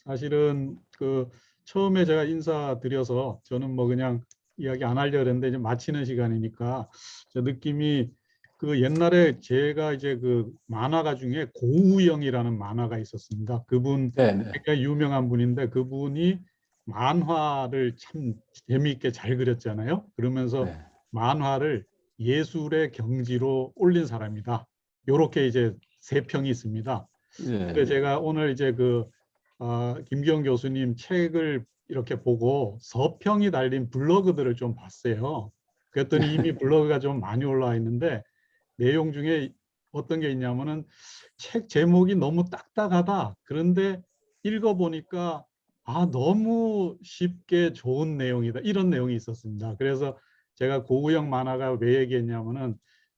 사실은 그 처음에 제가 인사드려서 저는 뭐 그냥 이야기 안 하려고 했는데 이제 마치는 시간이니까 저 느낌이 그 옛날에 제가 이제 그 만화가 중에 고우영이라는 만화가 있었습니다. 그분 네네. 굉장히 유명한 분인데 그분이 만화를 참 재미있게 잘 그렸잖아요. 그러면서 네. 만화를 예술의 경지로 올린 사람이다. 요렇게 이제 세 평이 있습니다. 예. 그래서 제가 오늘 이제 그 김기영 교수님 책을 이렇게 보고 서평이 달린 블로그들을 좀 봤어요. 그랬더니 이미 블로그가 좀 많이 올라와 있는데 내용 중에 어떤 게 있냐면은 책 제목이 너무 딱딱하다. 그런데 읽어보니까 너무 쉽게 좋은 내용이다. 이런 내용이 있었습니다. 그래서 제가 고우영 만화가 왜 얘기했냐면은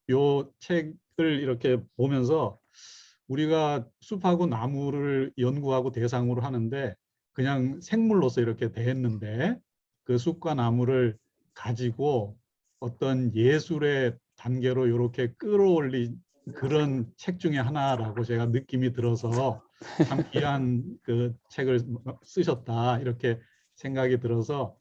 요 책을 이렇게 보면서 우리가 숲하고 나무를 연구하고 대상으로 하는데 그냥 생물로서 이렇게 대했는데 그 숲과 나무를 가지고 어떤 예술의 단계로 이렇게 끌어올린 그런 책 중에 하나라고 제가 느낌이 들어서 참 귀한 그 책을 쓰셨다 이렇게 생각이 들어서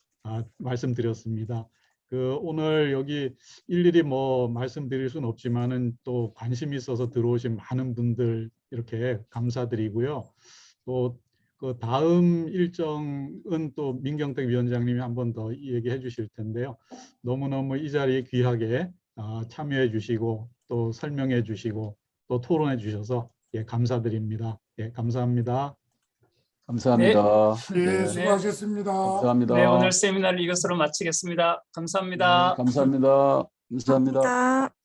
말씀드렸습니다. 그 오늘 여기 일일이 뭐 말씀드릴 수는 없지만은 또 관심 있어서 들어오신 많은 분들 이렇게 감사드리고요. 또 그 다음 일정은 또 민경택 위원장님이 한 번 더 얘기해 주실 텐데요. 너무너무 이 자리에 귀하게 참여해 주시고 또 설명해 주시고 또 토론해 주셔서 감사드립니다. 감사합니다. 감사합니다. 예, 네. 수고하셨습니다. 감사합니다. 네, 오늘 세미나를 이것으로 마치겠습니다. 감사합니다. 감사합니다. 감사합니다. 감사합니다.